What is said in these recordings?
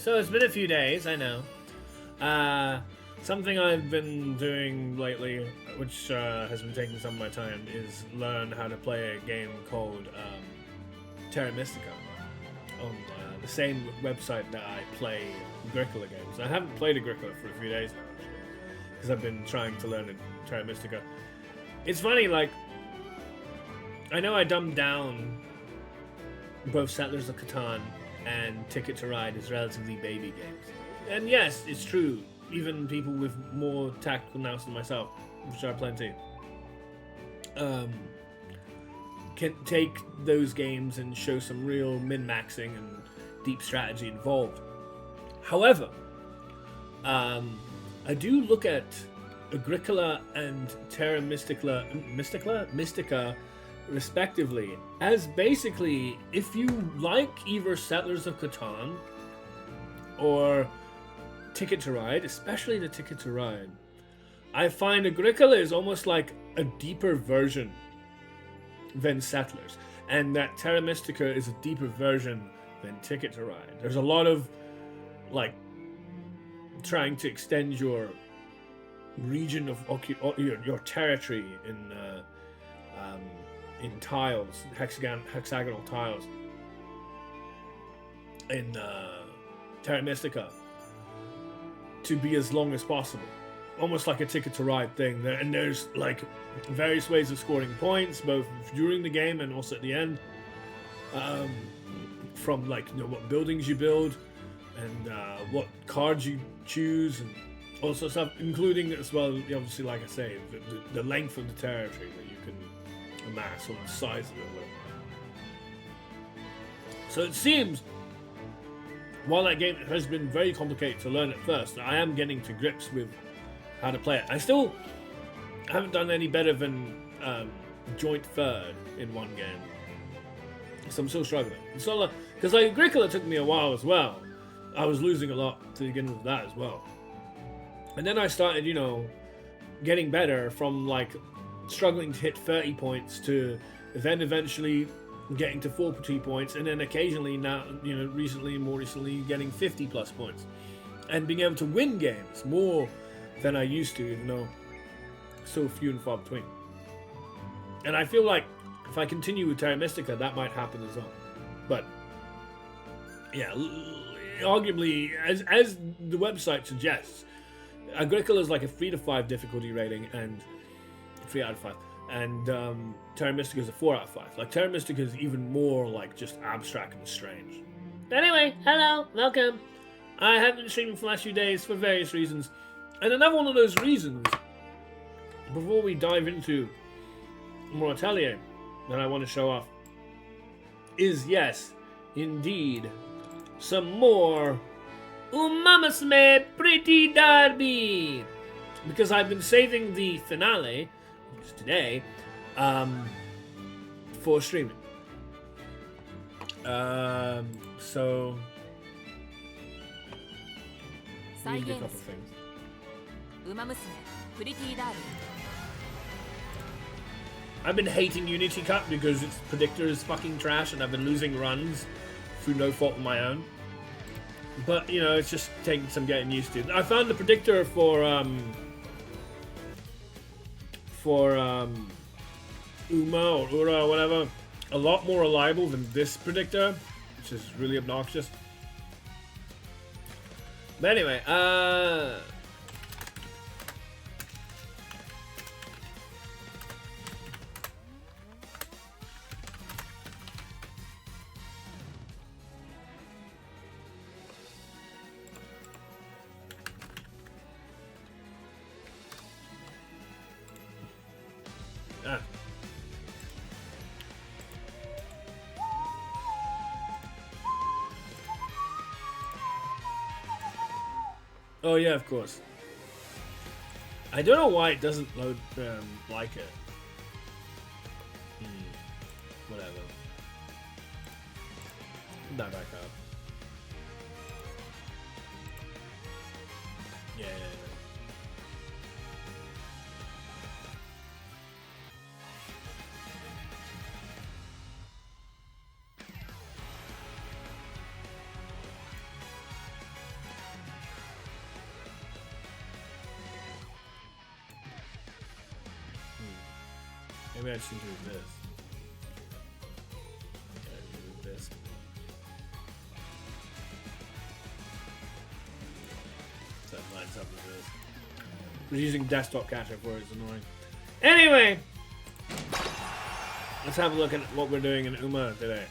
So it's been a few days, I know. Something I've been doing lately, which has been taking some of my time, is learn how to play a game called Terra Mystica on the same website that I play Agricola games. I haven't played Agricola for a few days now, because I've been trying to learn Terra Mystica. It's funny, like, I know I dumbed down both Settlers of Catan and Ticket to Ride as relatively baby games. And yes, it's true, even people with more tactical nous than myself, which are plenty, can take those games and show some real min-maxing and deep strategy involved. However, I do look at Agricola and Terra Mystica respectively as basically, if you like either Settlers of Catan or Ticket to Ride, especially the Ticket to Ride, I find Agricola is almost like a deeper version than Settlers, and that Terra Mystica is a deeper version than Ticket to Ride. There's a lot of like trying to extend your region of your territory in tiles, hexagonal tiles in Terra Mystica, to be as long as possible, almost like a Ticket to Ride thing. And there's like various ways of scoring points, both during the game and also at the end, from like, you know, what buildings you build and what cards you choose and all sorts of stuff, including as well, obviously, like I say, the length of the territory that you can amass, or the size of it. So it seems, while that game has been very complicated to learn at first, I am getting to grips with how to play it. I still haven't done any better than joint third in one game, so I'm still struggling. It's not like, because like Agricola took me a while as well. I was losing a lot to begin with that as well. And then I started, you know, getting better from like struggling to hit 30 points to then eventually getting to 40 points, and then occasionally now, you know, more recently getting 50 plus points and being able to win games more than I used to, even though so few and far between. And I feel like if I continue with Terra Mystica, that might happen as well. But yeah, arguably, as the website suggests, Agricola is like a 3 to 5 difficulty rating, and 3 out of 5, and Terra Mystica is a 4 out of 5. Like, Terra Mystica is even more like just abstract and strange. Anyway, hello, welcome. I haven't been streaming for the last few days for various reasons, and another one of those reasons, before we dive into more Atelier, that I want to show off is, yes, indeed, some more Umamusume Pretty Derby, because I've been saving the finale, which is today, for streaming. So need a couple things. I've been hating Unity Cup because its predictor is fucking trash, and I've been losing runs through no fault of my own. But, you know, it's just taking some getting used to. I found the predictor for Uma or Ura or whatever a lot more reliable than this predictor, which is really obnoxious. But anyway, oh yeah, of course. I don't know why it doesn't load like it. Whatever. Put that back up. Yeah. Maybe I just need to move this. Okay, move this. So that lines up with this. We're using desktop catcher for it, it's annoying. Anyway! Let's have a look at what we're doing in Uma today.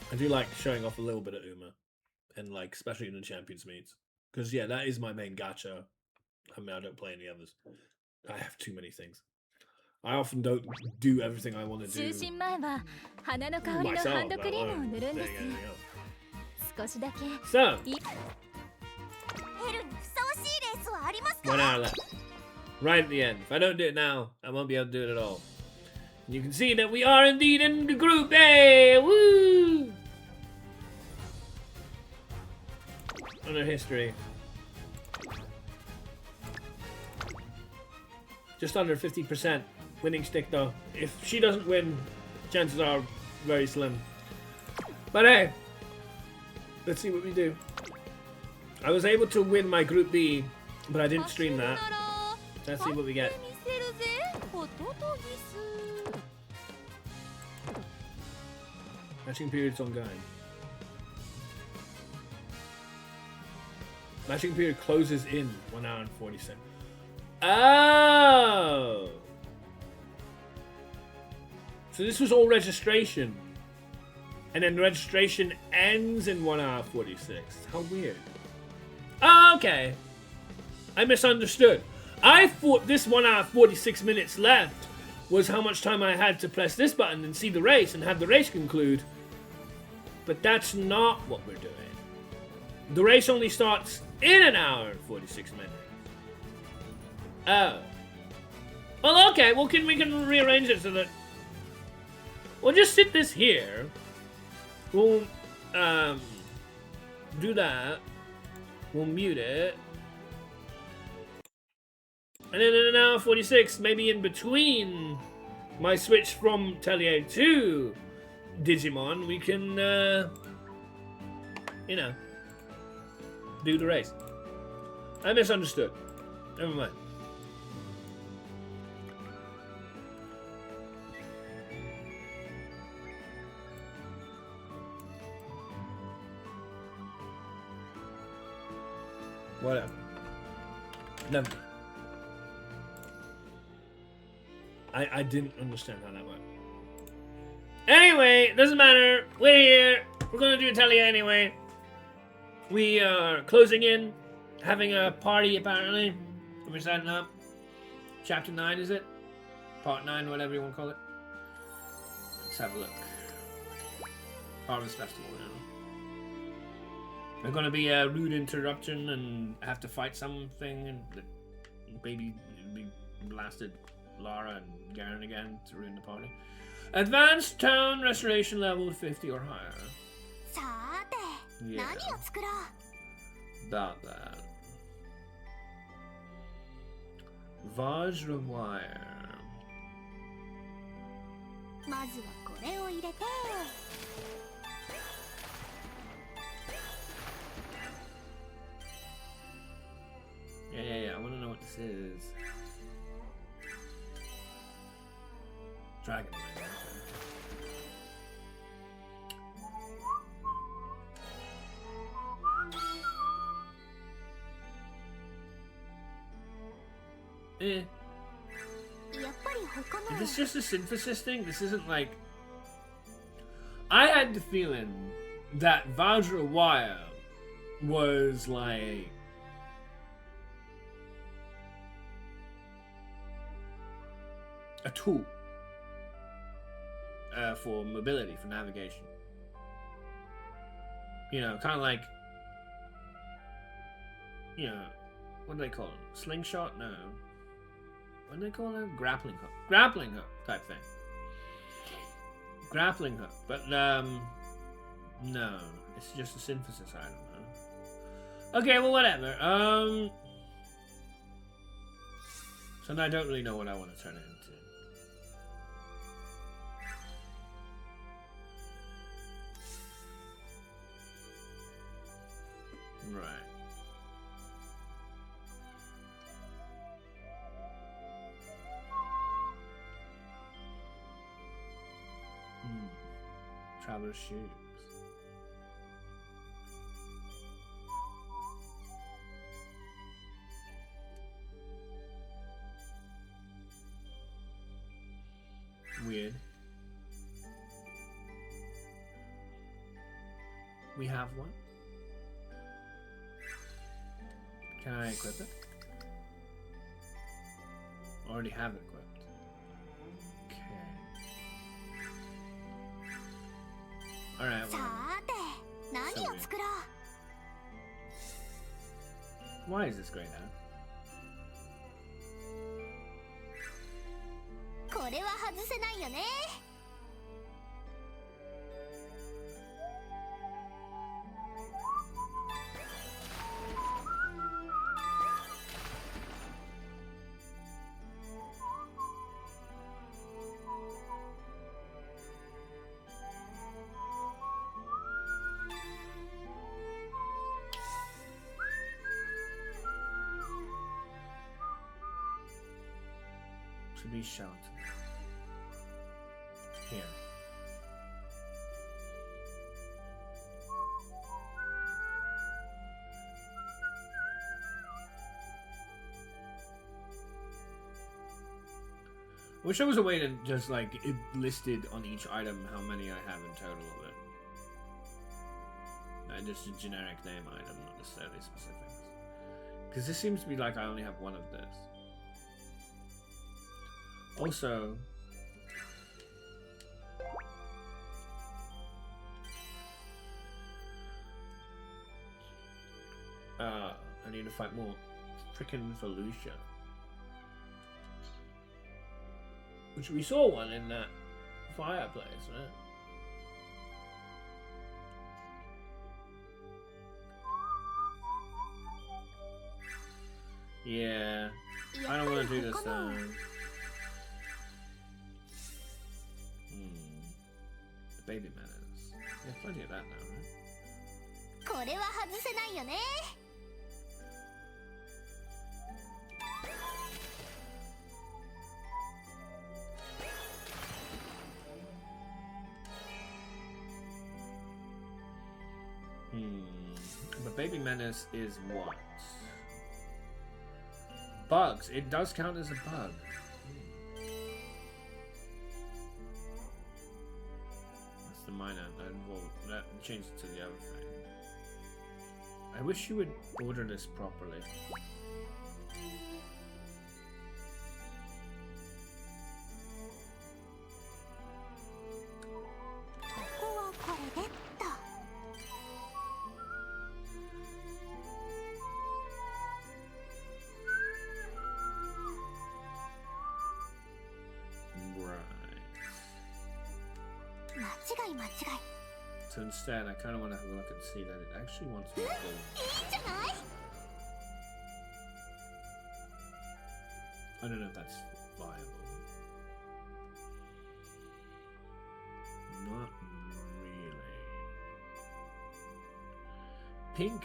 I do like showing off a little bit of Uma. And like, especially in the Champions meets. Because yeah, that is my main gacha. I mean, I don't play any others. I have too many things. I often don't do everything I want to do myself. So, 1 hour left. Right at the end. If I don't do it now, I won't be able to do it at all. And you can see that we are indeed in the group A! Woo! Under history. Just under 50% winning stick though. If she doesn't win, chances are very slim. But hey, let's see what we do. I was able to win my group B, but I didn't stream that. Let's see what we get. Matching period's ongoing. Matching period closes in 1 hour and 40 seconds. Oh! So this was all registration. And then registration ends in 1 hour 46. How weird. Oh, okay. I misunderstood. I thought this 1 hour 46 minutes left was how much time I had to press this button and see the race and have the race conclude. But that's not what we're doing. The race only starts in 1 hour and 46 minutes. Oh. Well, okay. Well, we can rearrange it so that we'll just sit this here. We'll do that. We'll mute it. And then in 1 hour 46, maybe in between my switch from Atelier to Digimon, we can, you know, do the race. I misunderstood. Never mind. Whatever. Never mind. I didn't understand how that worked. Anyway, doesn't matter. We're here. We're gonna do Atelier anyway. We are closing in, having a party apparently. We're setting up. Chapter 9, is it? Part 9, whatever you want to call it. Let's have a look. Harvest Festival now. There's gonna be a rude interruption and have to fight something, and the baby be blasted Lara and Garen again to ruin the party. Advanced tone restoration level 50 or higher. Yeah. About that. Vajra wire. Yeah. I want to know what this is. Dragon. Is this just a synthesis thing? This isn't like... I had the feeling that Vajra wire was like... a tool. For mobility, for navigation. You know, kind of like... You know, what do they call it? Slingshot? No. What do they call it? Grappling hook. Grappling hook type thing. Grappling hook. But, no. It's just a synthesis, I don't know. Okay, well, whatever. So now I don't really know what I want to turn it into. Right. Traveler's shoes. Weird. We have one. Can I equip it? Already have it equipped. Okay. Alright, well. So why is this grayed out? これは外せないよね。To be sheltered. Here. I wish there was a way to just like it listed on each item how many I have in total of it. Not just a generic name item, not necessarily specifics. Because this seems to be like I only have one of this. Also, I need to fight more freaking Felucia. Which we saw one in that fireplace, right? Yeah, I don't want to do this though. The baby manners. There's plenty of that now, right? これは外せないよね。But baby menace is what? Bugs. It does count as a bug. That's the minor. That changed it to the other thing. I wish you would order this properly. So instead, I kind of want to have a look and see that it actually wants me to go. I don't know if that's viable. Not really. Pink,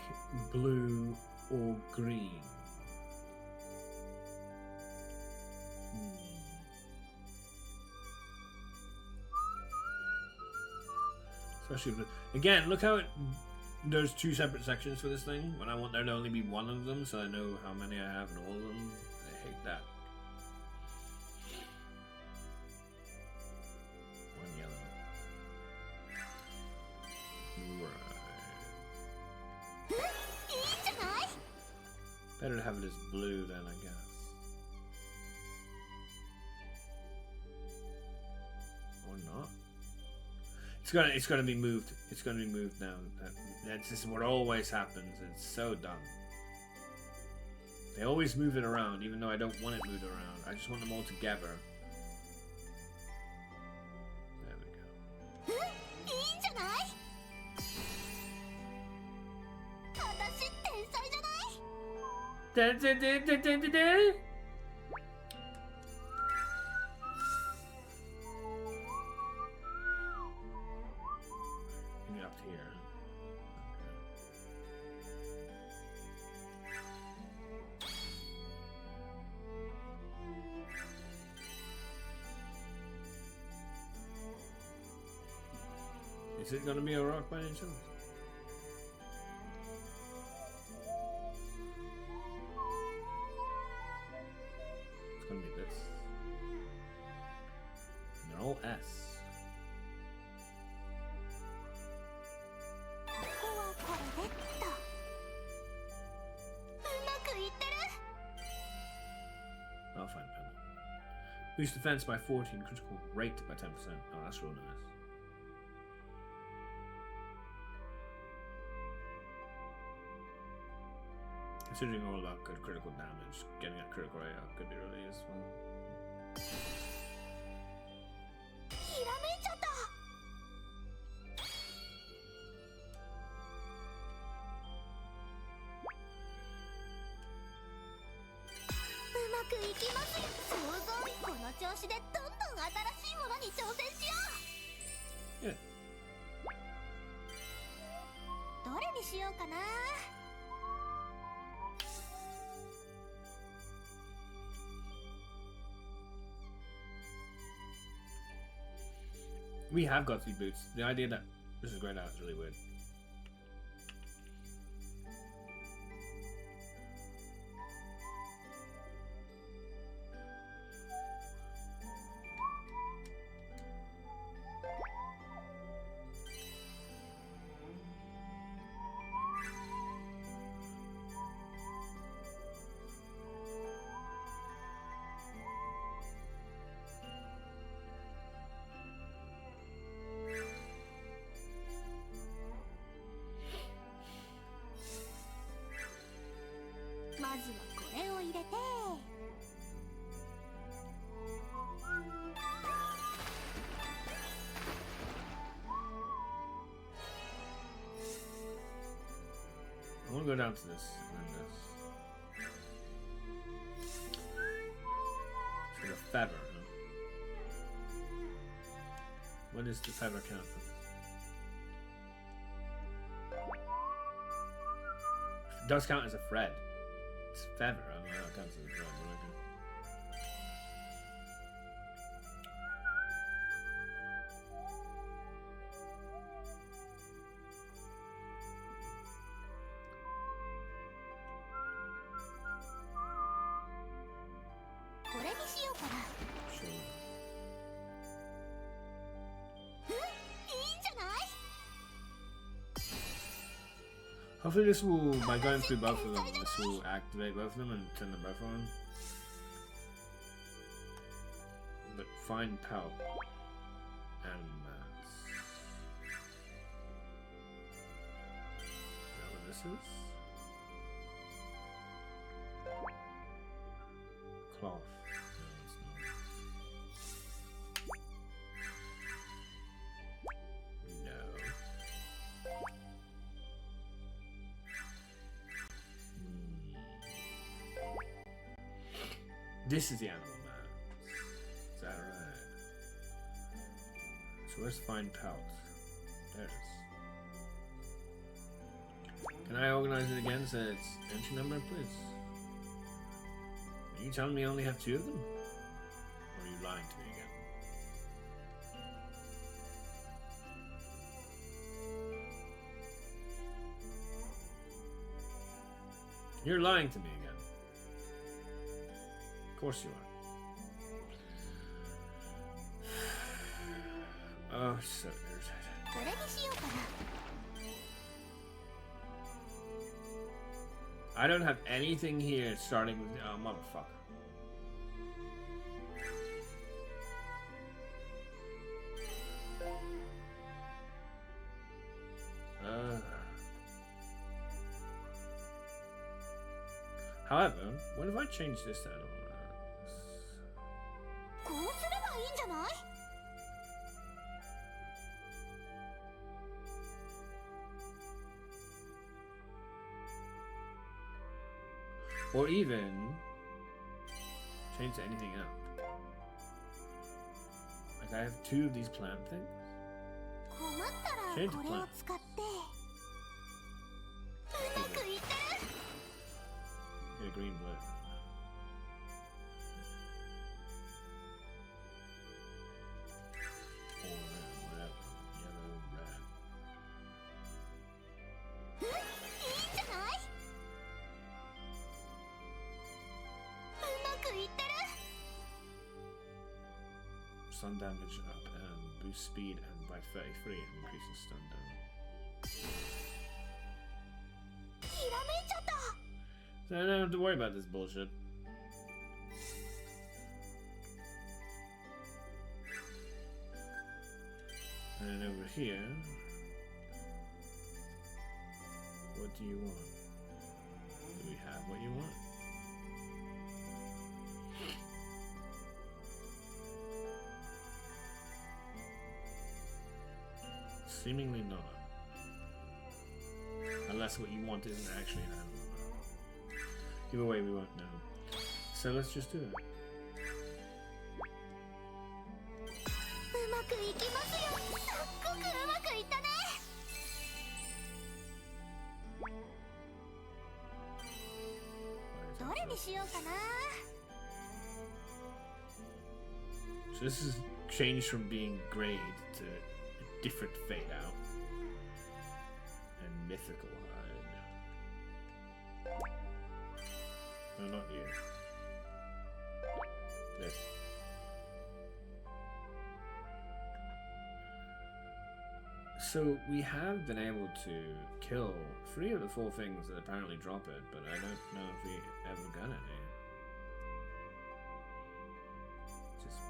blue, or green? Especially, again, look how it. There's two separate sections for this thing, when I want there to only be one of them, so I know how many I have in all of them. I hate that. One yellow. Right. Better to have it as blue then, I guess. Or not. It's gonna be moved. It's gonna be moved now. That's just what always happens. It's so dumb. They always move it around, even though I don't want it moved around. I just want them all together. There we go. Up here. Is it gonna be a rock by any chance? It's gonna be this. And they're all S. ここはこれでっと。うまくいってる。 I'll find pen. Boost defense by 14, critical rate by 10%. Oh, that's real nice. Considering all about good critical damage, getting a critical rate up could be really useful. ひらめいちゃった。うまくいきますよ。そうぞ。この調子でどんどん新しいものに挑戦しよ Yeah. う。どれにしようかな。 We have got 3 boots. The idea that this is grayed out is really weird. I want to go down to this and then this. So the feather, huh? What is the feather count for this? It does count as a thread. It's feather. I don't know how it counts as a thread, but okay. Sure. Hopefully this will, by going through both of them, this will activate both of them and turn them both on. But fine pelt and mats. Is that what this is? Cloth. No, it's not. No. This is the animal man. Is that right? So where's fine pelt? There it is. Can I organize it again so it's entry number, please? Are you telling me I only have 2 of them? Or are you lying to me again? You're lying to me again. Of course you are. Oh, so irritated. I don't have anything here starting with... Oh, motherfucker. However, what if I change this to animal? Or even change to anything else. Like I have 2 of these plant things. Change to plant. Get a green blue. Or red, whatever. Yellow, red. stun damage up and boost speed and by 33 and increases stun damage. ひらめいちゃった。 So I don't have to worry about this bullshit. And over here, what do you want? Do we have what you want? Seemingly not. Unless what you want isn't actually an animal. Either way, we won't know. So let's just do it. うまくいきますよ。すっごくうまくいったね。どれにしようかな。 So this is changed from being grade to a different fade out. And mythical hide. No, not you. This. So we have been able to kill 3 of the 4 things that apparently drop it, but I don't know if we ever got any. Just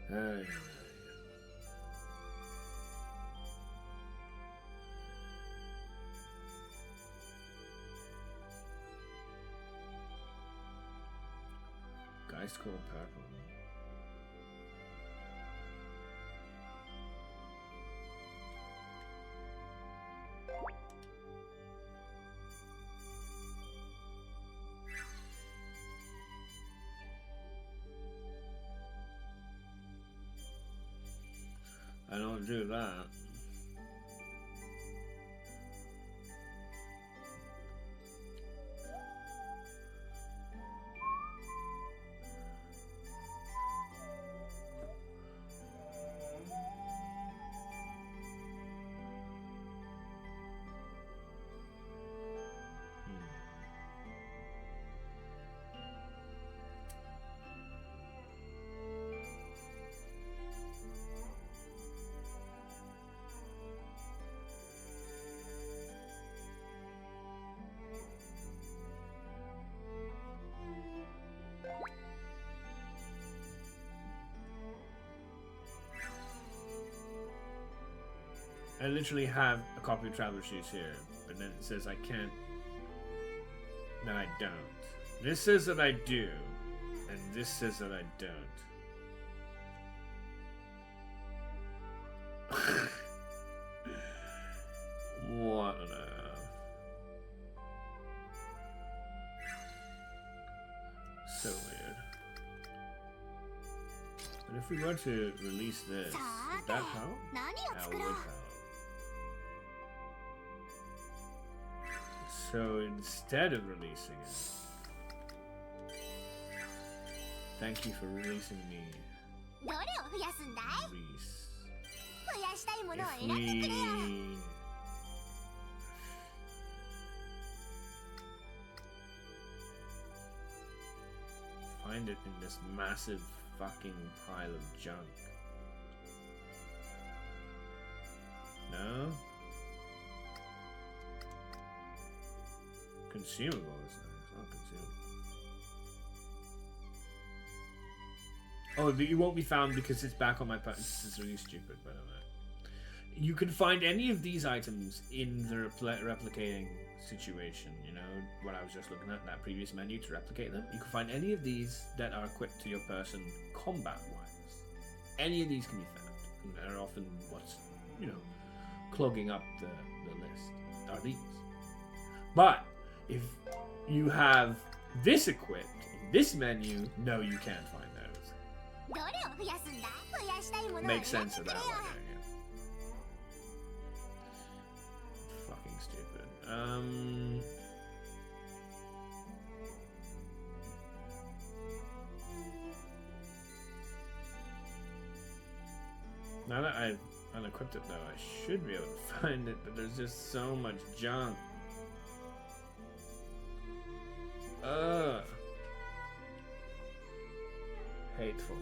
weird. Ay. Geist called purple. I don't do that. I literally have a copy of Traveler's Shoes here, but then it says I can't. No, I don't. This says that I do, and this says that I don't. What on earth? So weird. But if we were to release this, would that help? 何を That 作 would ろう。 help. So instead of releasing it, thank you for releasing me, どれを増やすんだい。 Reese. 増やしたいものを If 選んでくれよ。 we find it in this massive fucking pile of junk. No? Consumable, isn't it? It's not consumable. Oh, but you won't be found because it's back on my This is really stupid, by the way. You can find any of these items in the replicating situation, you know, what I was just looking at, that previous menu to replicate them. You can find any of these that are equipped to your person combat-wise. Any of these can be found. And they're often what's, you know, clogging up the list are these. But if you have this equipped in this menu, no, you can't find those. どれを増やすんだ。増やしたいものを Makes 選ん sense で of くれ that よ。 one there, yeah. Fucking stupid. Now that I've unequipped it though. I should be able to find it, but there's just so much junk. Hateful.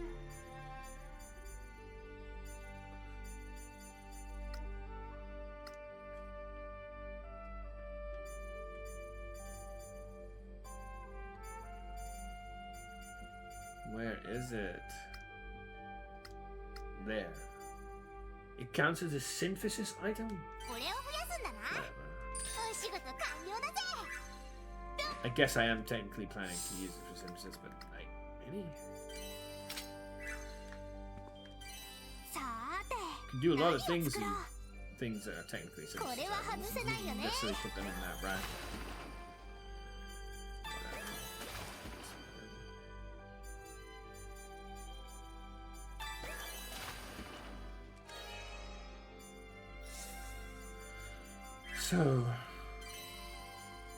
Where is it? There. It counts as a synthesis item? これを増やすんだな。 Whatever. お仕事完了だぜ。 I guess I am technically planning to use it for synthesis, but like, maybe? さーて。 You can do a lot of 何を things 作ろう things that are technically synthesis. これは外せないよね。 Necessarily put them in that rack. So,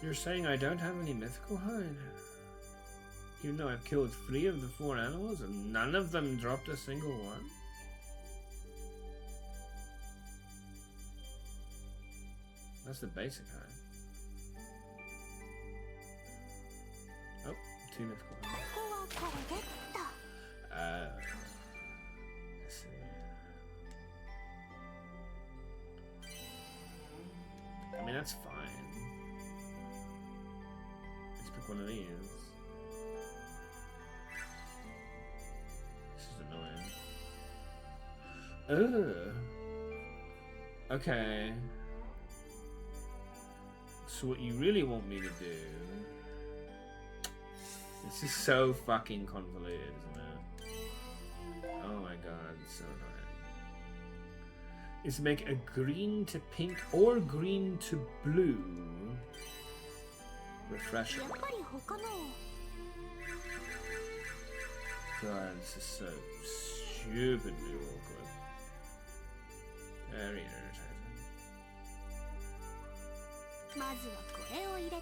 you're saying I don't have any mythical hide? Even though I've killed 3 of the 4 animals and none of them dropped a single one? That's the basic hide. Oh, 2 mythical hides. ここはこれでっと。 Let's see. I mean, that's fine. Let's pick one of these. This is annoying. Ugh. Okay. So what you really want me to do... This is so fucking convoluted, isn't it? Oh my god, it's so annoying. Is make a green to pink or green to blue refresher. やっぱり他の。 God, this is so stupidly awkward. Very irritating. まずはこれを入れて。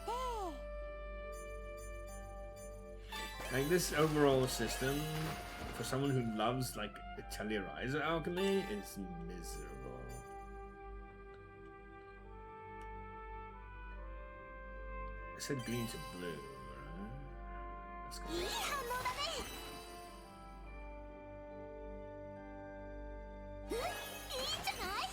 Like this overall system, for someone who loves like Atelier alchemy, is miserable. I said green to blue, right? Let's go. いい反応だね。いいんじゃない？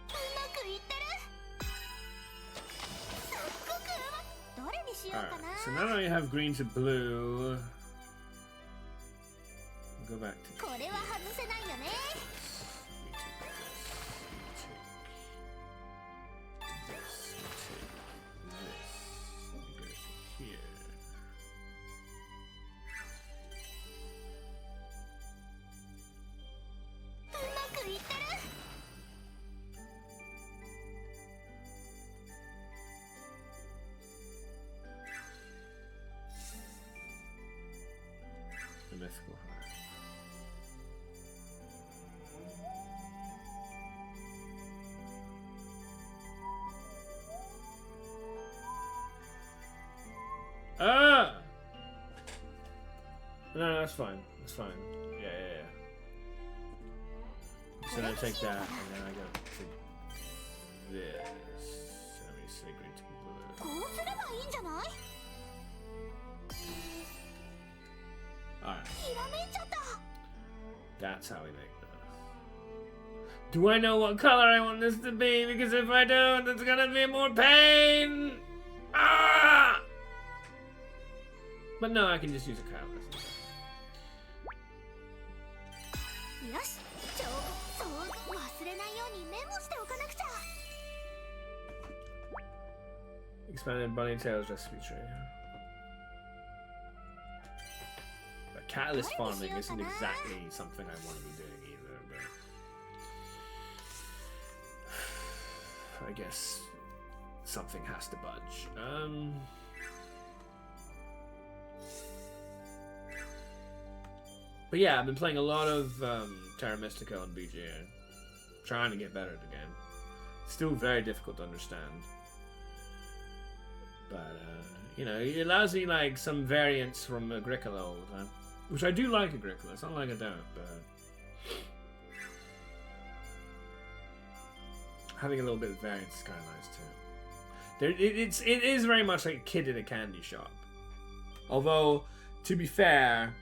うまくいってる。すっごくうま。どれにしよう Alright, かな。 so now that you have green to blue, go back to これは外せないよね。 うまくいってる。 the mythical high. Ah! No, that's fine. That's fine. Yeah. So then I take that, and then I go to this. Let me say green to blue. こうすればいいんじゃない？ Alright, ひらめいちゃった。 that's how we make this. Do I know what color I want this to be? Because if I don't, it's gonna be more pain! Ah! But no, I can just use a catalyst. よし、そう忘れないようにメモしておかなくちゃ。 Expanded bunny tails recipe tree. But catalyst farming isn't exactly something I want to be doing either, but I guess something has to budge. But yeah, I've been playing a lot of Terra Mystica on BGA, trying to get better at the game. Still very difficult to understand. But you know, it allows me like some variants from Agricola all the time, which I do like Agricola. It's not like I don't, but having a little bit of variance is kind of nice too. It is very much like a kid in a candy shop. Although, to be fair,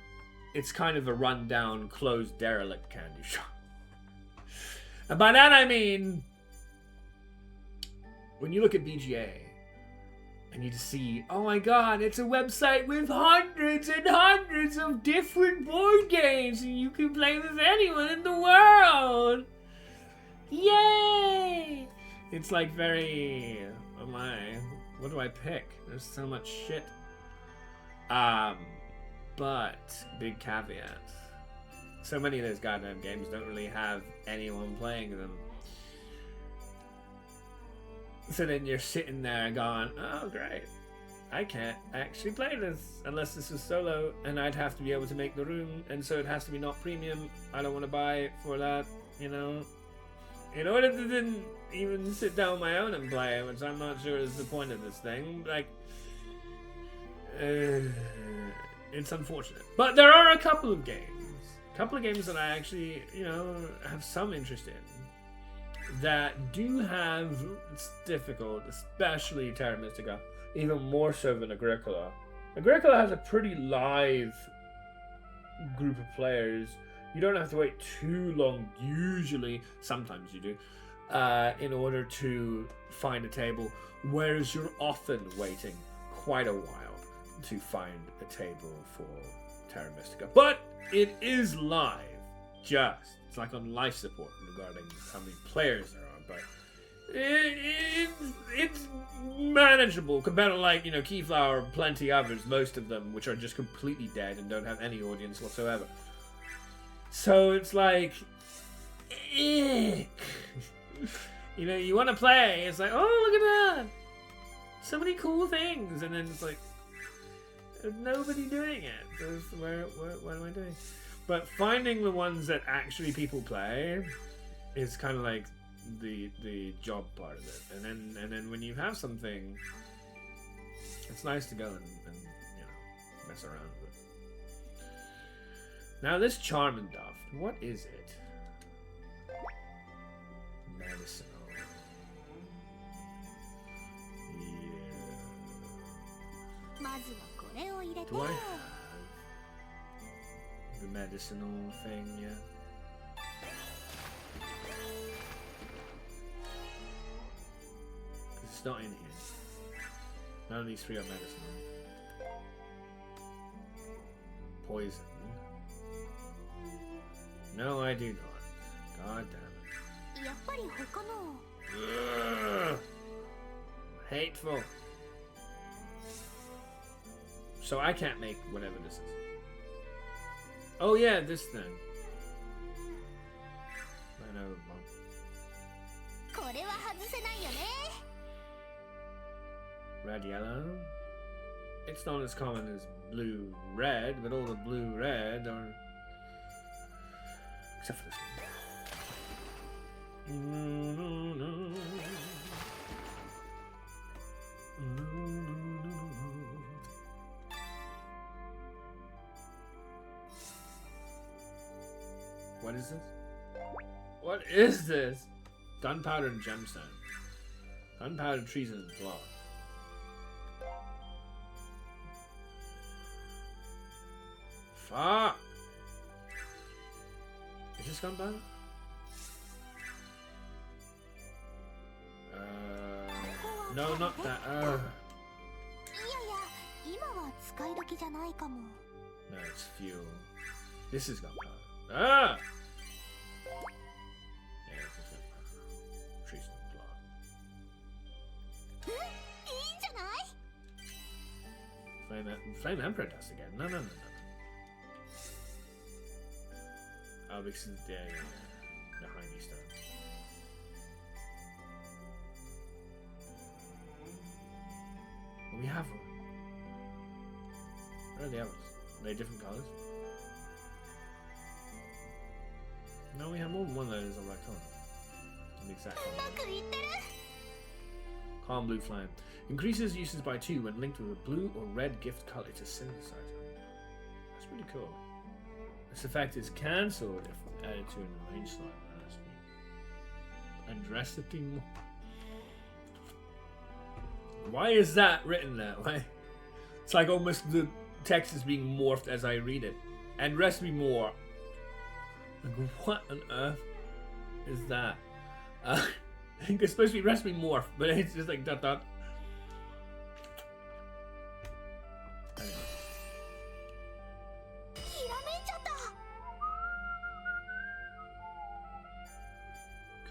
it's kind of a rundown, closed, derelict candy shop. And by that I mean, when you look at BGA, and you just see, oh my god, it's a website with hundreds and hundreds of different board games, and you can play with anyone in the world! Yay! It's like very, oh my, what do I pick? There's so much shit. But, big caveat. So many of those goddamn games don't really have anyone playing them. So then you're sitting there going, oh great, I can't actually play this unless this was solo, and I'd have to be able to make the room, and so it has to be not premium. I don't want to buy it for that, you know. In order to then even sit down on my own and play it, which I'm not sure is the point of this thing, like, it's unfortunate. But there are a couple of games that I actually, you know, have some interest in, that do have, it's difficult, especially Terra Mystica, even more so than Agricola. Agricola has a pretty live group of players. You don't have to wait too long, usually, sometimes you do, in order to find a table, whereas you're often waiting quite a while to find a table for Terra Mystica. But it is live, it's like on life support regarding how many players there are, but it's manageable compared to, like, you know, Keyflower, plenty others, most of them which are just completely dead and don't have any audience whatsoever. So it's like, you know, you want to play, it's like, oh, look at that, so many cool things, and then it's like, there's nobody doing it. What am I doing? But finding the ones that actually people play is kind of like the job part of it. And then when you have something, it's nice to go and you know, mess around with it. Now this Charmanduff, what is it? Medicinal. Yeah. Do I have the medicinal thing yet? It's not in here. None of these three are medicinal. Poison. No, I do not. God damn it. Ugh. Hateful. So I can't make whatever this is. Oh yeah, this thing. I know, Mom. Red yellow. It's not as common as blue red, but all the blue red are, except for this one. What is this? What is this? Gunpowder and gemstone. Gunpowder, treason, and blood. Fuck! Is this gunpowder? No, not that. No, it's fuel. This is gunpowder. Ah! Yeah, this is gunpowder. Treason and blood. Flame Emperor dust again. No. Oh, because the Hiney Stone. We have one. Where are the others? Are they different colors? No, we have more than one that is a black color. The exact color. Palm blue flame. Increases uses by 2 when linked with a blue or red gift color to synthesizer. That's pretty cool. This effect is cancelled if added to an range slot. And recipe. Why is that written that way? It's like almost the text is being morphed as I read it. And recipe more. Like, what on earth is that? I think it's supposed to be recipe morph, but it's just like dot dot.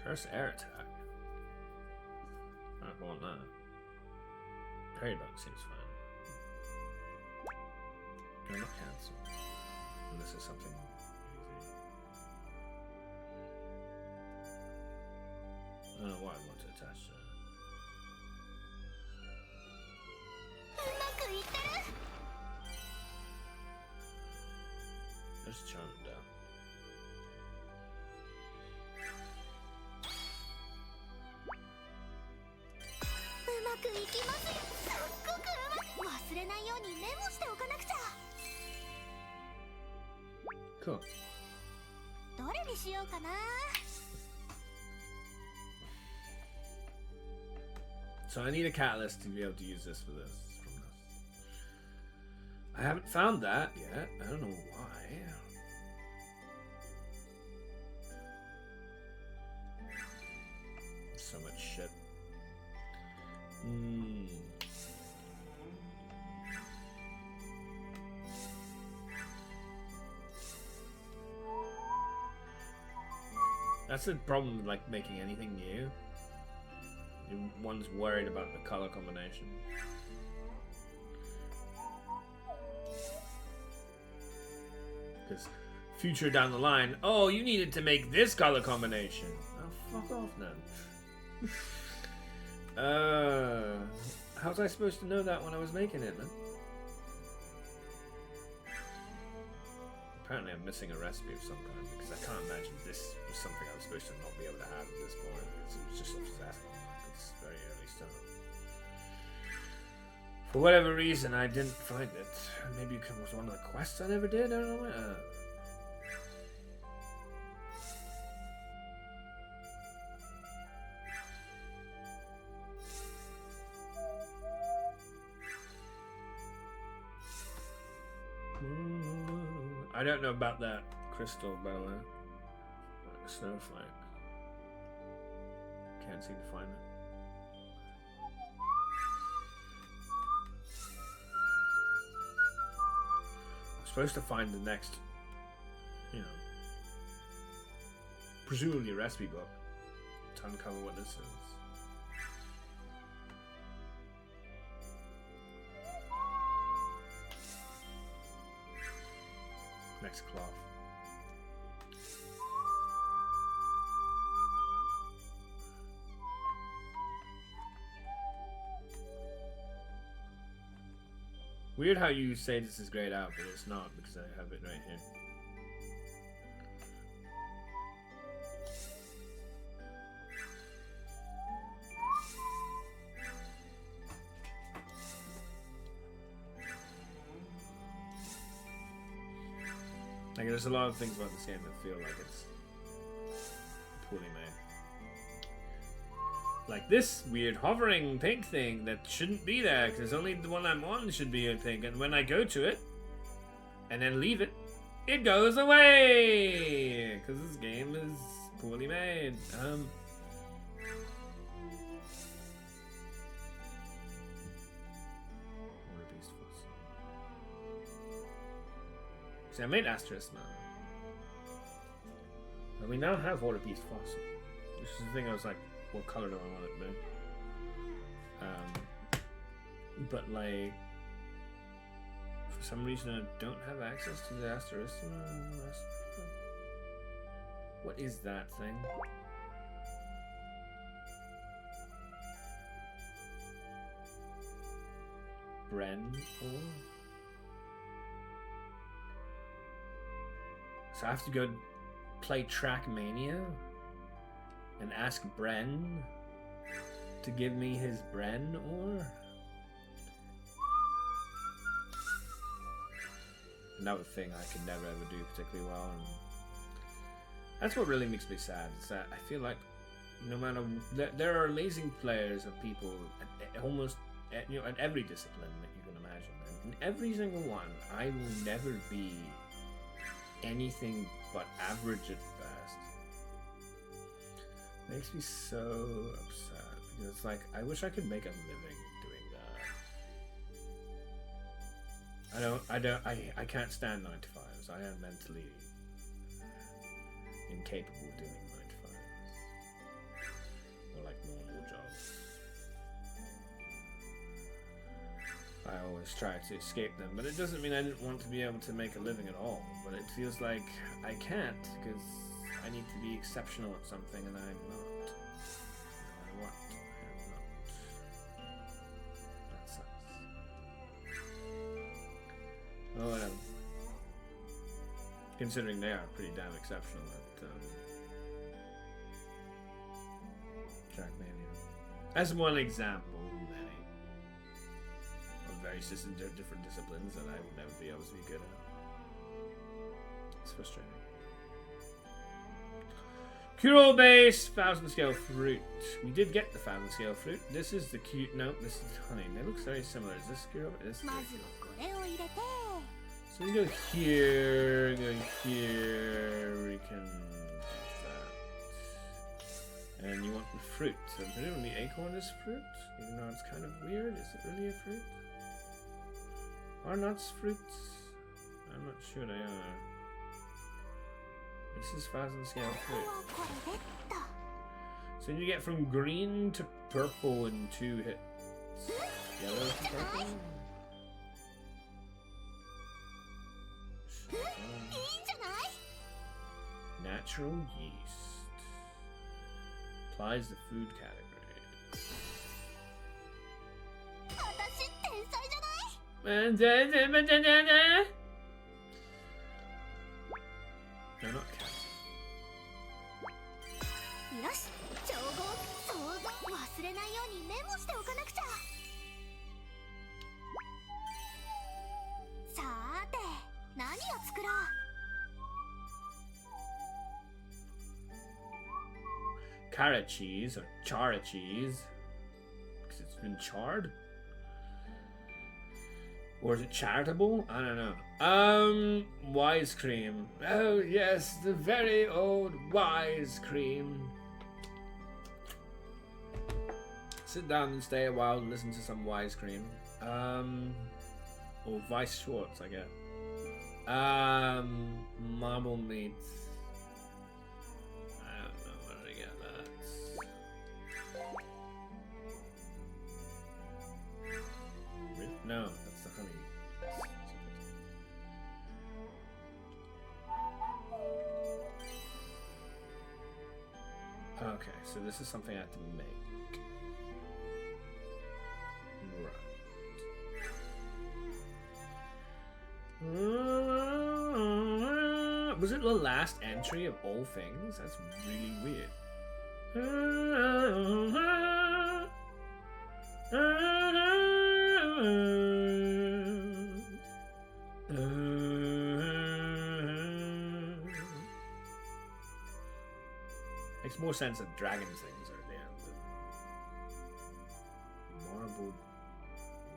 Curse air attack. I don't want that. Parry button seems fine. Do not cancel. Unless it's something easy. I don't know why I want to attach that. There's a charm down. Cool. So I need a catalyst to be able to use this for this. I haven't found that yet. I don't know why. So much shit. That's the problem with like making anything new. One's worried about the color combination. Because future down the line, oh, you needed to make this color combination. Oh, fuck off now. How was I supposed to know that when I was making it, man? Apparently I'm missing a recipe of some kind, because I can't imagine this was something I was supposed to not be able to have at this point. It's just obsessed. It's very early stuff. For whatever reason, I didn't find it. Maybe it was one of the quests I never did, I don't know. I don't know about that crystal, by the way. Like a snowflake. Can't seem to find it. I'm supposed to find the next, you know, presumably recipe book to uncover what this is. Next cloth. Weird how you say this is grayed out, but it's not because I have it right here. Like, there's a lot of things about this game that feel like it's poorly made. Like this weird hovering pink thing that shouldn't be there, because only the one I'm on should be a pink, and when I go to it, and then leave it, it goes away! Because this game is poorly made. See, I made Asterisk now. And we now have Water Beast Fossil. Which is the thing I was like, what color do I want it to be? But like, for some reason I don't have access to the Asterisk. What is that thing? Bren ore? So I have to go play Trackmania and ask Bren to to give me his Bren ore. Another thing I could never ever do particularly well, and that's what really makes me sad. Is that I feel like no matter there are amazing players and people at almost at every discipline that you can imagine, and in every single one, I will never be anything but average at best. Makes me so upset because it's like I wish I could make a living doing that. I can't stand 9 to 5s. I am mentally incapable of doing 9 to 5s or like normal jobs. I always try to escape them, but it doesn't mean I didn't want to be able to make a living at all. But it feels like I can't because I need to be exceptional at something, and I'm not. No matter what, I am not. That sucks. Oh, whatever. Considering they are pretty damn exceptional at Trackmania. As one example, many of very different disciplines that I would never be able to be good at. It's frustrating. Kuro base, 1000 scale fruit. We did get the 1000 scale fruit. This is the cute. No, this is honey. They look very similar. Is this Kuro? This is so we go here, go here. We can do that. And you want the fruit. So presumably acorn is fruit, even though it's kind of weird. Is it really a fruit? Are nuts fruits? I'm not sure they are. This is 1000 scale fruit. So you get from green to purple in 2 hits. Yellow to purple. Natural yeast. Applies the food category. No, not cat. Carrot cheese or chara cheese because it's been charred, or is it charitable? I don't know. Wise cream. Oh yes, the very old wise cream. Sit down and stay a while and listen to some wise cream. Or Vice Schwartz, I guess. Marble meat. I don't know where to get that. No, that's the honey. Okay, so this is something I have to make. Right. Was it the last entry of all things? That's really weird. Makes more sense that dragon things are at the end. Marble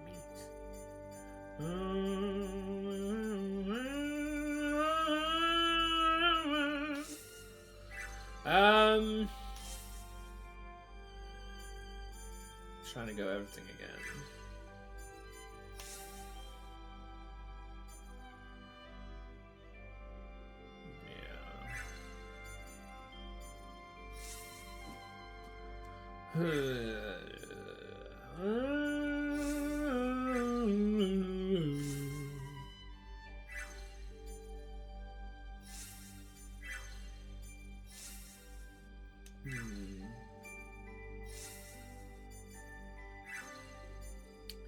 meat. Trying to go everything again.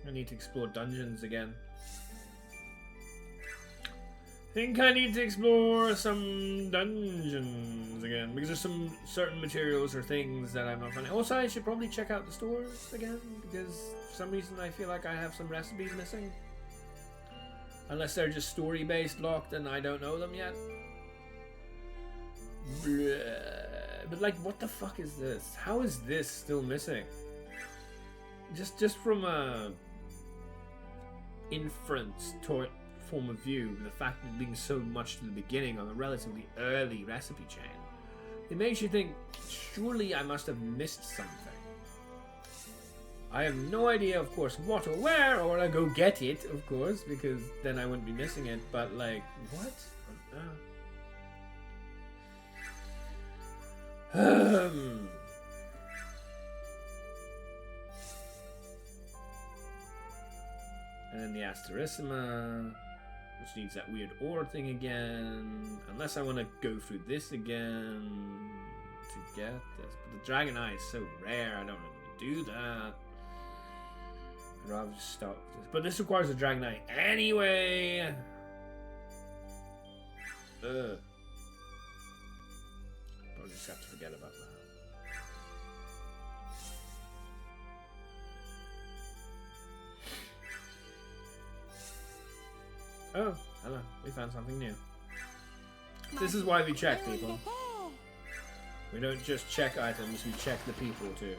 I need to explore dungeons again. think I need to explore some dungeons again because there's some certain materials or things that I'm not finding. Also, I should probably check out the stores again because for some reason I feel like I have some recipes missing. Unless they're just story-based locked and I don't know them yet. But like, what the fuck is this? How is this still missing? Just from a inference toward form of view, the fact that being so much to the beginning on a relatively early recipe chain, it makes you think, surely I must have missed something. I have no idea, of course, what or where, or I go get it, of course, because then I wouldn't be missing it, but like, what on earth? And then the Asterissima, which needs that weird ore thing again. Unless I want to go through this again to get this. But the Dragon Eye is so rare, I don't want to do that. I'd rather just start with this. But this requires a Dragon Eye anyway. Ugh. I'll just have to forget about that. Oh, hello. We found something new. This is why we check, people. We don't just check items, we check the people too.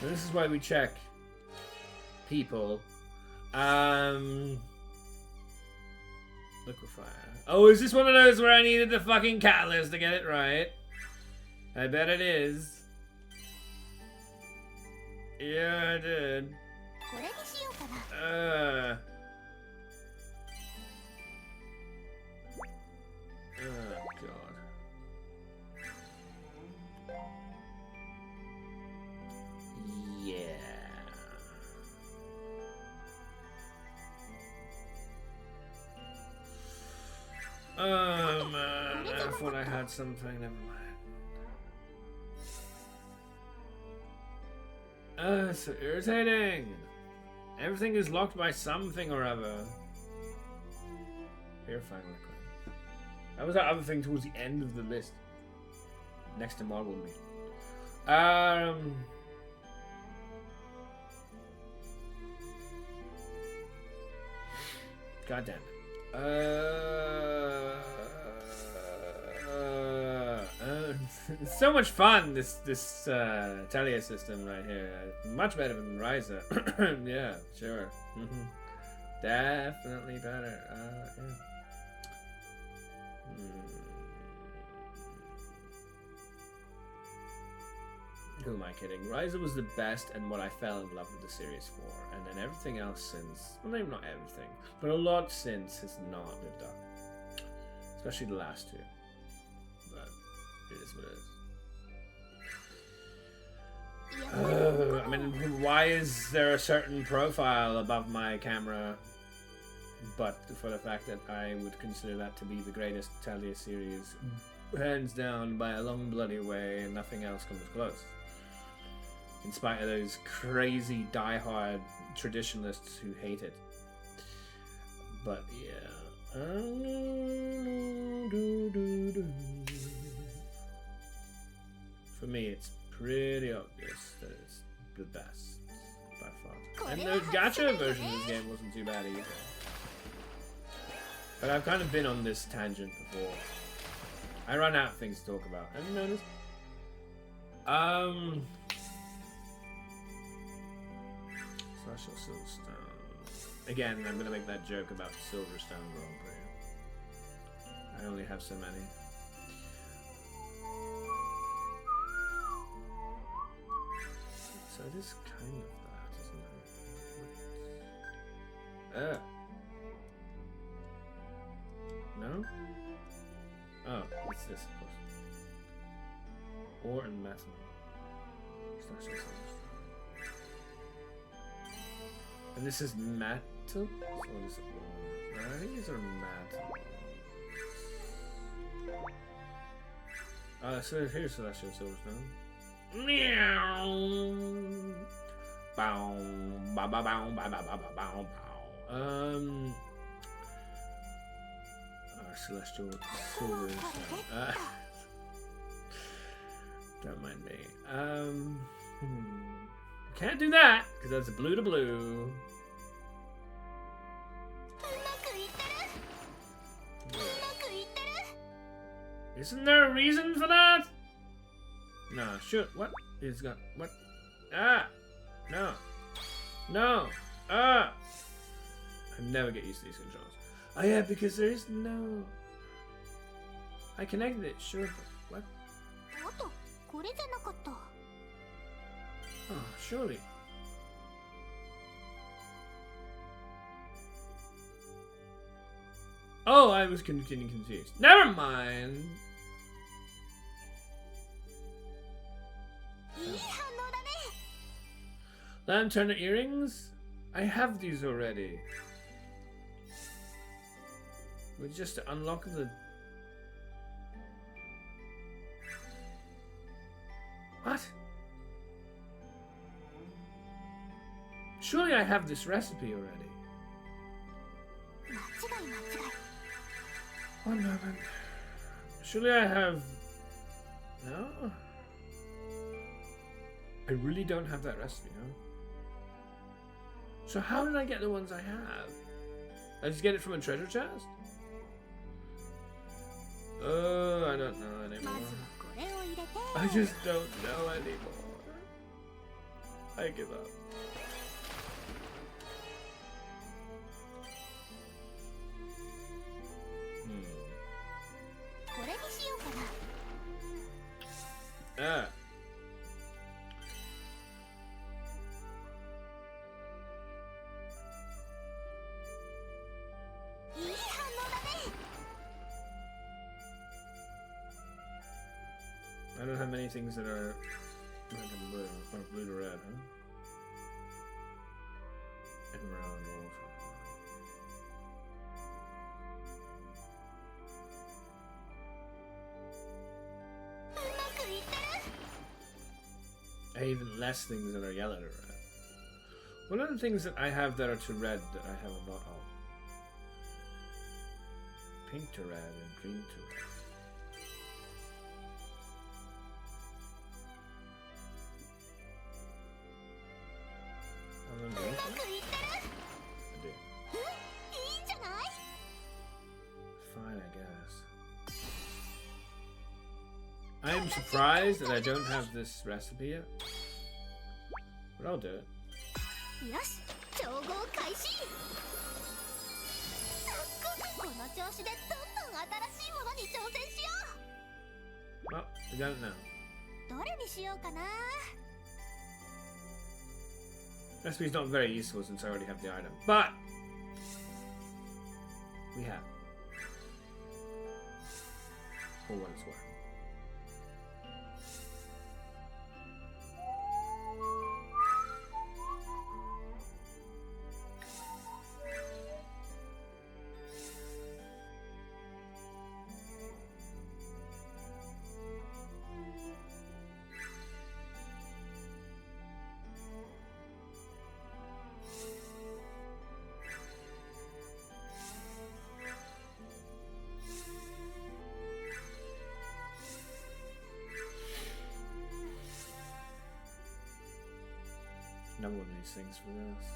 And this is why we check people. Liquefier. Oh, is this one of those where I needed the fucking catalyst to get it right? I bet it is. Yeah, I did. Oh, God. Yeah. Oh, man. I thought I had something. Never mind. So irritating. Everything is locked by something or other. Purifying liquid. That was that other thing towards the end of the list. Next to marble meat. God damn it. It's so much fun, this Atelier system right here. Much better than Ryza. Yeah, sure. Definitely better. Yeah. Who am I kidding? Ryza was the best and what I fell in love with the series for, and then everything else since, well, maybe not everything, but a lot since has not lived up. Especially the last two. But it is what it is. I mean, why is there a certain profile above my camera? But for the fact that I would consider that to be the greatest Atelier series, hands down by a long bloody way, and nothing else comes close. In spite of those crazy die-hard traditionalists who hate it. But yeah. For me, it's pretty obvious that it's the best by far. And the gacha version of this game wasn't too bad either. But I've kind of been on this tangent before. I run out of things to talk about. Have you noticed? Special Silverstone. Again, I'm gonna make that joke about Silverstone Grand Prix. I only have so many. So it is kind of that, isn't it? No? Oh, what's this, of course? Ore and metal. Special Silverstone. And this is metal? Or is it ore? I think these are metal. So here's Celestial Silverstone. Meow. Bow. Bow. Bow. Bow. Bow. Bow. Bow. Bow. our celestial silvers. Don't mind me. Can't do that because that's a blue to blue. うまくいってるうまくいってる Isn't there a reason for that? No, shoot. What is got what? Ah, no, no. Ah, I never get used to these controls. Oh yeah, because there is no. I connected it, sure, but what? あとこれじゃなかった Oh, surely. Oh, I was getting confused. Never mind. いい反応だね Lantern earrings? I have these already. We just unlock the. What? Surely I have this recipe already. 間違い間違い One moment. Surely I have. No? I really don't have that recipe, no? So how did I get the ones I have? I just get it from a treasure chest? Oh, I don't know ま anymore. ずはこれを入れて I just don't know anymore. I give up. Hmm. これにしようかな Ah. いい反応だね I don't have many things that are red and blue, or blue to red, huh? Emerald wolf. I have even less things that are yellow to red. What are the things that I have that are to red that I have a lot of? Pink to red and green to red. I don't know. うまくいってる I do. いいんじゃない Fine, I guess. I am surprised that I don't have this recipe yet. But I'll do it. よし調合開始この調子でどんどん新しいものに挑戦しよ Well, I don't know. うどれにしようかな Recipe's not very useful since I already have the item. But we have. For what it's worth. Another one of these things for this.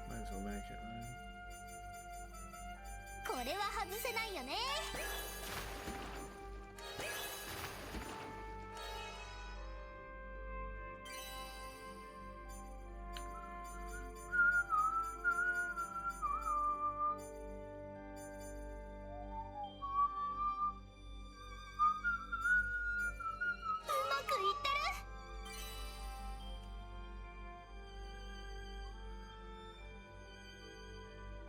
Might as well make it, right? これは外せないよね うまくいってる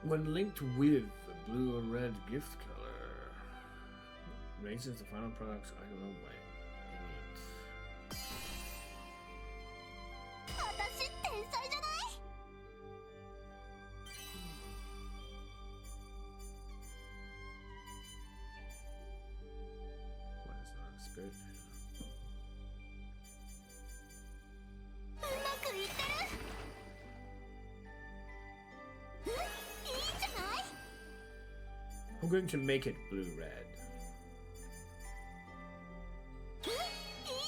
When linked with the blue or red gift color, raises the final product's item level by 私天才じゃない 8. What is that? Spirit? うまくいってる I'm going to make it blue-red. いい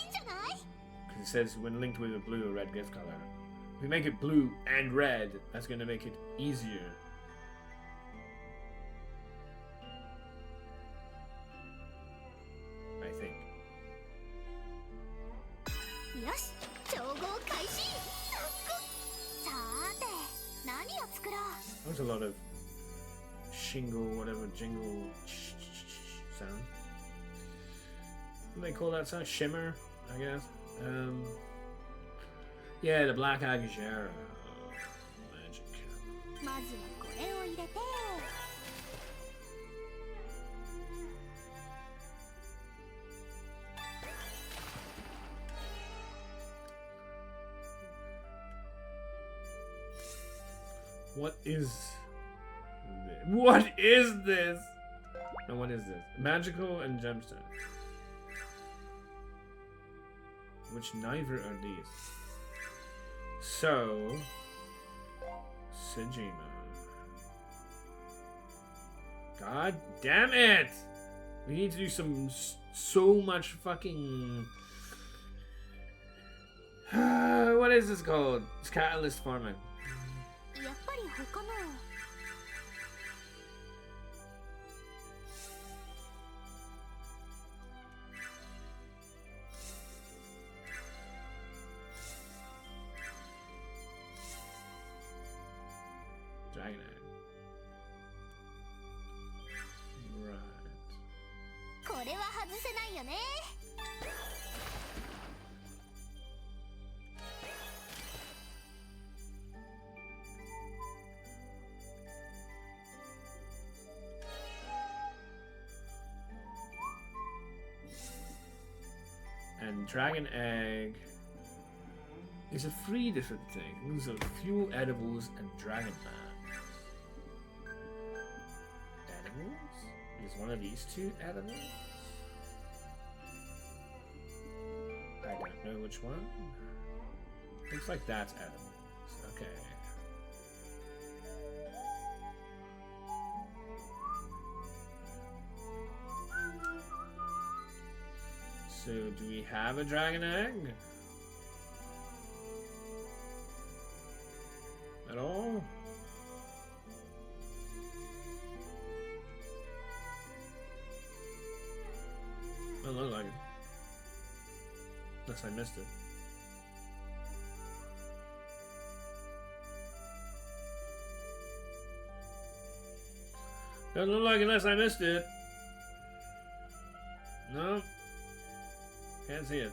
んじゃない？ Because it says when linked with a blue or red gift color. If we make it blue and red, that's going to make it easier. I think. よし、調合開始。さーて、何を作ろう。 There's a lot of shingle, whatever, jingle sound. What do they call that sound? Shimmer, I guess. Yeah, the black agishera. Magic. まずはこれを入れて。 What is this? What is this? No, what is this? Magical and gemstone. Which neither are these. So, Sejima. God damn it! We need to do so much fucking. What is this called? It's catalyst farming. やっぱり他の。 Dragon egg. Right. これは外せないよね。 And dragon egg is a 3 different things of fuel edibles and dragon man. Edibles? Is one of these 2 edibles? I don't know which one. Looks like that's edibles. Okay. So, do we have a dragon egg? At all? Doesn't look like it. Unless I missed it. Doesn't look like it unless I missed it. No. Can't see it.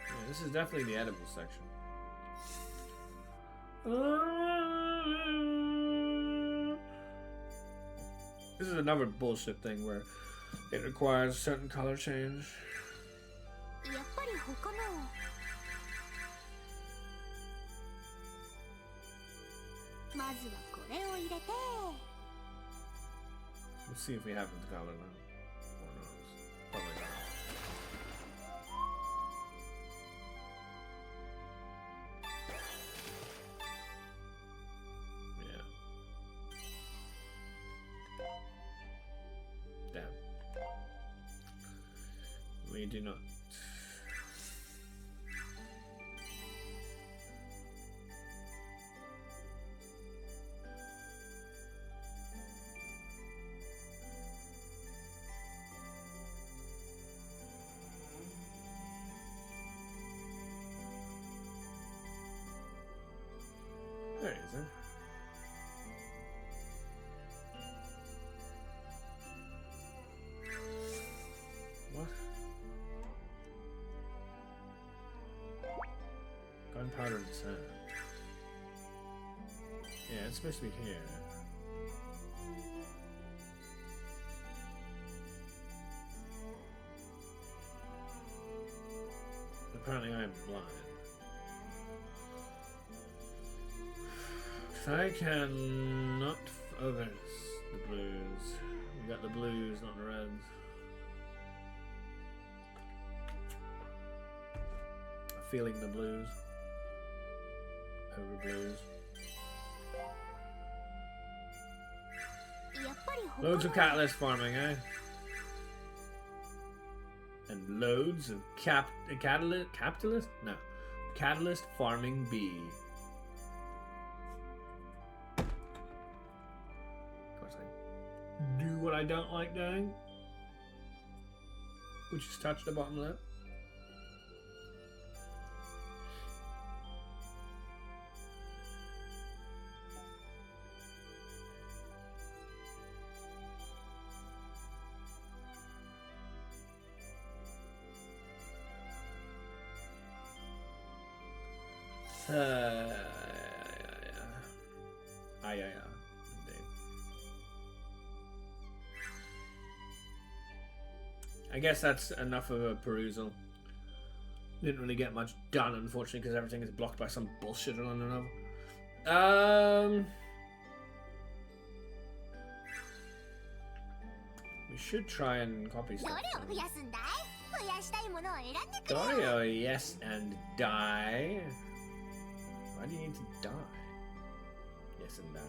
Yeah, this is definitely the edible section. This is another bullshit thing where it requires a certain color change. やっぱり他の。 まずはこれを入れて。 Let's see if we have the color now. Or not. Probably not. Yeah. Damn. We do not. There it is, then. What? Gunpowder and sand. Yeah, it's supposed to be here. Apparently I am blind. I cannot. Oh, there's the blues. We got the blues, not the reds. Feeling the blues. Over blues. Loads of catalyst farming, eh? And loads of capitalist? No. Catalyst farming bee. Of course I do what I don't like doing. Which is touch the bottom lip. Indeed. I guess that's enough of a perusal. Didn't really get much done, unfortunately, because everything is blocked by some bullshit on another. We should try and copy stuff. どれを増やすんだい？増やしたいものを選んでくれよ。 Dario, yes, and die. Why do you need to die? Yes, and die.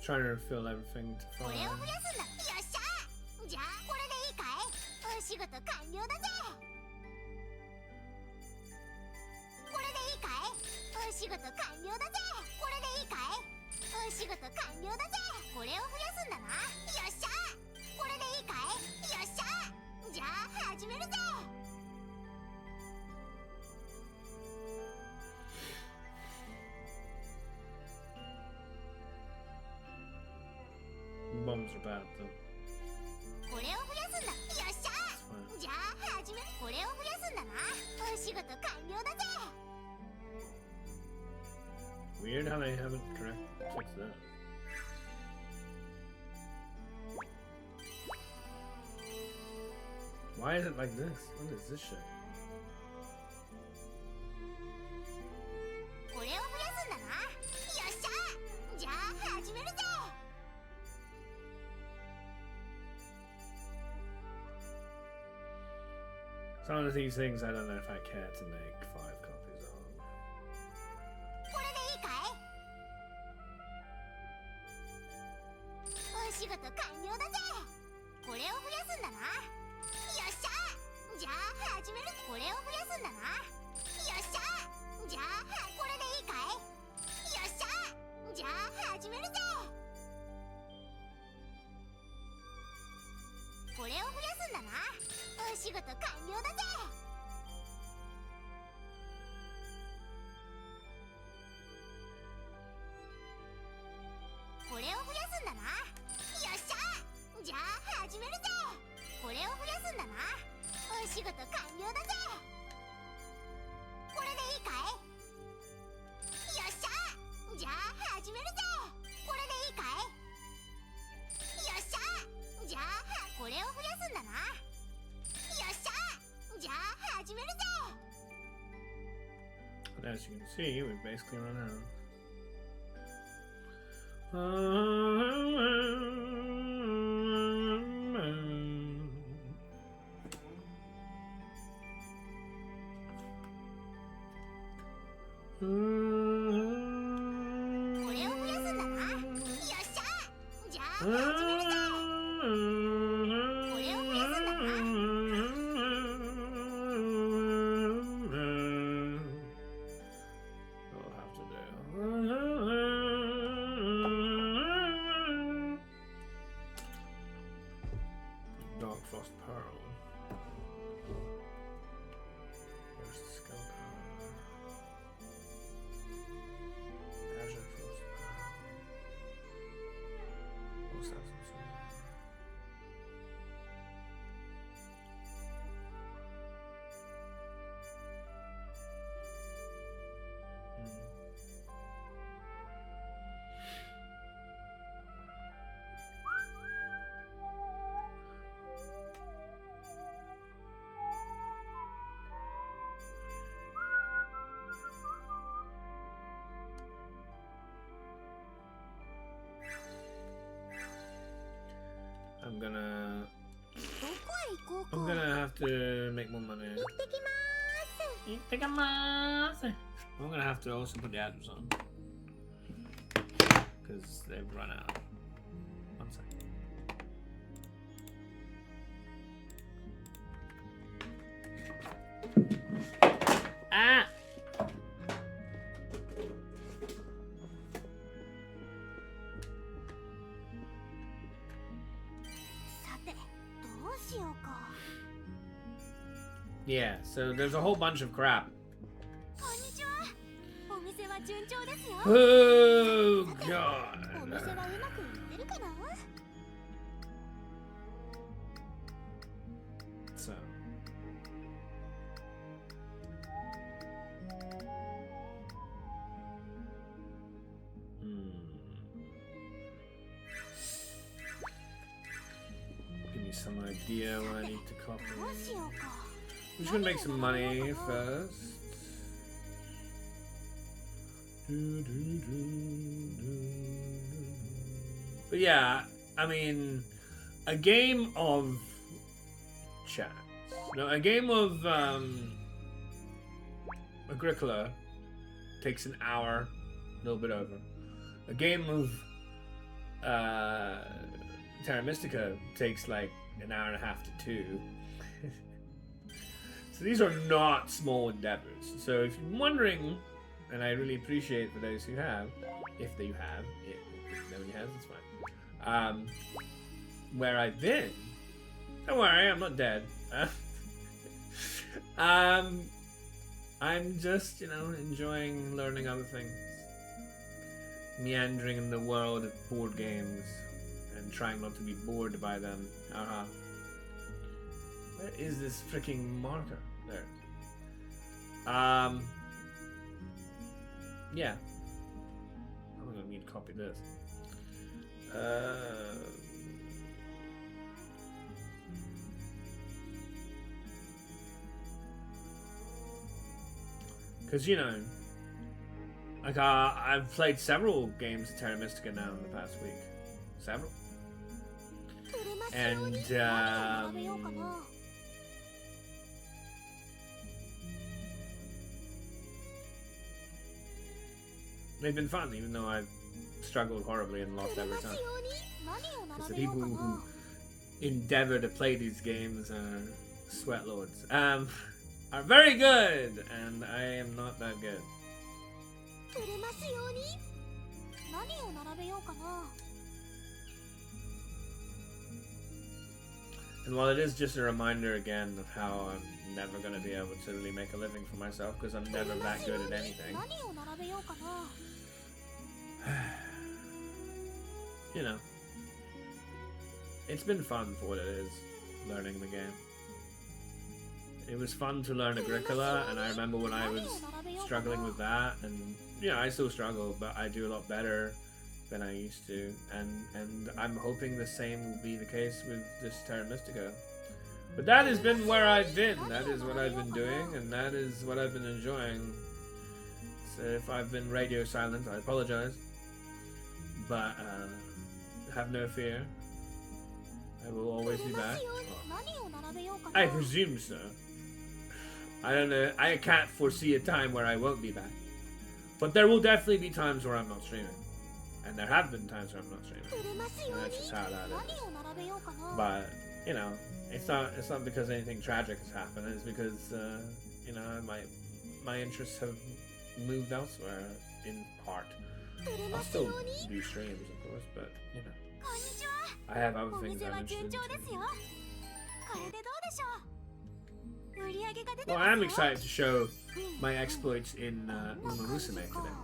Trying to refill everything to これを fire. 増やすんだ。よっしゃじゃあこれでいいかい？お仕事完了だぜ。これでいいかい？お仕事完了だぜ。これでいいかい？お仕事完了だぜ。これを増やすんだな。よっしゃこれでいいかい？よっしゃじゃあ始めるぜ。 Bombs are bad though. これを増やすんだ。よっしゃじゃあ始める。これを増やすんだな。お仕事完了だぜ。 Weird how they haven't fixed that. Why is it like this? What is this shit? これを増やすんだな。よっしゃじゃあ始めるぜ。 Some of these things I don't know if I care to make 5 copies of. これでいいかい？お仕事完了だぜ。これを増やすんだな。よっしゃじゃあ始める。これを増やすんだな。よっしゃじゃあこれでいいかい？よっしゃじゃあ始めるぜ。これを増やすんだな。お仕事完了だぜ。 これを増やすんだな。よっしゃじゃあ始めるぜ。これを増やすんだな。お仕事完了だぜ。これでいいかい？よっしゃじゃあ始めるぜ。これでいいかい？よっしゃじゃあこれを増やすんだな。よっしゃじゃあ始めるぜ。 I don't as you can see, we've basically run out. I'm gonna have to make more money. I'm gonna have to also put the address on because they've run out. 1 second. Ah! Yeah, so there's a whole bunch of crap. Oh god. So give me some idea what I need to copy. I'm just gonna make some money first. But yeah, I mean, a game of chats. No, a game of Agricola takes an hour, a little bit over. A game of Terra Mystica takes like an hour and a half to 2. So these are not small endeavors. So if you're wondering, and I really appreciate for those who have, if you have, if nobody has, it's fine. Where I've been, don't worry, I'm not dead. I'm just, enjoying learning other things, meandering in the world of board games, and trying not to be bored by them. Where is this freaking marker? There. Yeah. I'm gonna need to copy this. Because, like, I've played several games of Terra Mystica now in the past week. Several. And, they've been fun, even though I've struggled horribly and lost every time. Because the people who endeavor to play these games are sweat lords. Are very good, and I am not that good. And while it is just a reminder again of how I'm never going to be able to really make a living for myself because I'm never that good at anything. It's been fun for what it is, learning the game. It was fun to learn Agricola, and I remember when I was struggling with that, and I still struggle, but I do a lot better than I used to, and I'm hoping the same will be the case with this Terra Mystica. But that has been where I've been. That is what I've been doing, and that is what I've been enjoying. If I've been radio silent, I apologize. But have no fear. I will always be back. Oh. I presume so. I don't know. I can't foresee a time where I won't be back. But there will definitely be times where I'm not streaming. And there have been times where I'm not streaming. And that's just how that is. But, you know, it's not because anything tragic has happened. It's because, you know, my interests have moved elsewhere, in part. I'll still do streams, of course, but, you know. I have other things I'm interested in. Well, I am excited to show my exploits in Uma Musume today.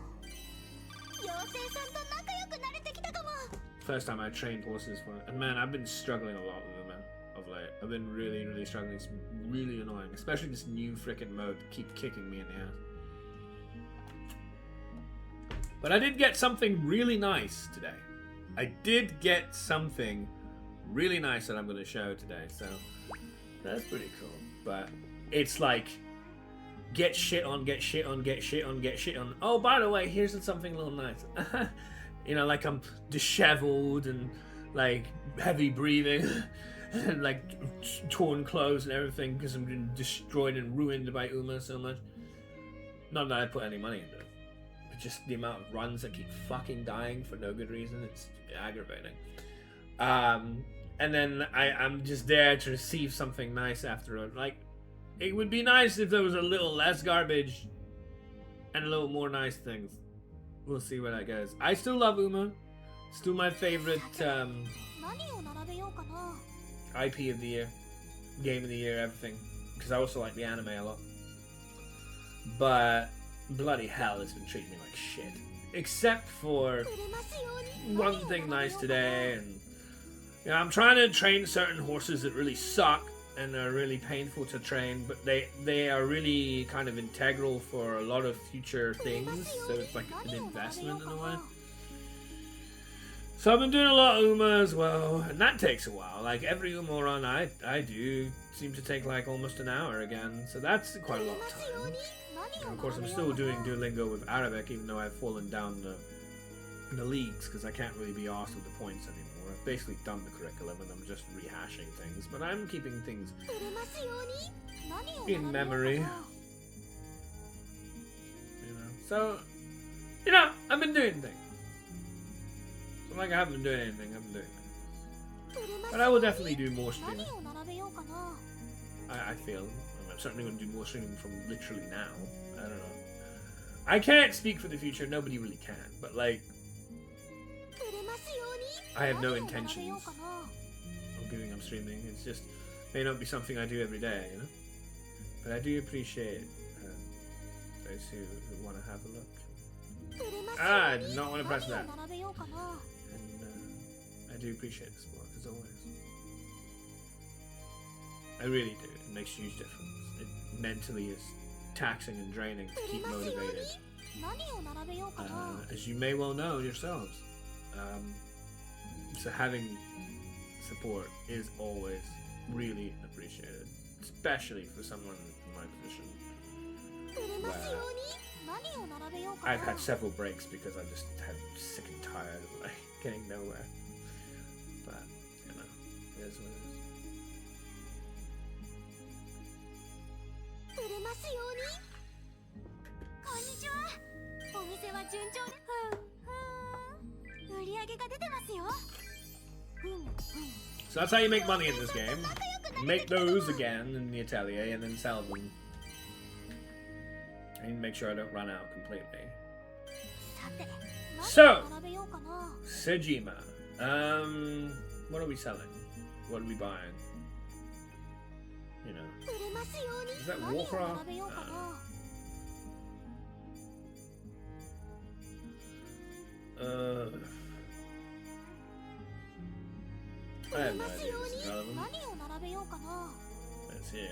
First time I trained horses for it. And man, I've been struggling a lot with Uma of late. I've been really, really struggling. It's really annoying. Especially this new frickin' mode that keeps kicking me in the ass. But I did get something really nice today. I did get something really nice that I'm going to show today. So that's pretty cool. But it's like, get shit on, get shit on, get shit on, get shit on. Oh, by the way, here's something a little nice. You know, like I'm disheveled and like heavy breathing and like torn clothes and everything because I'm being destroyed and ruined by Uma so much. Not that I put any money into it, but just the amount of runs that keep fucking dying for no good reason. It's aggravating. And then I'm just there to receive something nice after it. Like, it would be nice if there was a little less garbage and a little more nice things. We'll see where that goes. I still love Uma. Still my favorite IP of the year, game of the year, everything. Because I also like the anime a lot. But bloody hell, it's been treating me like shit. Except for one thing nice today, and you know, I'm trying to train certain horses that really suck and are really painful to train, but they are really kind of integral for a lot of future things, so it's like an investment in a way. So I've been doing a lot of Uma as well, and that takes a while. Like every Uma run I do seem to take like almost an hour again, so that's quite a lot of time. And of course I'm still doing Duolingo with Arabic, even though I've fallen down the leagues, because I can't really be asked with the points anymore. I've basically done the curriculum and I'm just rehashing things, but I'm keeping things in memory. You know, so, you know, I've been doing things. It's not like I haven't been doing anything, I've been doing things. But I will definitely do more streaming. I feel. I'm certainly going to do more streaming from literally now. I don't know. I can't speak for the future, nobody really can, but like, I have no intentions of giving up streaming. It's just, may not be something I do every day, you know? But I do appreciate those who want to have a look. I did not want to press that. And I do appreciate the support, as always. I really do. It makes a huge difference. It mentally is taxing and draining to keep motivated. As you may well know yourselves. So having support is always really appreciated, especially for someone in my position. Where I've had several breaks because I just had sick and tired of like getting nowhere. But you know, it is what it is. So that's how you make money in this game. Make those again in the Atelier and then sell them. I need to make sure I don't run out completely. So, Sejima. What are we selling? What are we buying? You know. Is that Warcraft? I have no idea if this is relevant. Let's see.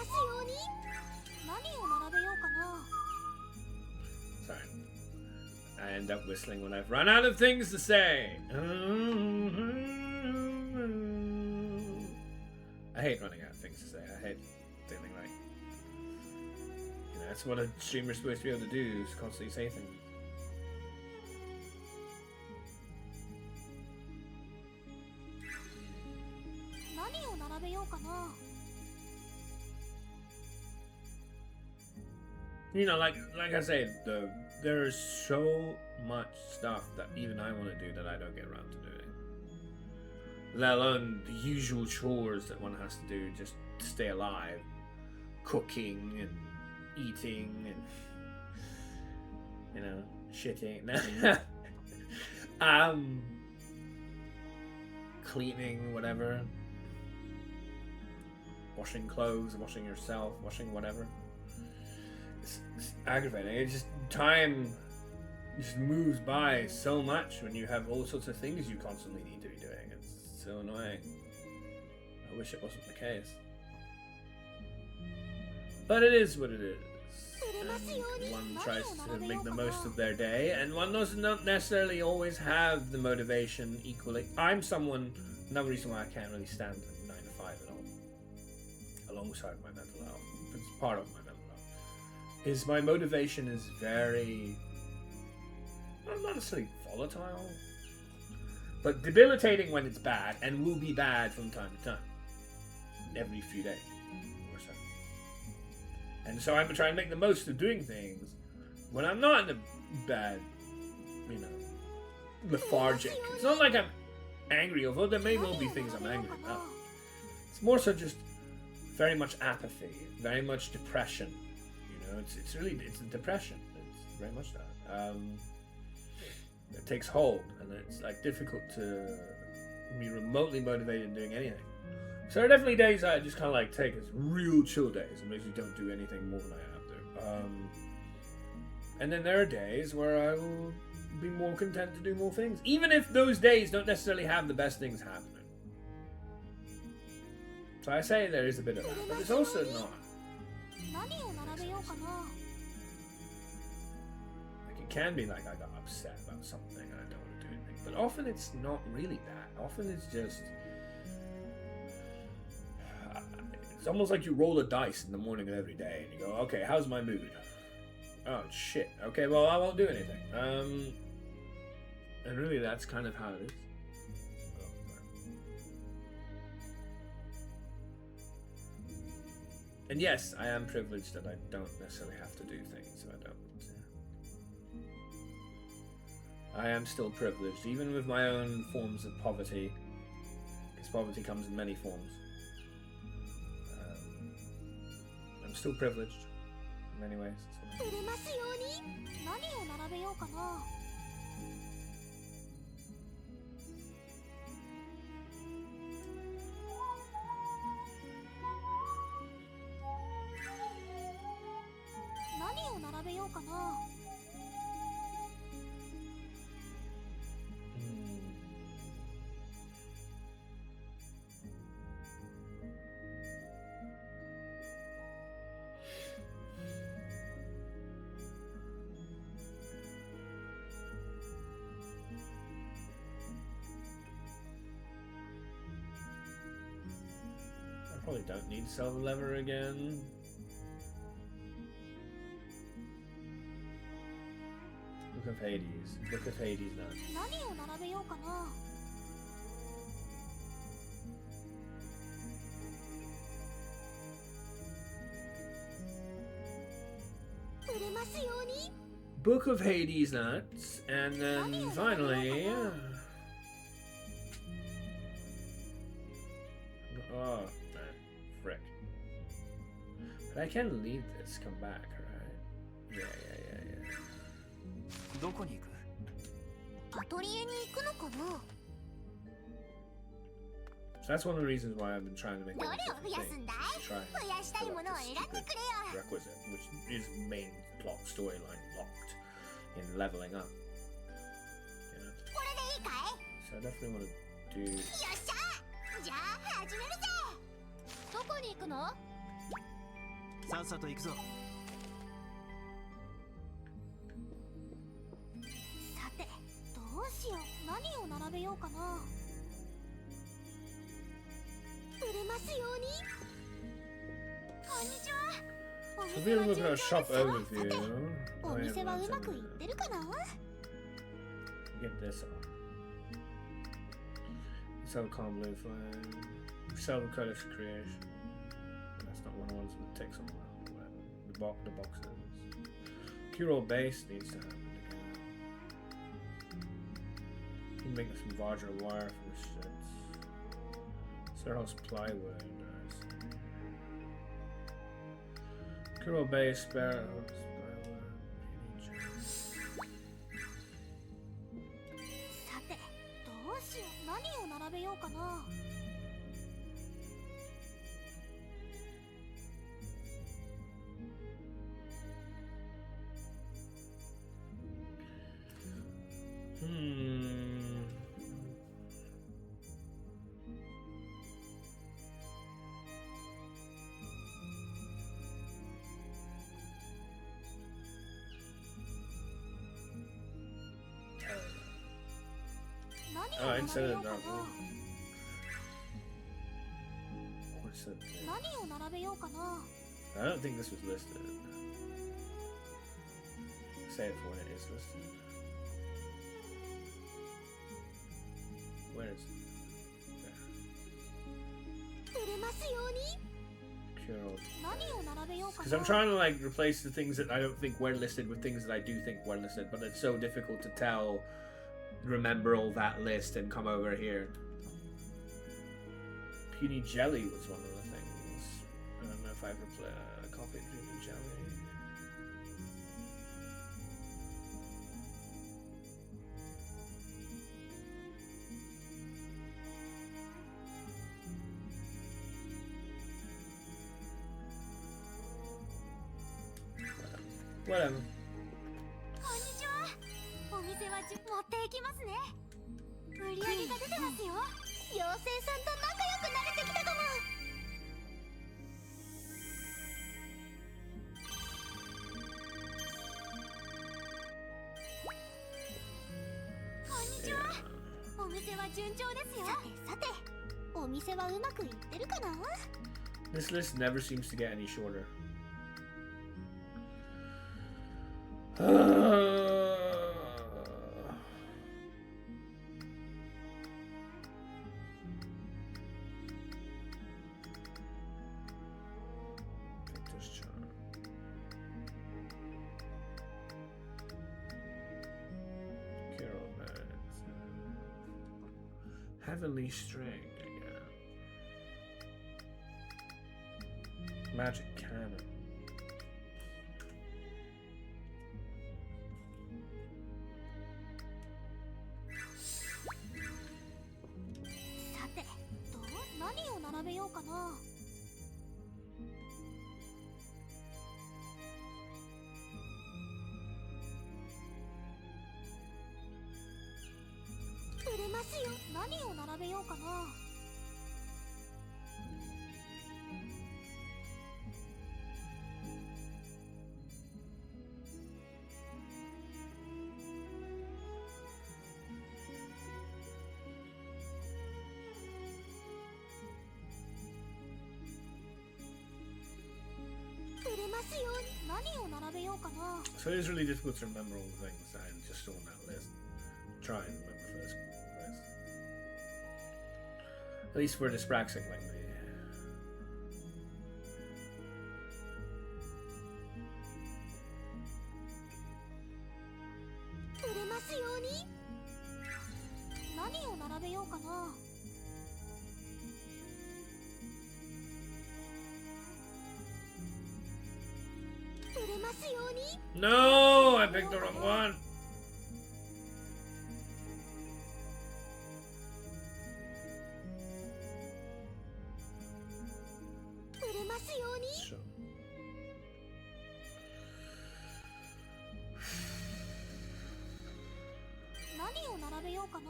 ますように。何を並べようかな。 Sorry. I end up whistling when I've run out of things to say. I hate running out of things to say. I hate feeling like, you know, that's what a streamer's supposed to be able to do, is constantly say things. 何を並べようかな。 You know, like I say, there is so much stuff that even I want to do that I don't get around to doing. Let alone the usual chores that one has to do just to stay alive. Cooking and eating and, you know, shitting. Cleaning, whatever. Washing clothes, washing yourself, washing whatever. It's aggravating. It just, time just moves by so much when you have all sorts of things you constantly need to be doing. It's so annoying. I wish it wasn't the case. But it is what it is. And one tries to make the most of their day, and one doesn't necessarily always have the motivation equally. I'm someone, another reason why I can't really stand 9 to 5 at all, alongside my mental health. It's part of my mental health. Is my motivation is very, not necessarily volatile, but debilitating when it's bad, and will be bad from time to time, every few days or so. And so I'm trying to make the most of doing things when I'm not in a bad, you know, lethargic. It's not like I'm angry, although there may well be things I'm angry about. It's more so just very much apathy, very much depression. You know, it's really a depression. It's very much that. It takes hold, and it's like difficult to be remotely motivated in doing anything. So there are definitely days I just kind of like take as real chill days and basically don't do anything more than I have to. And then there are days where I will be more content to do more things, even if those days don't necessarily have the best things happening. So I say there is a bit of that, but it's also not. Like it can be like I got upset about something and I don't want to do anything, but often it's not really that. Often it's just, it's almost like you roll a dice in the morning of every day and you go, okay, how's my mood? Oh shit. Okay, well I won't do anything. And really that's kind of how it is. And yes, I am privileged that I don't necessarily have to do things if I don't want to. I am still privileged, even with my own forms of poverty, because poverty comes in many forms. I'm still privileged in many ways. So. 何を並べようかな。 I probably don't need to sell the lever again. Book of Hades. Book of Hades now. 何を並べようかな。 売れますように。 Book of Hades nuts, and then finally. Oh, man, frick. But I can leave this, come back, right? Yeah. どこに行く？アトリエに行くのかな。 So that's one of the reasons why I've been trying to make どれ all を these 増 different やすん things. だい？ To try 増やしたい and ものを選んでくれよ。 requisite, which is main plot storyline locked in leveling up. You know? これでいいかい？ So I definitely want to do. よっしゃ。じゃあ始めるぜ。どこに行くの？さっさと行くぞ。さてどうしよう、何を並べようかな。売れますように。こんにちは。 So we're looking at a shop overview. お店はうまくいってるかな。 Get this off. Sell calm blue flame. Sell the colors creation. That's not one of the ones with ticks on the boxes. Cure base needs to happen again. You can make some larger wire for the shits. Sarah's plywood. Nice. Cure base spare. さてどうしよう、何を並べようかな。 Oh, I said it that one. What is it? 何を並べようかな。 I don't think this was listed. Say it for when it is listed. Where is it? 売れますように。 There. Cure. 何を並べようか Because な。 I'm trying to like replace the things that I don't think were listed with things that I do think were listed, but it's so difficult to tell, remember all that list and come over here. Puny jelly was one of the things. I don't know if I ever copied puny jelly. Whatever. こんにちは。お店は持っていきますね。売り上げが出てますよ。妖精さんと仲良くなれてきたかも。こんにちは。お店は順調ですよ。さてさて、お店はうまくいってるかな。 This list never seems to get any shorter. Victor's charm. Carol Mads. Heavenly string again. Magic cannon. さて何を並べようかな。 売れますよ。何を並べようかな。 売れますよ。何を並べようかな。 So it is really difficult to remember all the things that I just saw on that list. Try and remember first list. At least for dyspraxic like me. 売れますように。何を並べようかな。 売れますように。 No! I picked the wrong one! 売れますように。 Sure. 何を並べようかな。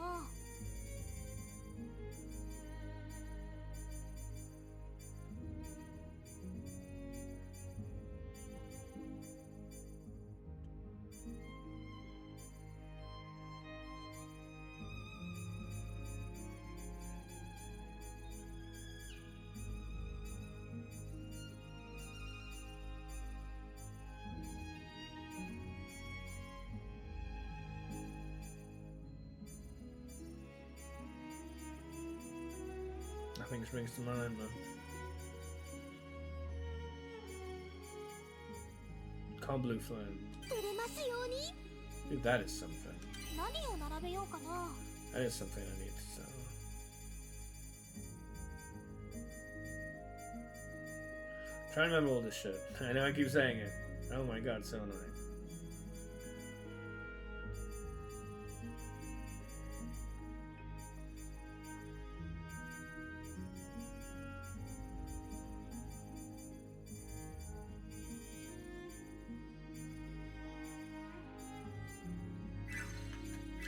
売 nothing springs to mind, man. Calm blue flame. 売れますように。 I think that is something. 何を並べようかな。 That is something I need to sell. Try to remember all this shit. I know I keep saying it. Oh my god, so annoying.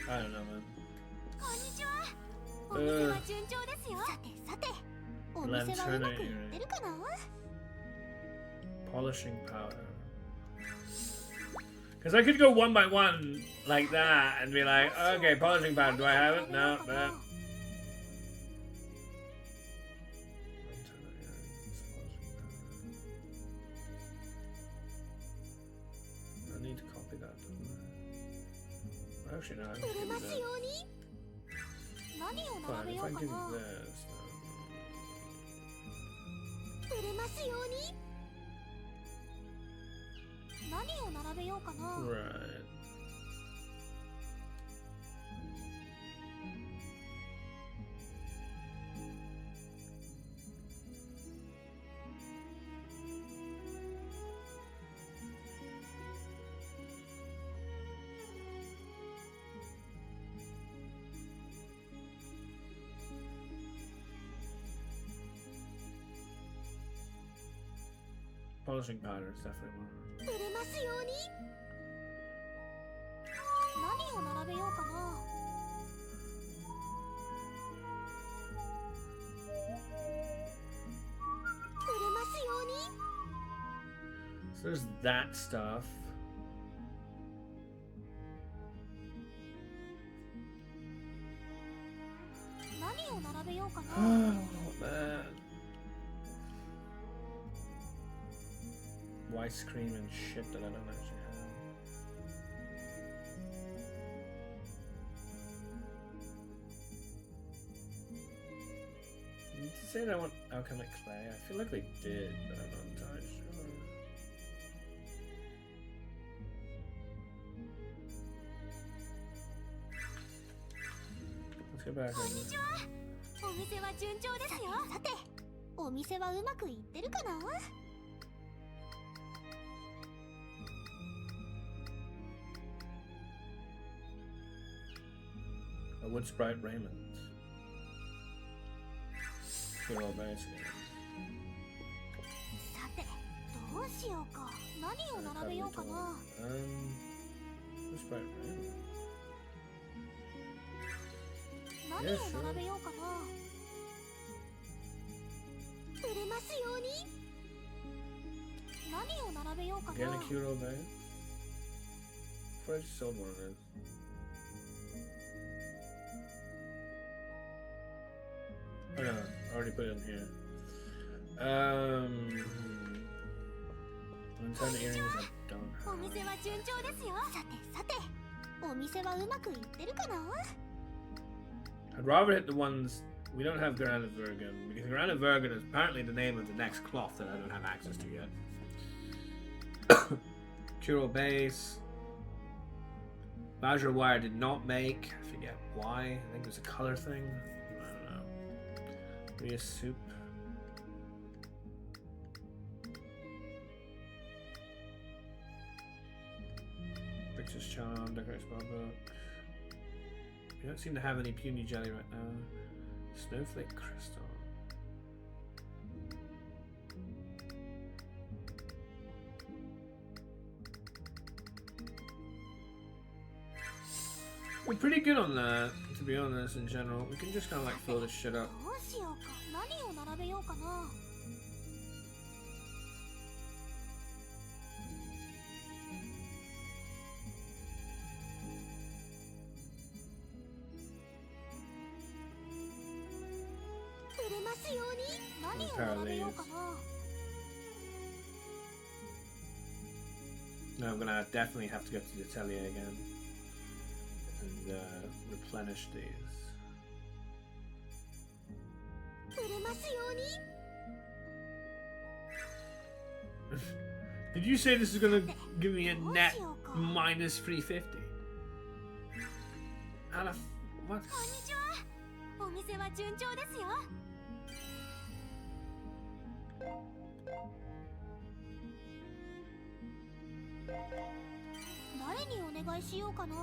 I don't know, man. こんにちは。お店は順調ですよ。さてさて、お店はうまくいってるかな。 Polishing powder. Because I could go one by one like that and be like, okay, polishing powder, do I have it? No, no. I need to copy that, don't I? Actually, no, I can 売れ do ますよ that. うに。何を Fine, 並べ if よ I うか give な。 you this, 売れますように。何を並べようかな。 right. Polishing powder is definitely one. 売れますように。何を並べようかな。売れますように。 So there's that stuff. 何を並べようか Oh な。 man. Ice cream and shit that I don't actually have. Did you say that I want alchemic clay? I feel like they did, but I'm not entirely sure. Let's go back. こんにちは。お店は順調ですよ。さて、お店はうまくいってるかな。 A wood sprite raiment. Good old nice again. さて、どうしようか。何を並べようかな。 wood sprite raiment. 何を並べようかな。売れますように。何を並べようかな。 Again, a cute old bag. Before I just sold one of those. Oh no, I already put it in here. Antenna earrings I don't お have. 店は順調ですよ。さてさて、お店はうまくいってるかな。 I'd rather hit the ones we don't have Granite Virgin, because Granite Virgin is apparently the name of the next cloth that I don't have access to yet. Curo base. Bajra wire did not make. I forget why. I think it was a color thing. I don't know. Rhea soup. Pictures charm, decorate spell book. We don't seem to have any puny jelly right now. Snowflake crystal. We're pretty good on that, to be honest, in general. We can just kind of like fill this shit up. どうしようか。何を並べようかな。 売れますように。何を並べようかな。 Now I'm gonna definitely have to go to the Atelier again and replenish these. 売れますように。 Did you say this is gonna give me a net minus 350? Out of what? こんにちは。お店は順調ですよ。誰にお願いしようかな。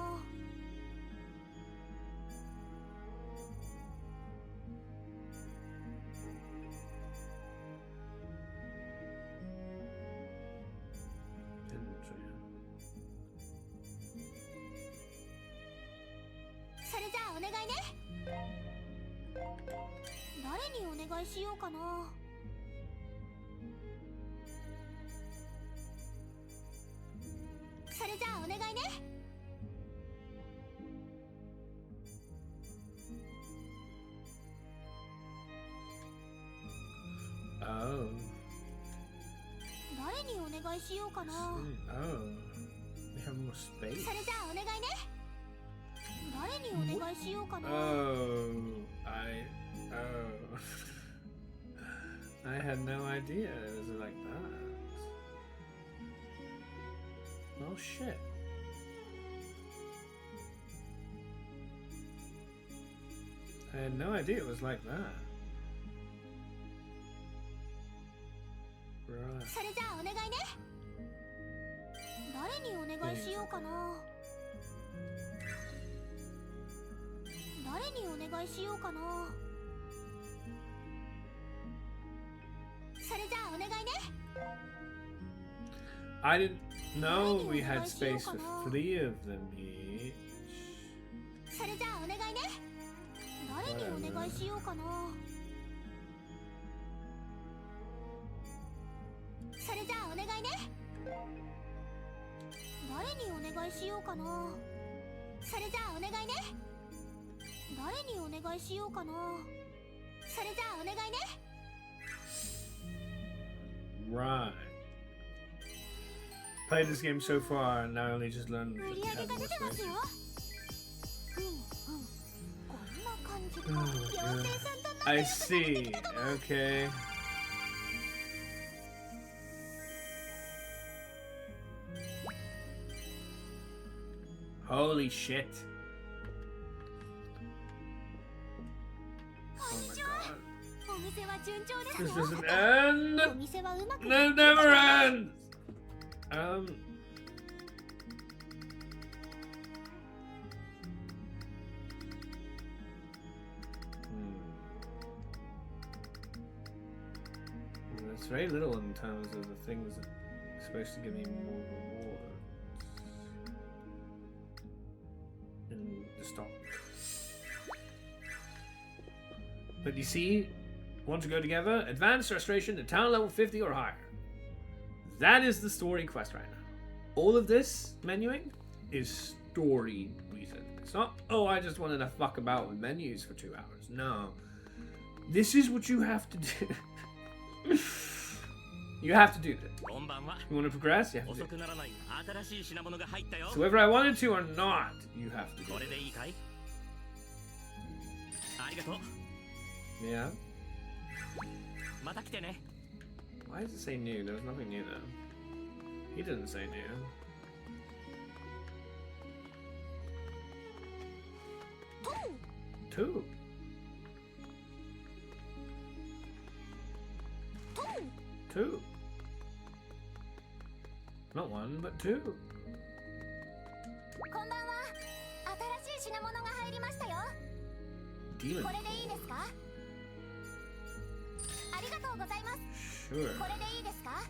それじゃあお願いね。誰にお願いしようかな。それじゃあお願いね。Oh. 誰にお願いしようかな。 Oh. They have more space. それじゃあお願いね。誰にお願いしようかな。 I had no idea it was like that. Oh shit. I had no idea it was like that. Right. それじゃあお願いね。誰にお願いしようかな。誰にお願いしようかな。それじゃあお願いね。 I didn't know we had space for 3 of them each. それじゃあお願いね。誰にお願いしようかな。それじゃあお願いね。誰にお願いしようかな。それじゃあお願いね。誰にお願いしようかな。それじゃあお願いね。 Right. Played this game so far and now I only just learned 売 that り you 上げ have が more 出てます space. よ。こんな感じか。 Oh, 妖 God. 精さんと仲 I 良くなってき see. たかも。 Okay. Holy shit. こん Oh に my ちは。 god. お店は順調です This よ。 doesn't お end. 店はうまく That never ends. It's very little in terms of the things that are supposed to give me more rewards. And the stop. But you see, want to go together? Advanced restoration to town level 50 or higher. That is the story quest right now. All of this menuing is story reason. It's not, oh, I just wanted to fuck about with menus for 2 hours. No. This is what you have to do. You have to do this. You want to progress? You have to do it. So whether I wanted to or not, you have to do it. Yeah. Why does it say new? There was nothing new there. He didn't say new. Two. Two. Not one, but two. こんばんは。新しい品物が入りましたよ。 Demon. これでいいですか？ありがとうございます。 Sure. これでいいですか？あ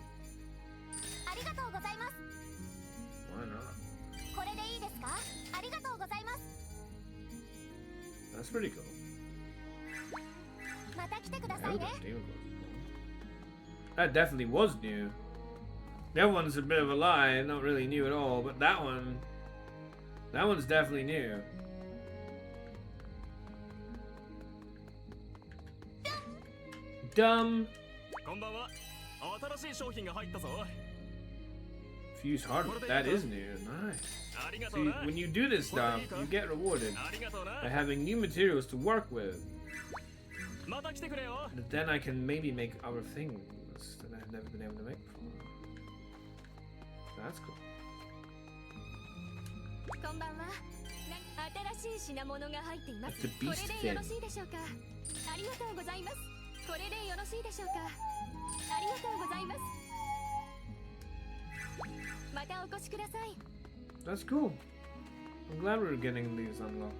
りがとうございます。 Why not? これでいいですか？ありがとうございます。 That's pretty cool. また来てくだ I さい hope ね。 that demon was cool. That definitely was new. The other one's a bit of a lie, not really new at all, but that one's definitely new. Dumb. こんばんは。新しい商品が入ったぞ。 Fuse hardware. That is new. Nice. ありがと See, うな。 when you do this stuff, you get rewarded ありがとうな。 by having new materials to work with. また来てくれよ。 But then I can maybe make other things that I've never been able to make before. That's cool. こんばんは。新しい品物が入っています。 The こ beast れでよろしいでしょうか。ありがとうございます。これでよろしいでしょうか。ありがとうございます。またお越しください。 That's cool. I'm glad we're getting these unlocked.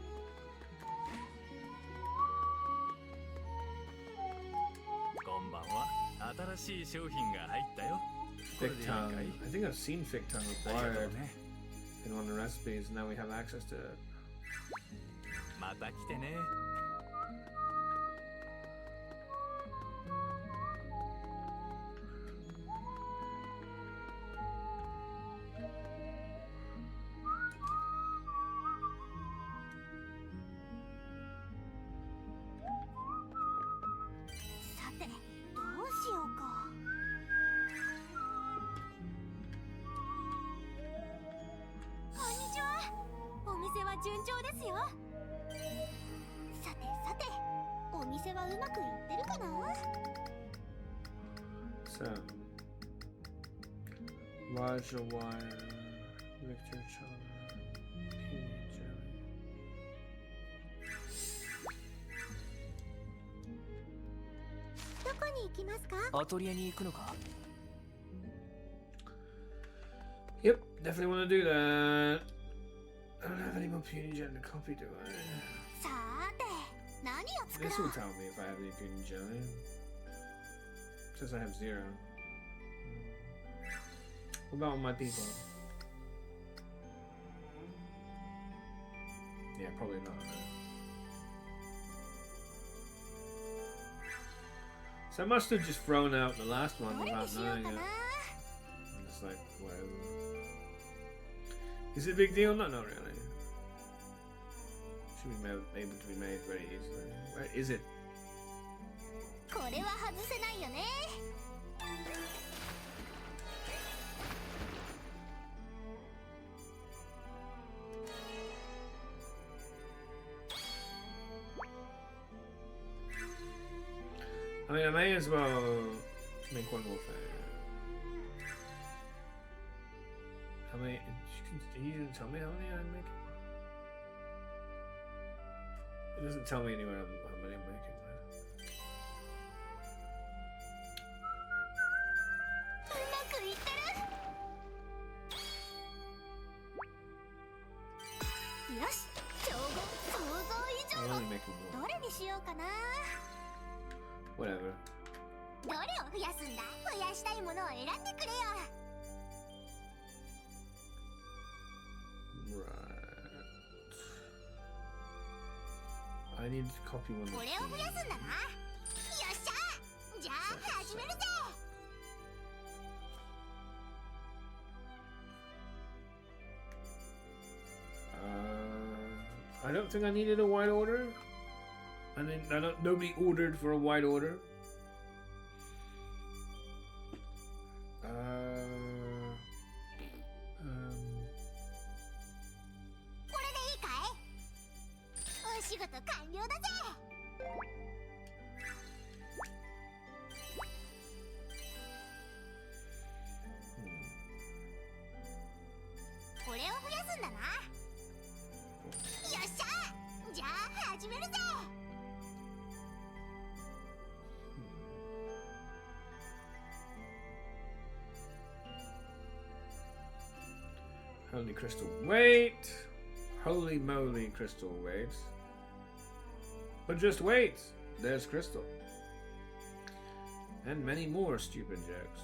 こんばんは。新しい商品が入ったよ。これ Thick でいい tongue. かい？ I think I've seen thick tongue ありがと required うね。 in one of the recipes. Now we have access to it. また来てね。 さてどうしようか。こんにちは。お店は順調ですよ。さてさて、お店はうまくいってるかな。 So, Raja Wire, Victor Chana, Peony Jelly. どこに行きますか。アトリエに行くのか？ Yep, definitely want to do that. I don't have any more Peony Jelly to copy, do I? さーて何を作ろ This will う。 tell me if I have any Peony Jelly. Says I have 0. What about my people? Yeah, probably not. So I must have just thrown out the last one どれに without しよう knowing か it. な。 I'm just like, whatever. Is it a big deal? No, not really. Should be able to be made very easily. Where is it? これは外せないよね。 I mean, I may as well make one more thing. How many? He didn't tell me how many I'm making. It doesn't tell me anywhere how many I'm making. うまくいってる。よし、超合想像以 I'm 上の only making ど one. れにしようかな。 Whatever. どれを増やすんだ。増やしたいものを選んでくれよ。 Right. I need to copy one of これを増やすんだな。よっしゃ。じゃあ始めるぜ。 I don't think I needed a wide order. I mean, nobody ordered for a wide order. Um, これでいいかい。お仕事完了だぜ。 これを増やすんだな。よっしゃ。じゃあ始めるぜ。 Holy crystal wait. Holy moly crystal wait. But just wait. There's crystal. And many more stupid jokes.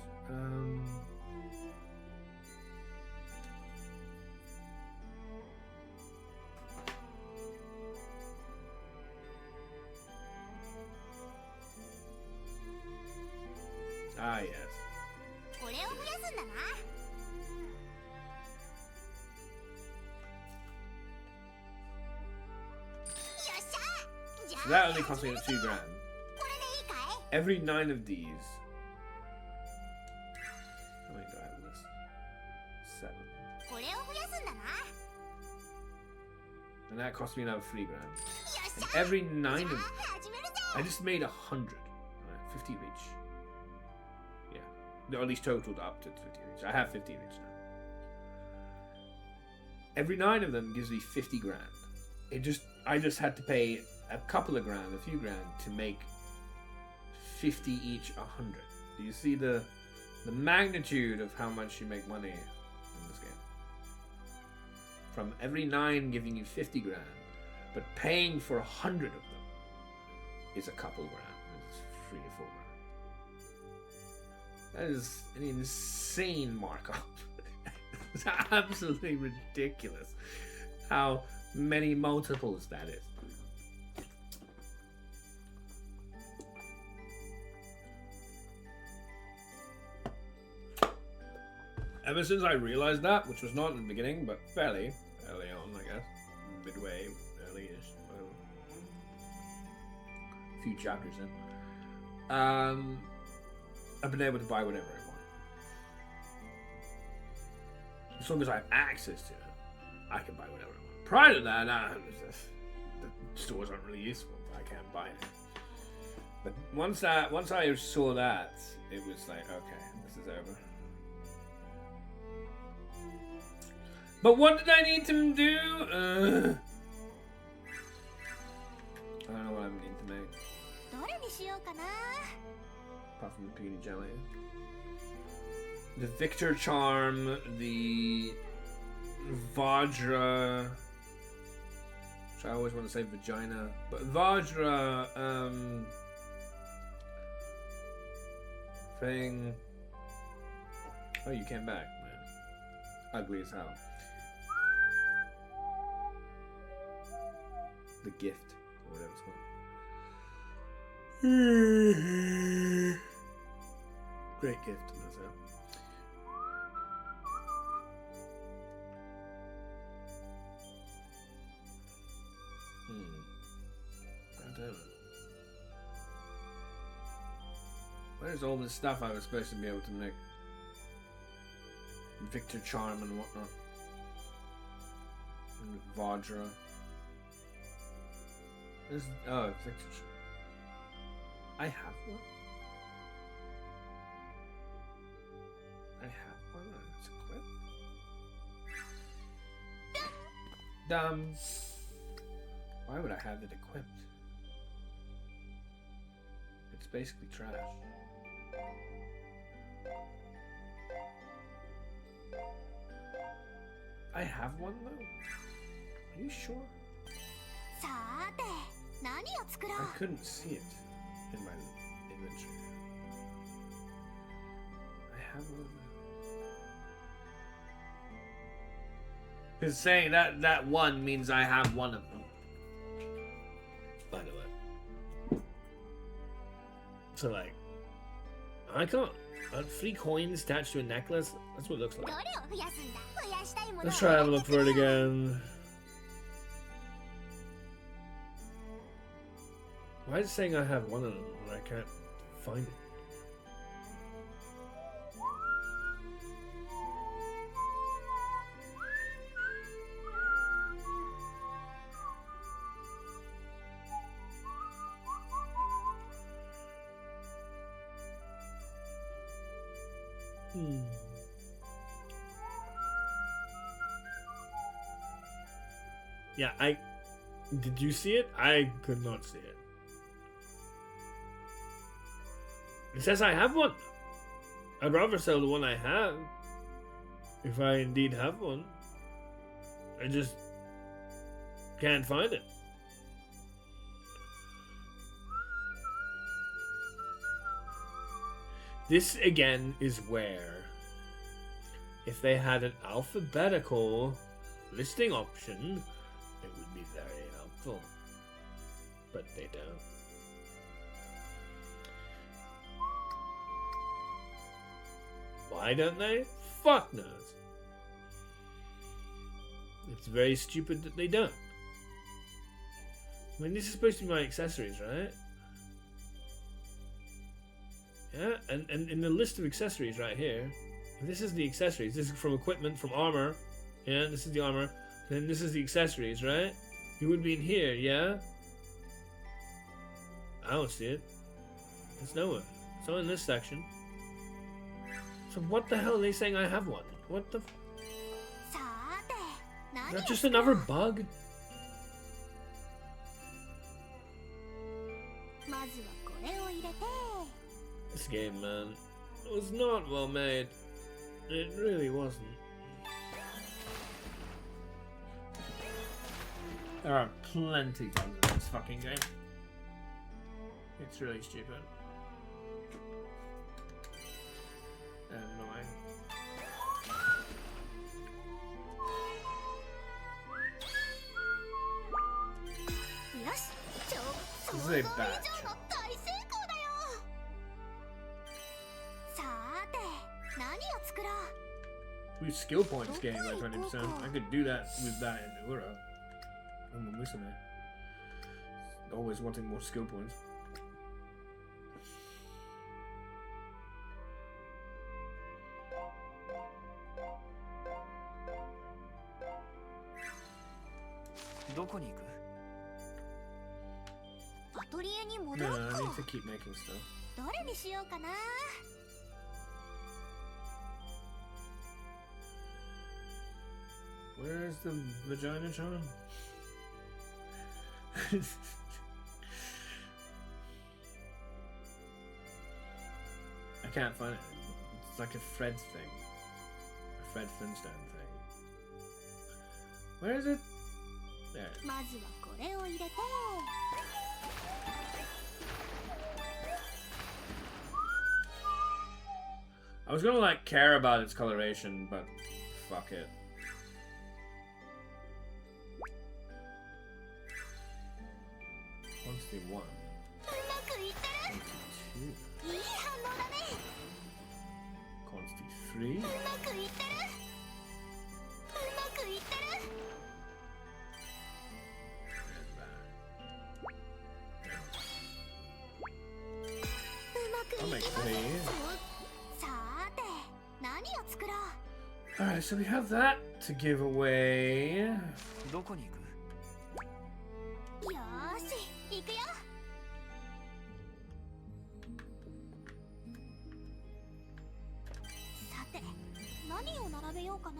Ah, yes. これを増やすんだな。 So that only cost me 2 grand. これでいいかい。 Every 9 of these. How many do I have in this? 7. これを増やすんだな。 And that cost me another 3 grand. よっし And ゃ。 every 9 じゃ of あ始めるぜ。I just made 100. Right, 50 of each. Yeah. Or at least totaled up to 50 of each. I have 50 of each now. Every 9 of them gives me 50 grand. I just had to pay a couple of grand, a few grand to make 50 each 100. Do you see the magnitude of how much you make money in this game? From every 9 giving you 50 grand, but paying for 100 of them is a couple grand. It's 3 or 4 grand. That is an insane markup. It's absolutely ridiculous how many multiples that is. Ever since I realized that, which was not in the beginning, but fairly early on, I guess, midway, early-ish, whatever, a few chapters in, I've been able to buy whatever I want. As long as I have access to it, I can buy whatever I want. Prior to that, the stores aren't really useful. I can't buy it. But once I saw that, it was like, okay, this is over. But what did I need to do? I don't know what I need to make. どれにしようかな Apart from the peony jelly. The Victor Charm, the Vajra, which I always want to say vagina, but Vajra, thing. Oh, you came back, man. Ugly as hell. The gift, or whatever it's called. Great gift, that's it. God damn it. Where's all this stuff I was supposed to be able to make? Victor Charm and whatnot. And Vajra. Oh, Victor Charm. I have one? I have one? It's equipped? Dumb. Why would I have it equipped? It's basically trash. I have one though? Are you sure? さーて何を作ろう I couldn't see it in my inventory. I have one. Because saying that one means I have one of them. By the way. So like, I can't. 3 coins attached to a necklace? That's what it looks like. どれを増やすんだ増やしたいものを Let's try have a look for it again. Why is it saying I have one of them when I can't find it? Yeah, did you see it? I could not see it. It says I have one. I'd rather sell the one I have. If I indeed have one. I just can't find it. This again is where, if they had an alphabetical listing option, it would be very helpful. But they don't. Why don't they? Fuck knows. It's very stupid that they don't. I mean, this is supposed to be my accessories, right? Yeah, and in the list of accessories right here, this is the accessories. This is from equipment, from armor. Yeah, this is the armor. Then this is the accessories, right? You would be in here, yeah? I don't see it. It's nowhere. It's not in this section. So what the hell are they saying I have one? What the? さーて、 Is 何を that just another bug? まずはこれを入れて、 This game, man, was not well made. It really wasn't. There are plenty of bugs in this fucking game. It's really stupid. And annoying. よし、想 This 像 is 以 a 上の bad 大成功だよ。さーて、何を作ろう。 We skill points gained by 20%. I could do that with that in Ura. Always wanting more skill points. どこに行く？アトリエに戻 No, ろ I う need か。 to keep making stuff. どれにしようかな。 Where's the vagina charm? I can't find it. It's like a Fred thing. A Fred Flintstone thing. Where is it? There. まずはこれを入れて、 I was gonna like care about its coloration, but fuck it. Quantity 1. うまくいってる。 Quantity いい反応だね。 2. Quantity 3. うまくいってる。うまくいってる。 And that. うまくいって I'll ま make す。 3. さーて、何を作ろう。 Alright, so we have that to give away. どこに行く？よーし、行くよ。さて、何を並べようかな。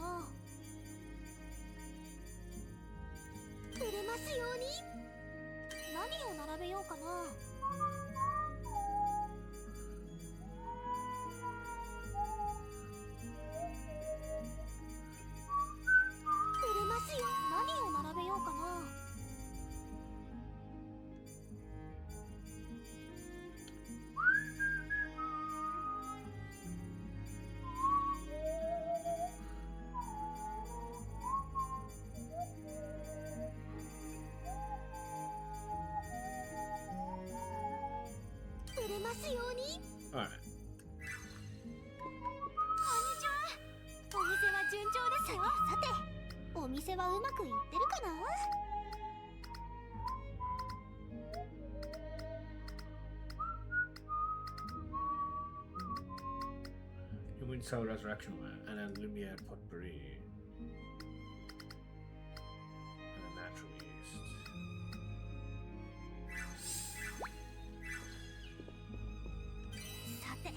売れますように。何を並べようかな。売れますよ。何を並べようかな。 売れますように。 Alright. こんにちは。お店は順調ですよ。さて、お店はうまくいってるかな。 Human Soul Resurrection and a Lumiere Potpourri. And a Natural Yeast. さて、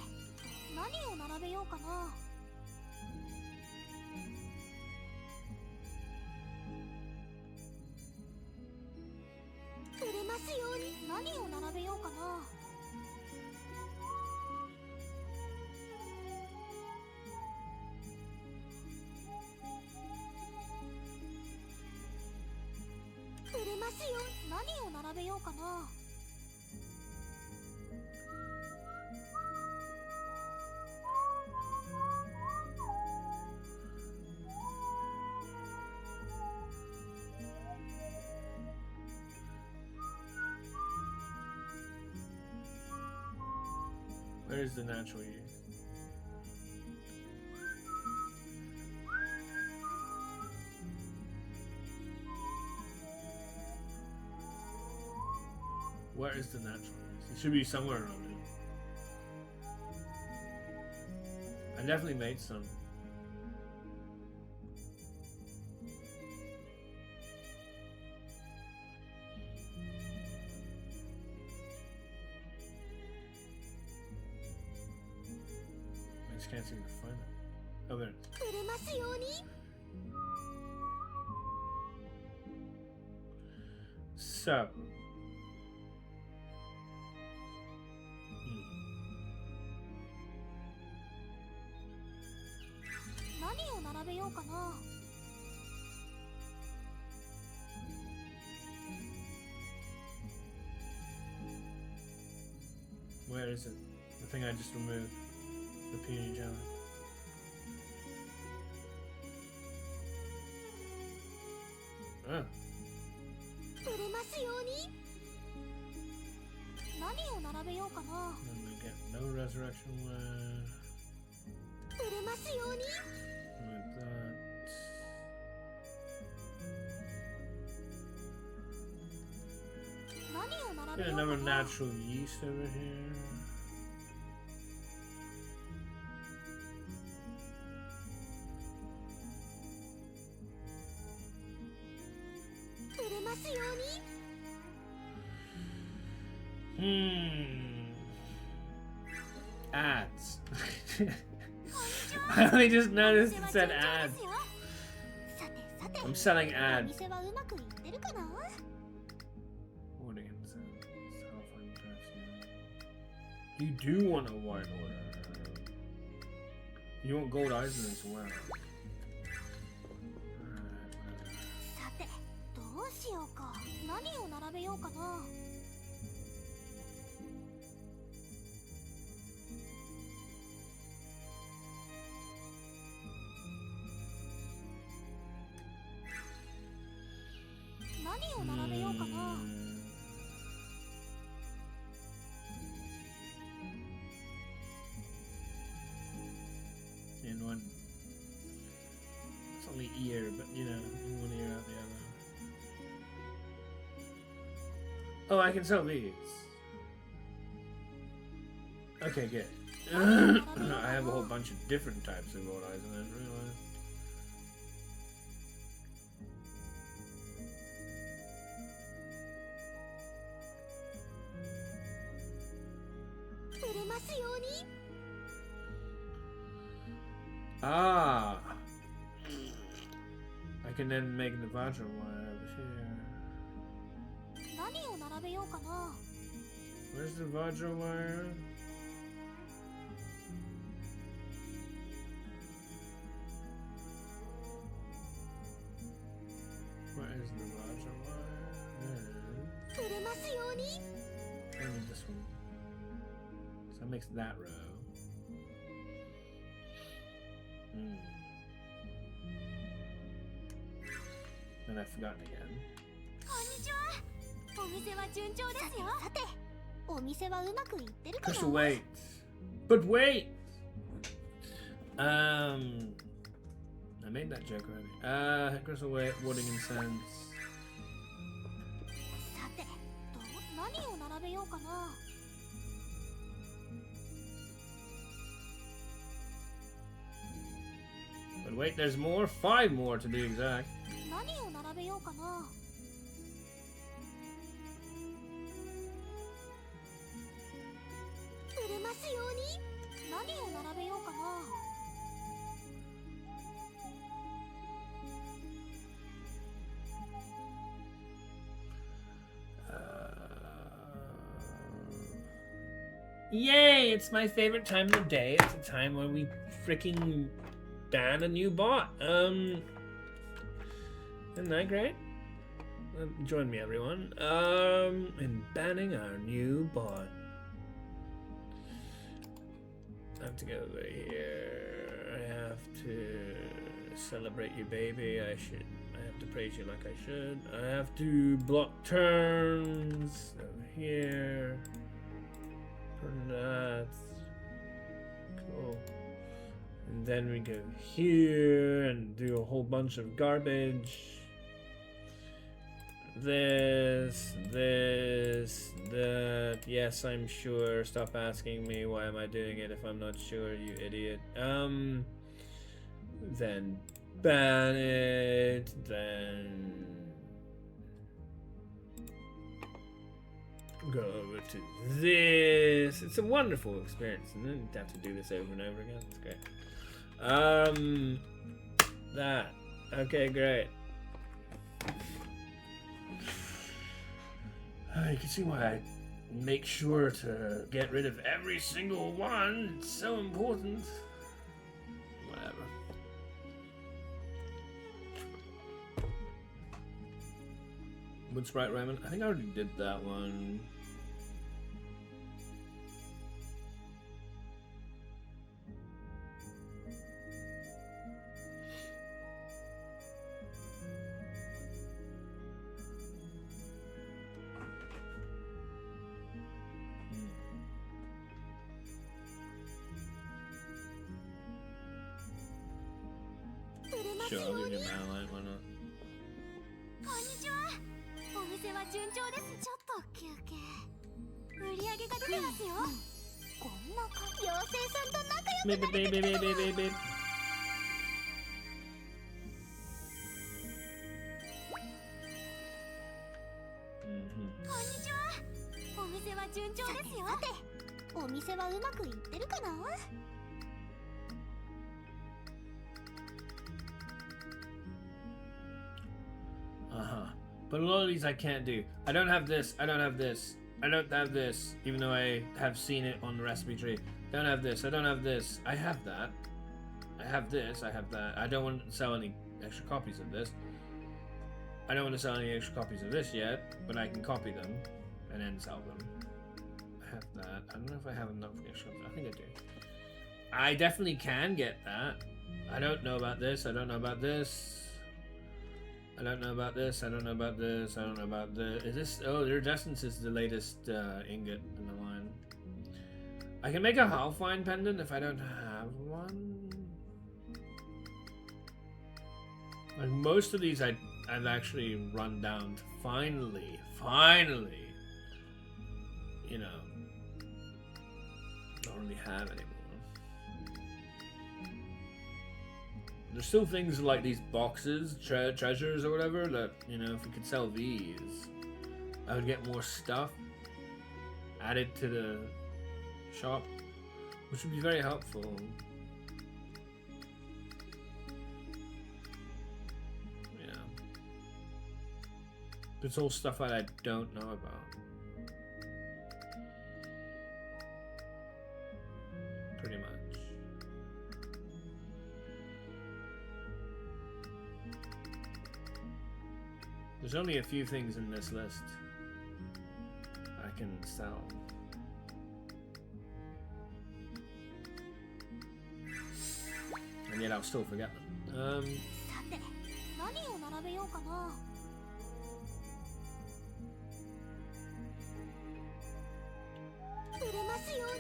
何を並べようかな。売れますように。何を並べようかな。 売れますよ。何を並べようかな。 Where is the natural yeast? Where is the natural yeast? It should be somewhere around here. I definitely made some. just can't seem to find it. Oh, there it is. 触れますように So. Hmm. 何を並べようかな Where is it? The thing I just removed. The puny jelly. Oh. 触れますように何を並べようかな Then we get no resurrection wire. 触れますように Like that. 何を並べ Get ようか another な natural yeast over here. 触れますように Ads. I only just お noticed 店 it は said 順調で ads. すよさてさて I'm selling お ads. 店はうまくいってるかな Warning incense. Hellfire potassium. You do want a white order. You want gold eisen as well. Alright, さてどうしようか何を並べようかな 何を並べようかな In one. It's only ear, but you know, in one ear out the other. Oh, I can sell these. Okay, good. I have a whole bunch of different types of gold eisen, I didn't realize. Ah! I can then make the Vajra wire over here. 何を並べようかな Where's the Vajra wire? Where is the Vajra wire? 触れますように Where is this one? So that makes that row. Then I've forgotten again. こんにちはお店は順調ですよさてお店はうまくいってるかな Crystal, wait. But wait! I made that joke already. Crystal, wait. Wooding incense. さて何を並べようかな But wait, there's more. 5 more to be exact. 何を並べようかな 触れますように何を並べようかな Yay! It's my favorite time of the day. It's a time when we freaking ban a new bot. Isn't that great? Join me, everyone. In banning our new bot. I have to go over here. I have to celebrate you, baby. I have to praise you like I should. I have to block turns over here. That. Cool. And then we go here and do a whole bunch of garbage. This, that. Yes, I'm sure. Stop asking me why am I doing it if I'm not sure, you idiot. Then ban it. Then Go over to this. It's a wonderful experience, and then you have to do this over and over again. It's great. That. Okay, great. You can see why I make sure to get rid of every single one. It's so important. Whatever. Wood Sprite Raymond? I think I already did that one. Sure, I'll give you a Malite, why not? こんにちは。お店は順調です。ちょっと休憩。売り上げが出てますよ。こんな感じ。妖精さんと仲良くなれてるとは。こんにちは。お店は順調ですよ。さて、お店はうまくいってるかな？ But a lot of these I can't do. I don't have this, I don't have this, I don't have this, even though I have seen it on the recipe tree. Don't have this, I don't have this. I have that. I have this, I have that. I don't want to sell any extra copies of this. I don't want to sell any extra copies of this yet, but I can copy them and then sell them. I have that. I don't know if I have enough extra. I think I do. I definitely can get that. I don't know about this, I don't know about this. I don't know about this, I don't know about this, I don't know about this. Is this... Oh, Iridescence is the latest ingot in the line. I can make a Halfine pendant if I don't have one. Like most of these I've actually run down to finally, you know, don't really have anymore. There's still things like these boxes, treasures or whatever, that, you know, if we could sell these, I would get more stuff added to the shop, which would be very helpful. You know. It's all stuff that I don't know about. Pretty much. There's only a few things in this list I can sell. And yet I'll still forget them.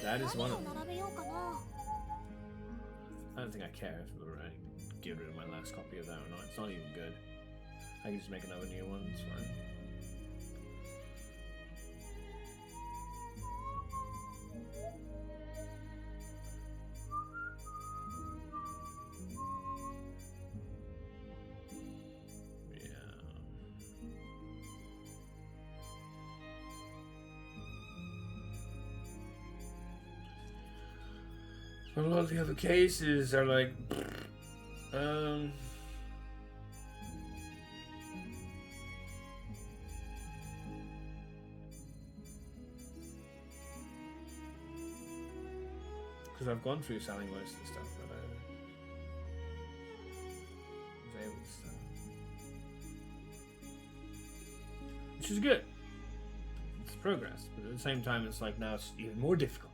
That is one of them. I don't think I care if I get rid of my last copy of that or not. It's not even good. I can just make another new one, it's fine. Yeah. A lot of the other cases are like, because I've gone through selling most of the stuff that I was able to sell. Which is good. It's progress, but at the same time it's like now it's even more difficult.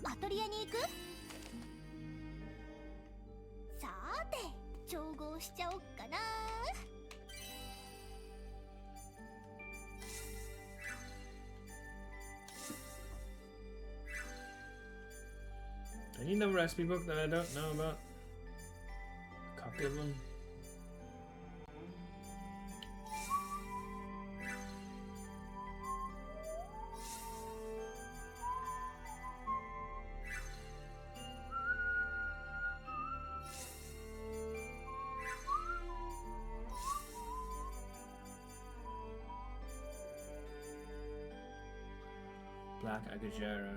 Atelier に行く？さて、調合しちゃおっかな。I need another recipe book that I don't know about. A copy of them. attack Agajero.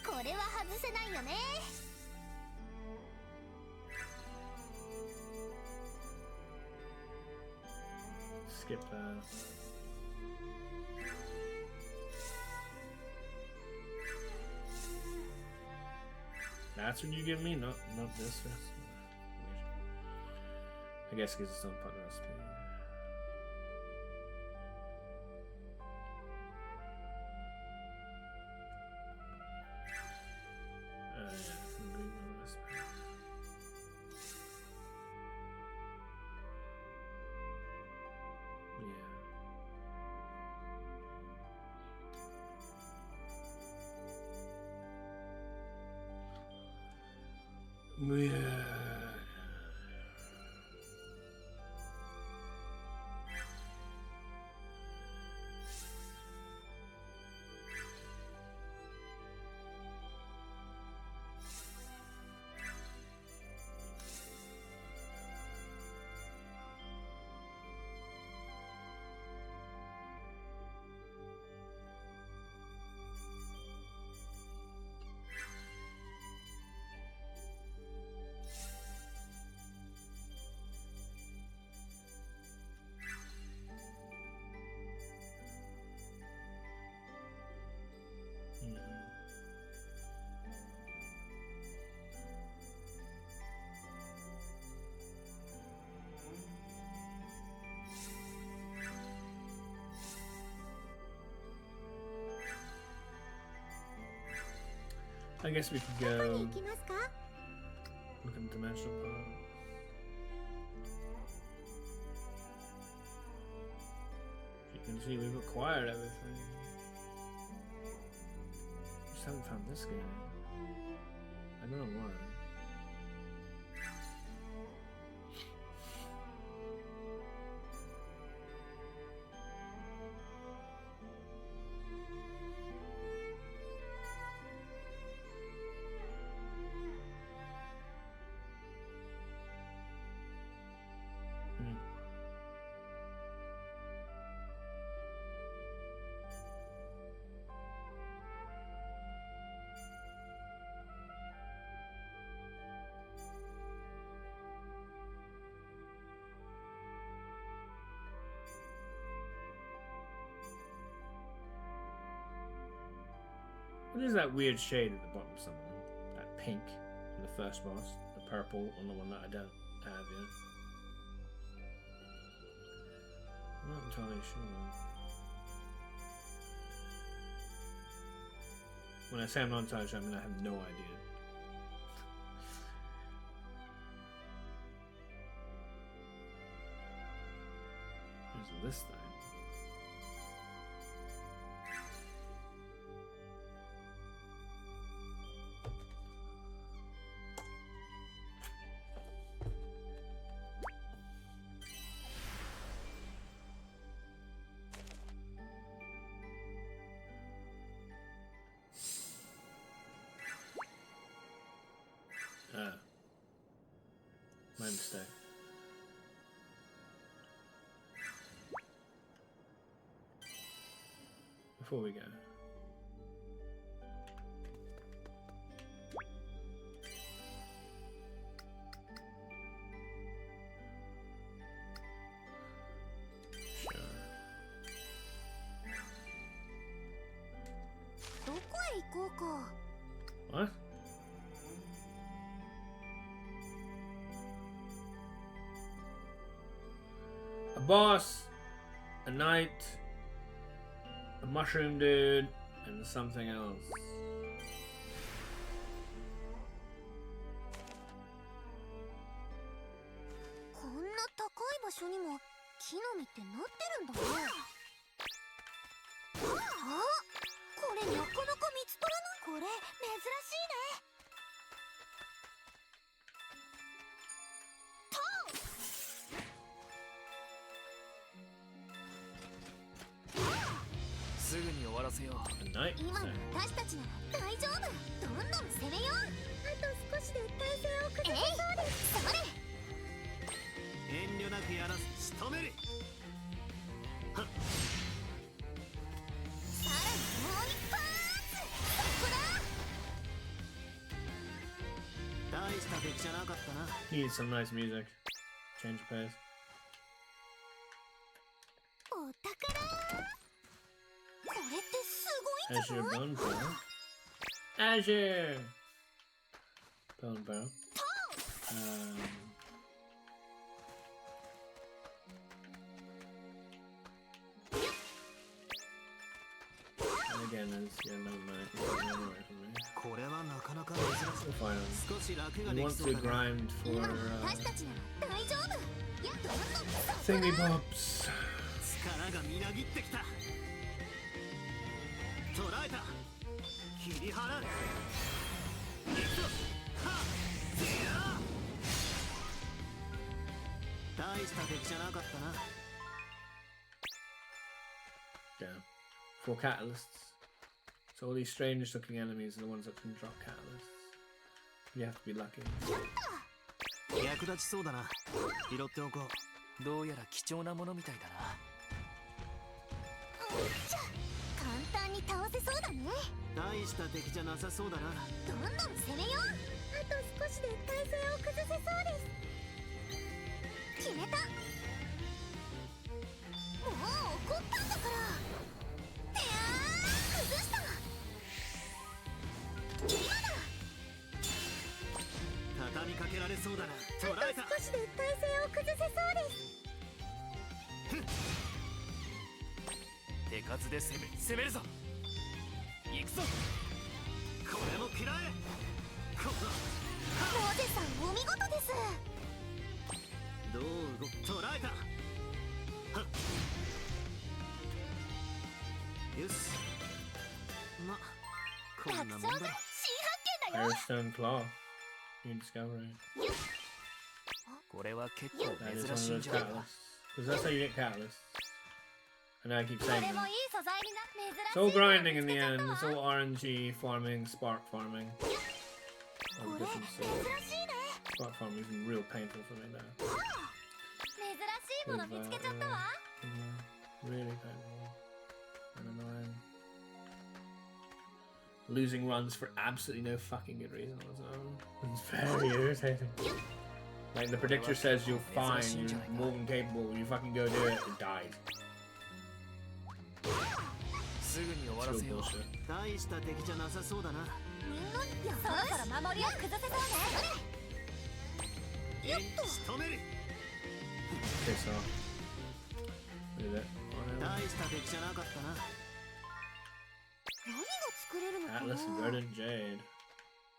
これは外せないよね。 Skip that. That's what you give me, not this. Weird. I guess because it's not part of the recipe. Yeah. I guess we could どこ go に行きますか？ look at the dimensional part. You can see we've acquired everything. Just haven't found this guy. I don't know why. What is that weird shade at the bottom somewhere? That pink on the first boss, the purple on the one that I don't have yet. I'm not entirely sure. When I say I'm not entirely sure, I mean I have no idea. There's this thing. Ah. My mistake. Before we go. Sure. どこへ行こうか。 What? A boss, a knight, a mushroom dude, and something else. こんな高い場所にも木の実ってなってるんだね。あ、これなかなか見つからない。これ珍しいね。 すぐに終わらせよう。 A knight? 今の Sorry. 私たちなら大丈夫。どんどん攻めよう。あと少しで体勢を崩せそうです。それ。 遠慮なくやらす。仕留める。はっ。He needs some nice music. Change of pace. お宝これってすごいんじゃ Azure ない Bone Barrel. Azure! Bone Barrel. And again, there's no knife. Away from me. これはなかなか珍し We'll find him. い。少し楽が He でき wants そう to だな。 grind 今 for の私たちなら大丈夫いやどんどん thingy pops. 力がみなぎってきた。捕らえた。切り払う。行くぞ。はっ。せや。大した敵じゃなかったな。 Yeah. 4 catalysts. So all these strange looking enemies are the ones that can drop catalysts. You have to be lucky. 役立ちそうだな。拾っておこう。どうやら貴重なものみたいだな。簡単に倒せそうだね大した敵じゃなさそうだな。どんどん攻めようあと少しで体勢を崩せそうです決めたもう怒ったんだからてやー崩した今だ畳みかけられそうだな。捕らえた。少しで体勢を崩せそうです手数で攻めるぞ。行くぞ。これも嫌え。このロゼさんお見事ですどう動く。捕らえた。はっ。よし。ま、こんなもんだろ。楽勝だ新発見だよ Firestone Claw. New discovery. これは結構 That is 珍 one しい of ん those じゃないか。 catalysts. Because that's how you get catalysts. I know I keep こ saying れ them. もいい素材にな珍しい It's all grinding in the end. It's all RNG farming, spark farming. こ All れ different 珍 sorts. しいね Spark farming is real painful for me now. 珍しいもの見つけちゃったわ Really painful. And annoying. Losing runs for absolutely no fucking good reason on its own. It's very irritating. Like the predictor says you're fine, you're more than capable, you fucking go do it, it dies. すぐに終わら It's せ real よう。 bullshit. 大した敵じゃなさそうだな。みんなそろそろ守りを崩せそうねよっと仕留める。 Piss off. Look at that. 大した敵じゃなかったな。何が作れるのかな Atlas Verdant Jade.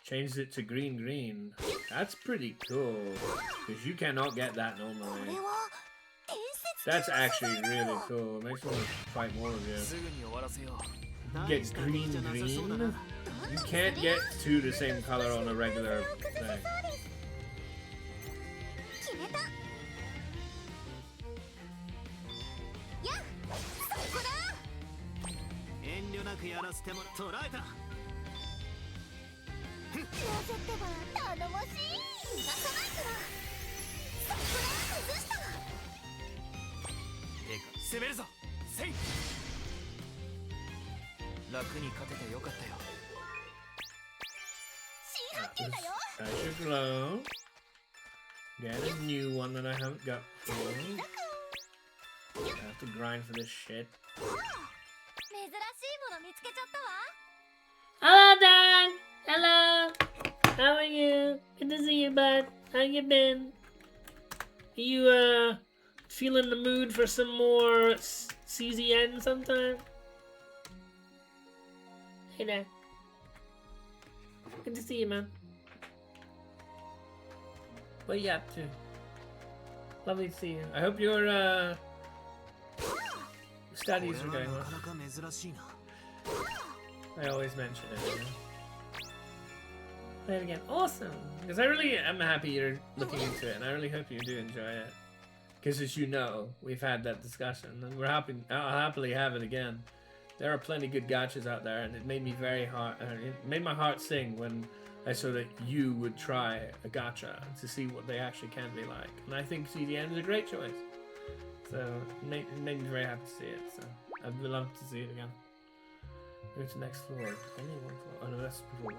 Changed it to green. That's pretty cool. Because you cannot get that これ normally. は伝説 That's 的な素 actually 材だ really よ cool. It makes me want to fight more of you. すぐに終わらせよう。 You 大 get した敵じゃなさそうだな。 green. You can't get two the same color on a regular 体勢を崩せ thing. そうです決めたやっそこだ遠慮なくやらせてもらう。捕らえた。なぜってば頼もしい逃がさないからそこだ崩したてか攻めるぞ。せい。楽に勝ててよかったよ。新発見だよ Azure Glow. Get a new one that I haven't got before. I have to grind for this shit. 珍しいもの見つけちゃったわ Hello, Dad. Hello. How are you? Good to see you, bud. How you been? You feeling the mood for some more CZN sometime? Hey there. Good to see you, man. What are you up to? Lovely to see you. I hope your こ studies れ are は going なか well. なか珍しいな。 I always mention it. You know? Play it again. Awesome! Because I really am happy you're looking into it, and I really hope you do enjoy it. Because as you know, we've had that discussion, and I'll happily have it again. There are plenty good gachas out there, and it made me it made my heart sing when I saw that you would try a gacha to see what they actually can be like. And I think CDN is a great choice. So it made me very happy to see it. So I'd love to see it again. Go to the next floor. Only one floor. Oh no, that's before we're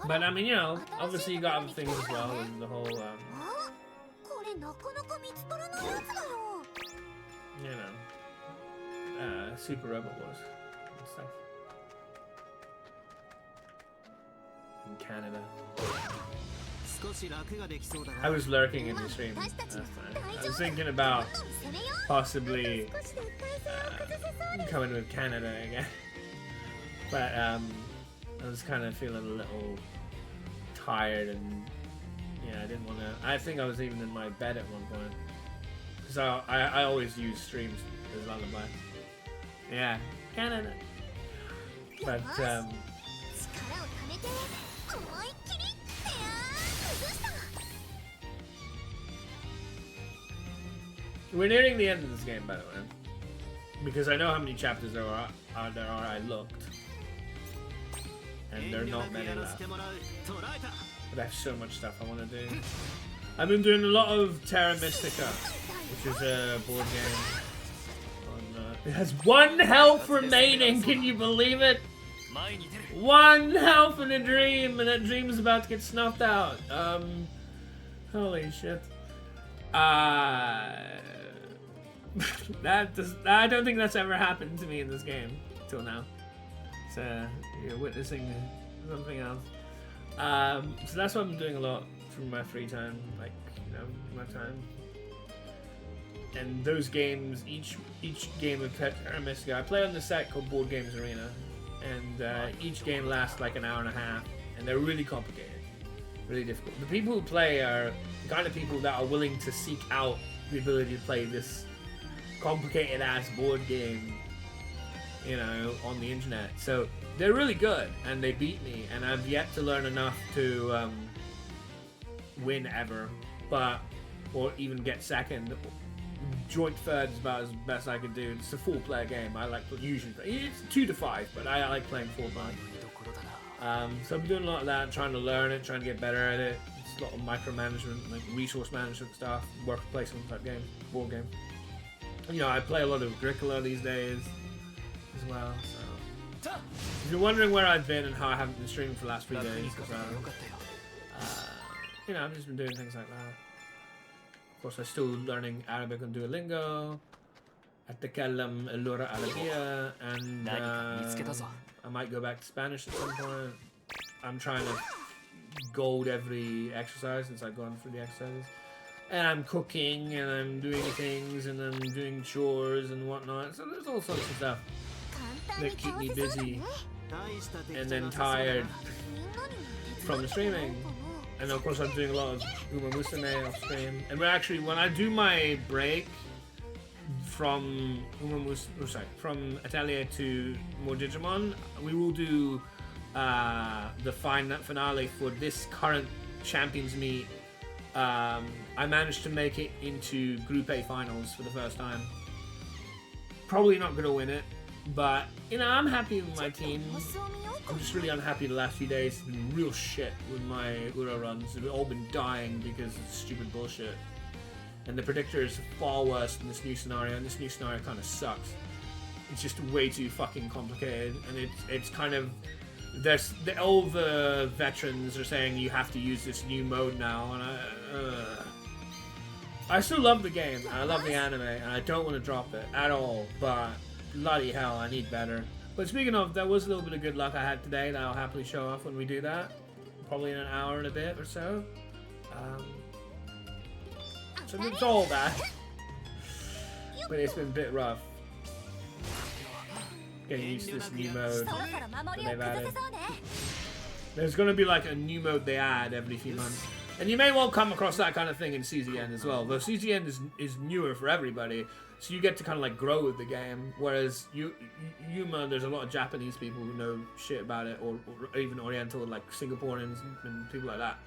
on. But I mean, you know, obviously you got other things as well, and the whole, あ、これなかなか見つからないやつだよ。 you know, Super Robot Wars and stuff. In Canada. 少し楽ができそうだ I な。 was lurking in the stream last time. I was thinking about どんどん攻めよう。 possibly 少しで体勢を崩せそうです。 coming with Canada again. But I was kind of feeling a little tired and yeah, I didn't want to. I think I was even in my bed at one point because I always use streams as lullaby. Yeah, Canada. But 力をためて思いっきり崩した。 we're nearing the end of this game, by the way, because I know how many chapters there are. I looked, and there are 遠慮な not く many やら left. せてもらう。捉えた。 But I have so much stuff I want to do. I've been doing a lot of Terra Mystica, which is a board game. It has 1 health remaining. Can you believe it? 前に出る 1 health in a dream, and that dream is about to get snuffed out. Holy shit. I don't think that's ever happened to me in this game till now. So you're witnessing something else. So that's what I'm doing a lot for my free time, like, you know, my time. And those games, each game of Terra Mystica, I play on the site called Board Games Arena, and each game lasts like an hour and a half, and they're really complicated, really difficult. The people who play are the kind of people that are willing to seek out the ability to play this complicated ass board game, you know, on the internet. So they're really good, and they beat me, and I've yet to learn enough to win ever, or even get second. Joint third is about as best I can do. It's a 4-player game. I like usually it's 2 to 5, but I like playing 4-player. ところだな So I'm doing a lot of that, trying to learn it, trying to get better at it. It's a lot of micromanagement, like resource management stuff, worker placement type games, board game. You know, I play a lot of Agricola these days as well. So if you're wondering where I've been and how I haven't been streaming for the last 3 楽 days, にかけてよかったよ you know, I've just been doing things like that. Of course, I'm still learning Arabic on Duolingo. أتكلم اللغة العربية, and 何か見つけたぞ I might go back to Spanish at some point. I'm trying to gold every exercise since I've gone through the exercises. And I'm cooking, and I'm doing things, and I'm doing chores and whatnot. So there's all sorts of stuff 簡単に that keep 倒 me せそうだ busy ね。 大した敵 and じゃ then なさそうだな tired みんなにも手 from 伝 the ってもらおう streaming. かな。 And of course, I'm doing a lot of Uma Musume off stream. And we're actually, when I do my break from from Atelier to more Digimon, we will do the finale for this current Champions Meet. I managed to make it into Group A finals for the first time. Probably not going to win it, but you know, I'm happy with my team. 様子を見ようか I'm just really unhappy the last few days. It's been real shit with my Uro runs. We've all been dying because of stupid bullshit. And the predictor is far worse than this new scenario, and this new scenario kind of sucks. It's just way too fucking complicated, and it's kind of... all the veterans are saying you have to use this new mode now, and I still love the game, and I love the anime, and I don't want to drop it at all, but bloody hell, I need better. But speaking of, there was a little bit of good luck I had today that I'll happily show off when we do that. Probably in an hour and a bit or so. So it's all that. But it's been a bit rough. Getting used to this new mode そろそろ守りを that they've 崩 added. せそうね。 There's going to be like a new mode they add every few months. And you may well come across that kind of thing in CZN as well. Though CZN is newer for everybody, so you get to kind of like grow with the game. Whereas Yuma, there's a lot of Japanese people who know shit about it, or even Oriental, like Singaporeans and people like that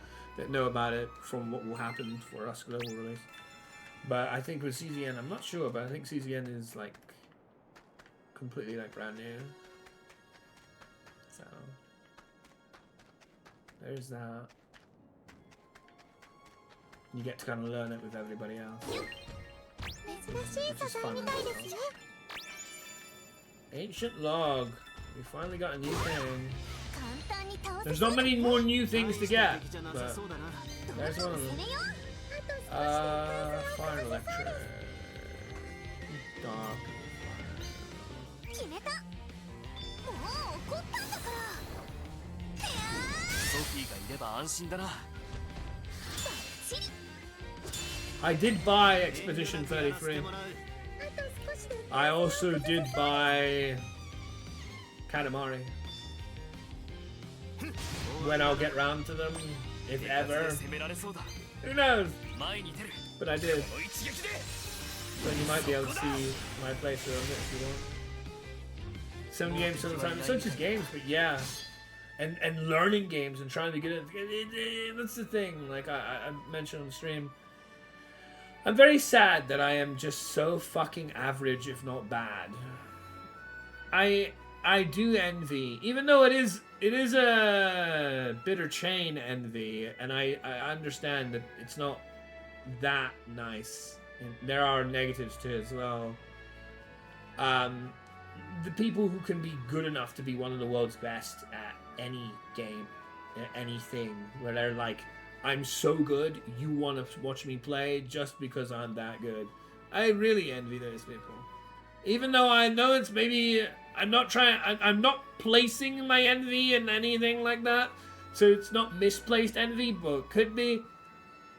know about it from what will happen for us global release. But I think with CZN, I'm not sure, but I think CZN is like completely like brand new. So there's that. You get to kind of learn it with everybody else. 珍しい素材みたいですね。 Ancient log. We finally got a new thing. 簡単に倒せ There's そう not だ many more new things to 大した get. 敵じゃなさ But そうだな there's one of 攻 them. めよ Fire electric. Dark. 決めたもう怒ったんだからいやソフィーがいれば安心だな。ーチリ I did buy Expedition やらせて 33. もらう I also did buy Katamari. When I'll get round to them, if 手数で ever. 攻められそうだ。 Who knows? 前に出る。 But I did. この一撃で。 So you might be able to see my playthrough of it if you want. Some games sometimes, it's not just games, but yeah. And learning games and trying to get it. That's the thing. Like I mentioned on the stream. I'm very sad that I am just so fucking average, if not bad. I do envy, even though it is a bitter chain envy, and I understand that it's not that nice. And there are negatives too as well. The people who can be good enough to be one of the world's best at any game, at anything, where they're like, I'm so good, you want to watch me play just because I'm that good. I really envy those people. Even though I know it's maybe, I'm not placing my envy in anything like that. So it's not misplaced envy, but it could be.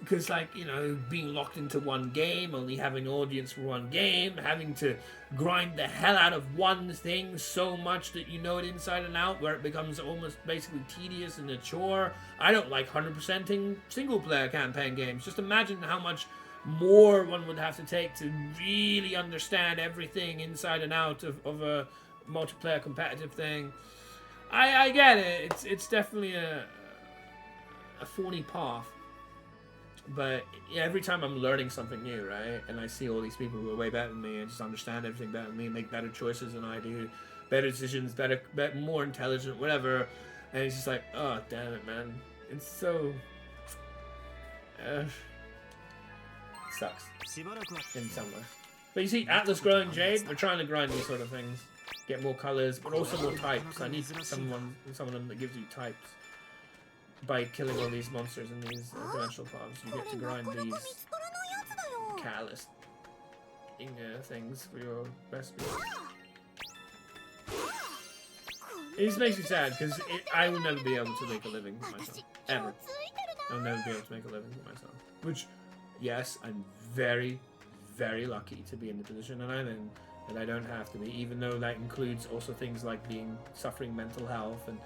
Because, like, you know, being locked into one game, only having an audience for one game, having to grind the hell out of one thing so much that you know it inside and out, where it becomes almost basically tedious and a chore. I don't like 100%ing single-player campaign games. Just imagine how much more one would have to take to really understand everything inside and out of a multiplayer competitive thing. I get it. It's definitely a thorny path. But yeah, every time I'm learning something new, right, and I see all these people who are way better than me and just understand everything better than me, make better choices than I do, better decisions, better more intelligent, whatever, and it's just like, oh, damn it, man. It's so... it sucks しばらくは in some way. But you see, Atlas Growing Jade, we're trying to grind these sort of things. Get more colors, but also more types. I need some of them that gives you types. By killing all these monsters in these dimensional paths, you get to grind これなかなか見 these つからないやつだよ catalyst things for your recipes. It just makes me sad because I will never be able to make a living for myself. 私 Ever. ついてる I'll never be able to make a living for myself. Which, yes, I'm very, very lucky to be in the position that I'm in, that I don't have to be, even though that includes also things like suffering mental health and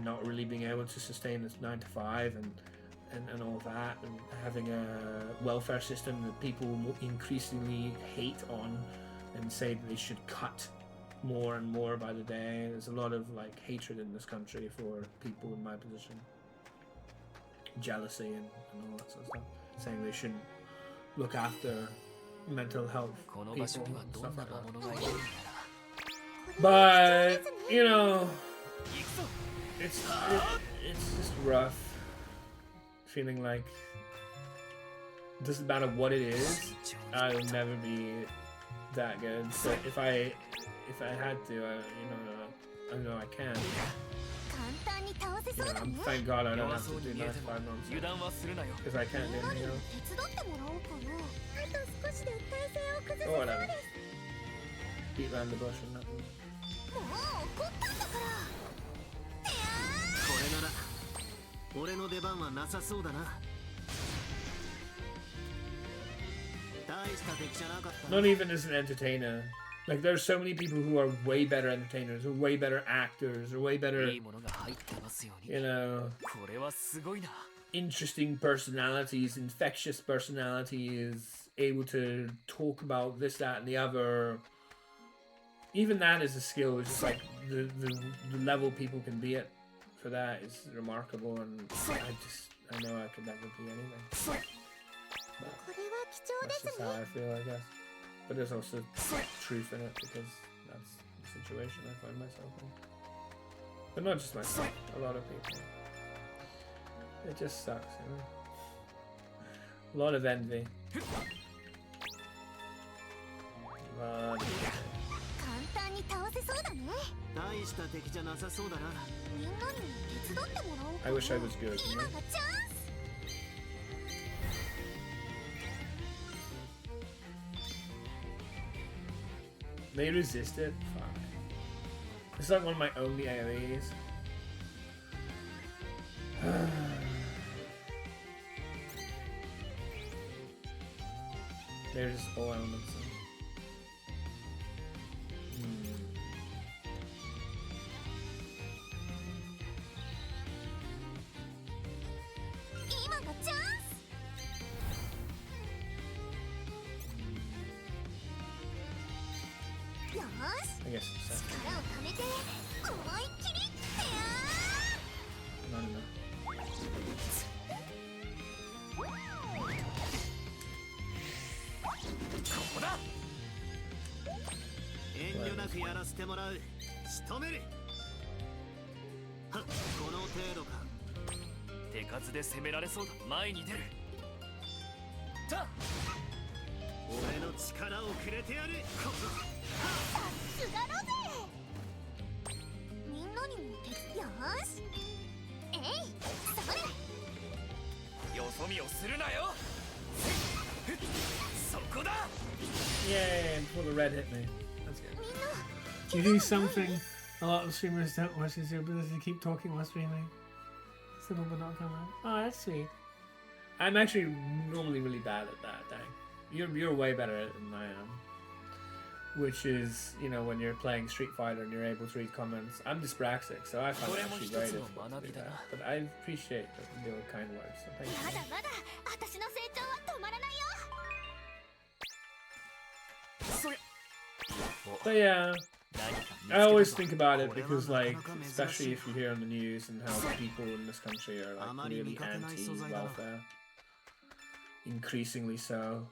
not really being able to sustain this 9 to 5 and all that, and having a welfare system that people increasingly hate on and say that they should cut more and more by the day. There's a lot of like hatred in this country for people in my position, jealousy and all that sort of stuff, saying they shouldn't look after mental health この people 場所には and ど stuff んな like 魔 that. 物がいるんだ But you know, 行くぞ it's just rough. Feeling like it doesn't matter what it is, I'll never be that good. So if I had to, I know I can. 簡単に倒せ You そう know, だね thank God I don't 弱 have そう to に do 見え nice ても 5 months 油断はするなよ because I can't do マリ anything に else. 手伝ってもらおうかなあと少しで体勢を崩せ Or そう whatever. です Beat around the bush and nothing. もう怒ったんだからいやこれなら俺の出番はなさそうだな大した敵じゃなかったな Not even as an entertainer. Like there's so many people who are way better entertainers, or way better actors, or way better, いいものが入ってますように you know, これはすごいな interesting personalities, infectious personalities, able to talk about this, that, and the other. Even that is a skill. It's just like the level people can be at for that is remarkable, and I know I could never be anything. これは貴重で That's す just ね how I feel, I guess. But there's also truth in it because that's the situation I find myself in. But not just myself, a lot of people. It just sucks, you know. A lot of envy. A lot of envy. 簡単に倒せそうだね大した敵じゃなさそうだな。みんなにも手伝ってもらおうか I な。 wish I was good. 今がチャンス。 They resist it? Fuck. It's like one of my only AoEs. They're just all elements. Hmm. 今がチャンス。よし、 I guess it's 力をためて思いっきり。いや not enough. ここだ。遠慮なくやらせてもらう。仕留める。はっ、この程度か。手数で攻められそうだ。前に出る。さあ、俺の力をくれてやる。このー、すがろぜ。みんなにも手伝よし。えい、それ。よそ見をするなよ。そこだ。 Yay! Before the red hit me. That's good. みんな。 You do something a lot of streamers don't watch is your ability to keep talking while streaming. Simple but not common. Oh, that's sweet. I'm actually normally really bad at that, dang. You're way better at it than I am. Which is, you know, when you're playing Street Fighter and you're able to read comments. I'm dyspraxic, so I find it actually very difficult to do that. But I appreciate your kind words, so thank ま you. だまだ私の成長は止まらないよ。 But yeah, I always think about it because, like, especially if you hear on the news and how people in this country are like really anti-welfare, increasingly so,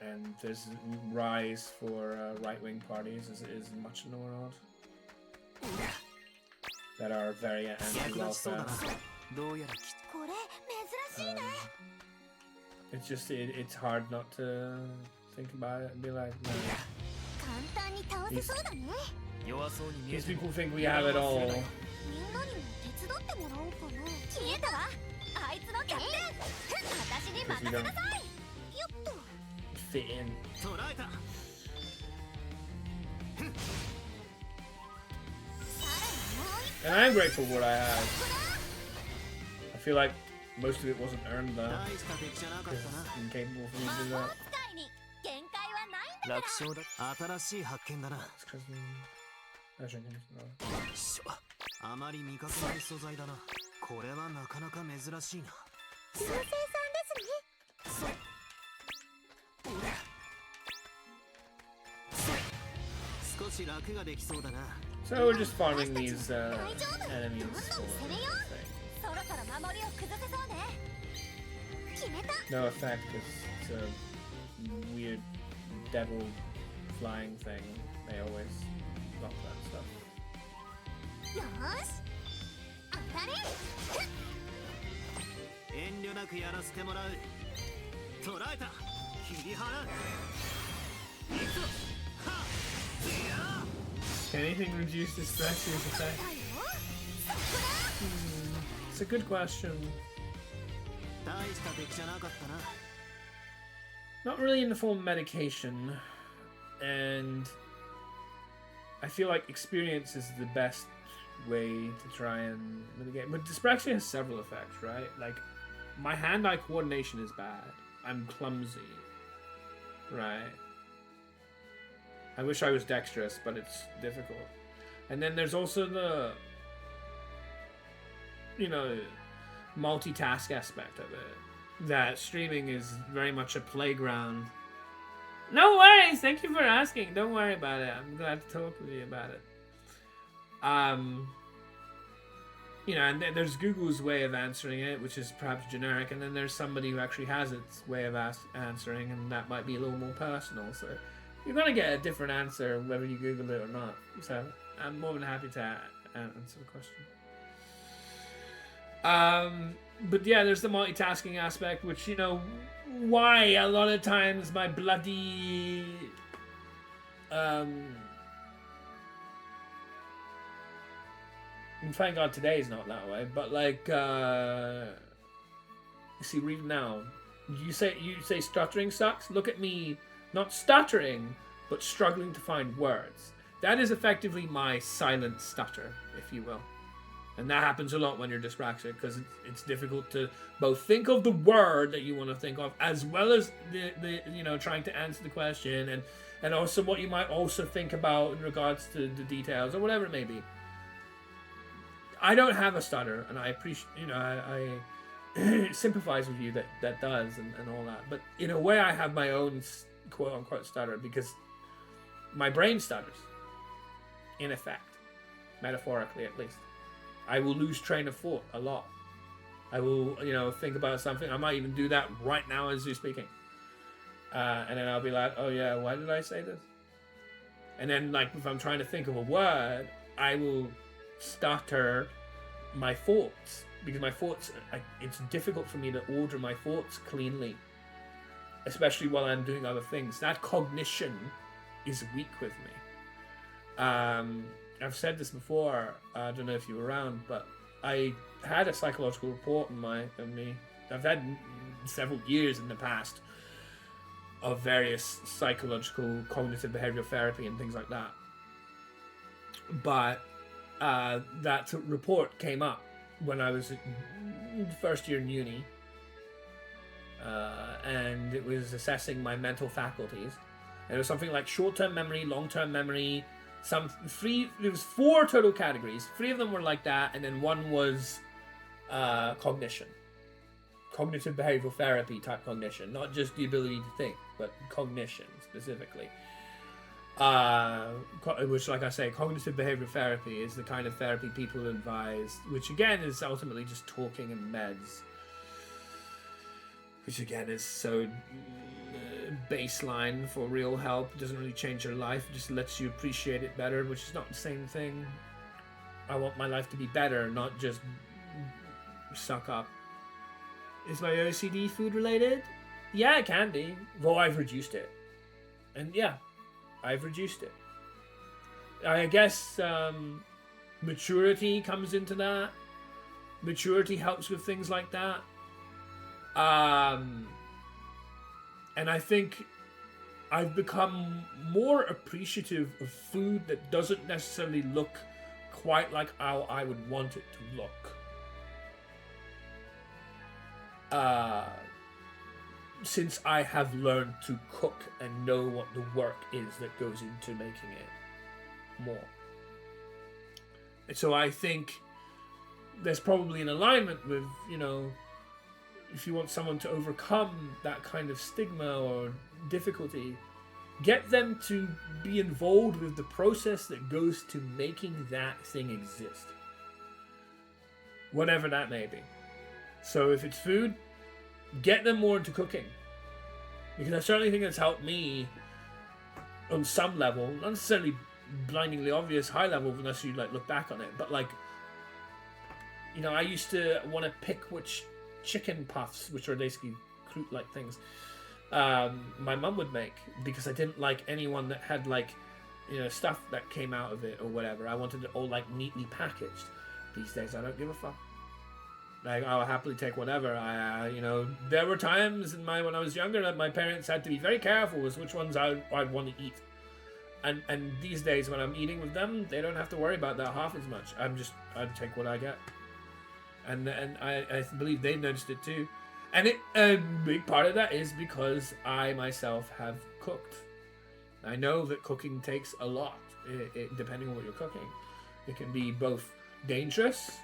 and there's a rise for right-wing parties as it is much in the world that are very 役立ちそうだ anti-welfare. な。どうやらきっこれ珍しいね。 It's just it's hard not to think about it and be like, no. 簡単に倒せそうだね。弱そうに見え These ても people think we have it all. みんなにも手伝ってもらおうかな。消えたわ。あいつのキャプテン。私に任せなさい。よっと。 Fit in. 捕らえた。さらにもう一 And I'm grateful for what I have. I feel like most of it wasn't earned though. 大した敵じゃなかっ Because たな。 it's incapable for me 魔 to do 法 that. 使いに限界はないんだ。楽勝だ。新しい発見だな。 It's 'cause actually, no. よいしょ。あまり見かけない素材だな。これはなかなか珍しいな。妖精さんですね。少し楽ができそうだな。 So we're just farming these enemies for things. そろそろ守りを崩せそうね。決めた。 No effect because it's a weird devil flying thing. They always block that stuff. よーし。当たれ。遠慮なくやらせてもらう。捕らえた。切り払う。行くぞ。はっ。いやー。 Can anything reduce this Dyspraxia's effect? だよ。そこだ。 It's a good question. 大した敵じゃなかったな。 Not really in the form of medication, and I feel like experience is the best way to try and mitigate. But dyspraxia has several effects, right? Like, my hand-eye coordination is bad. I'm clumsy, right? I wish I was dexterous, but it's difficult. And then there's also the, you know, multitask aspect of it. That streaming is very much a playground. No worries, thank you for asking. Don't worry about it. I'm glad to talk with you about it. You know, and there's Google's way of answering it, which is perhaps generic, and then there's somebody who actually has its way of answering, and that might be a little more personal. So you're gonna get a different answer whether you Google it or not. So I'm more than happy to answer the question. But yeah, there's the multitasking aspect, which, you know, why a lot of times my bloody And thank God today is not that way. But like, see, even now, you say stuttering sucks. Look at me, not stuttering, but struggling to find words. That is effectively my silent stutter, if you will. And that happens a lot when you're dyspraxic, because it's difficult to both think of the word that you want to think of, as well as the trying to answer the question, and also what you might also think about in regards to the details or whatever it may be. I don't have a stutter, and I appreciate, I sympathize with you that does and all that. But in a way, I have my own quote unquote stutter, because my brain stutters, in effect, metaphorically at least. I will lose train of thought a lot. I will, think about something. I might even do that right now as you're speaking. And then I'll be like, oh yeah, why did I say this? And then, like, if I'm trying to think of a word, I will stutter my thoughts. Because my thoughts, it's difficult for me to order my thoughts cleanly. Especially while I'm doing other things. That cognition is weak with me. I've said this before, I don't know if you were around, but I had a psychological report on me. I've had several years in the past of various psychological cognitive behavioral therapy and things like that. But that report came up when I was first year in uni, and it was assessing my mental faculties. And it was something like short-term memory, long-term memory, there was 4 total categories. 3 of them were like that, and then 1 was cognition. Cognitive behavioral therapy type cognition. Not just the ability to think, but cognition specifically. Which, like I say, cognitive behavioral therapy is the kind of therapy people advise, which again is ultimately just talking and meds. Which again is so baseline for real help. It doesn't really change your life, it just lets you appreciate it better, which is not the same thing. I want my life to be better, not just suck up. Is my OCD food related? Yeah, it can be. Though I've reduced it. And yeah, I've reduced it. I guess maturity comes into that. Maturity helps with things like that. And I think I've become more appreciative of food that doesn't necessarily look quite like how I would want it to look. Since I have learned to cook and know what the work is that goes into making it more. And so I think there's probably an alignment with, if you want someone to overcome that kind of stigma or difficulty, get them to be involved with the process that goes to making that thing exist. Whatever that may be. So if it's food, get them more into cooking. Because I certainly think it's helped me on some level, not necessarily blindingly obvious high level unless you look back on it, but I used to want to pick which chicken puffs, which are basically croute-like things, my mum would make, because I didn't like anyone that had stuff that came out of it or whatever. I wanted it all neatly packaged. These days I don't give a fuck. I'll happily take whatever. There were times when I was younger that my parents had to be very careful with which ones I'd want to eat. And these days when I'm eating with them, they don't have to worry about that half as much. I'd take what I get. And I believe they noticed it too. And a big part of that is because I myself have cooked. I know that cooking takes a lot, depending on what you're cooking. It can be both dangerous,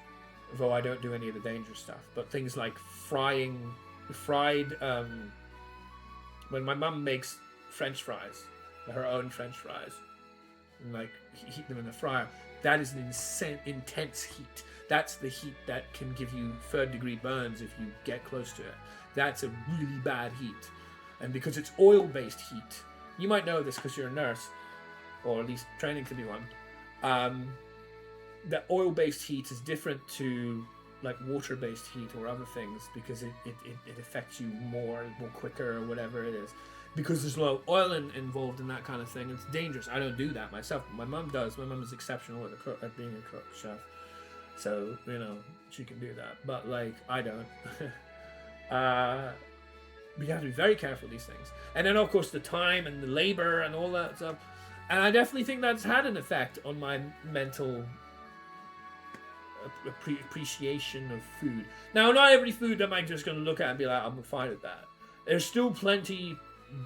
though I don't do any of the dangerous stuff, but things like fried, when my mum makes French fries, her own French fries, and heat them in the fryer, that is an intense heat. That's the heat that can give you 3rd-degree burns if you get close to it. That's a really bad heat. And because it's oil-based heat, you might know this because you're a nurse, or at least training to be one, that oil-based heat is different to water-based heat or other things, because it affects you more quicker or whatever it is. Because there's a lot of oil involved in that kind of thing. It's dangerous. I don't do that myself, but my mum does. My mum is exceptional at being a cook, chef. So, you know, she can do that. But, like, I don't. But you have to be very careful with these things. And then, of course, the time and the labor and all that stuff. And I definitely think that's had an effect on my mental appreciation of food. Now, not every food am I just going to look at and be like, I'm fine with that. There's still plenty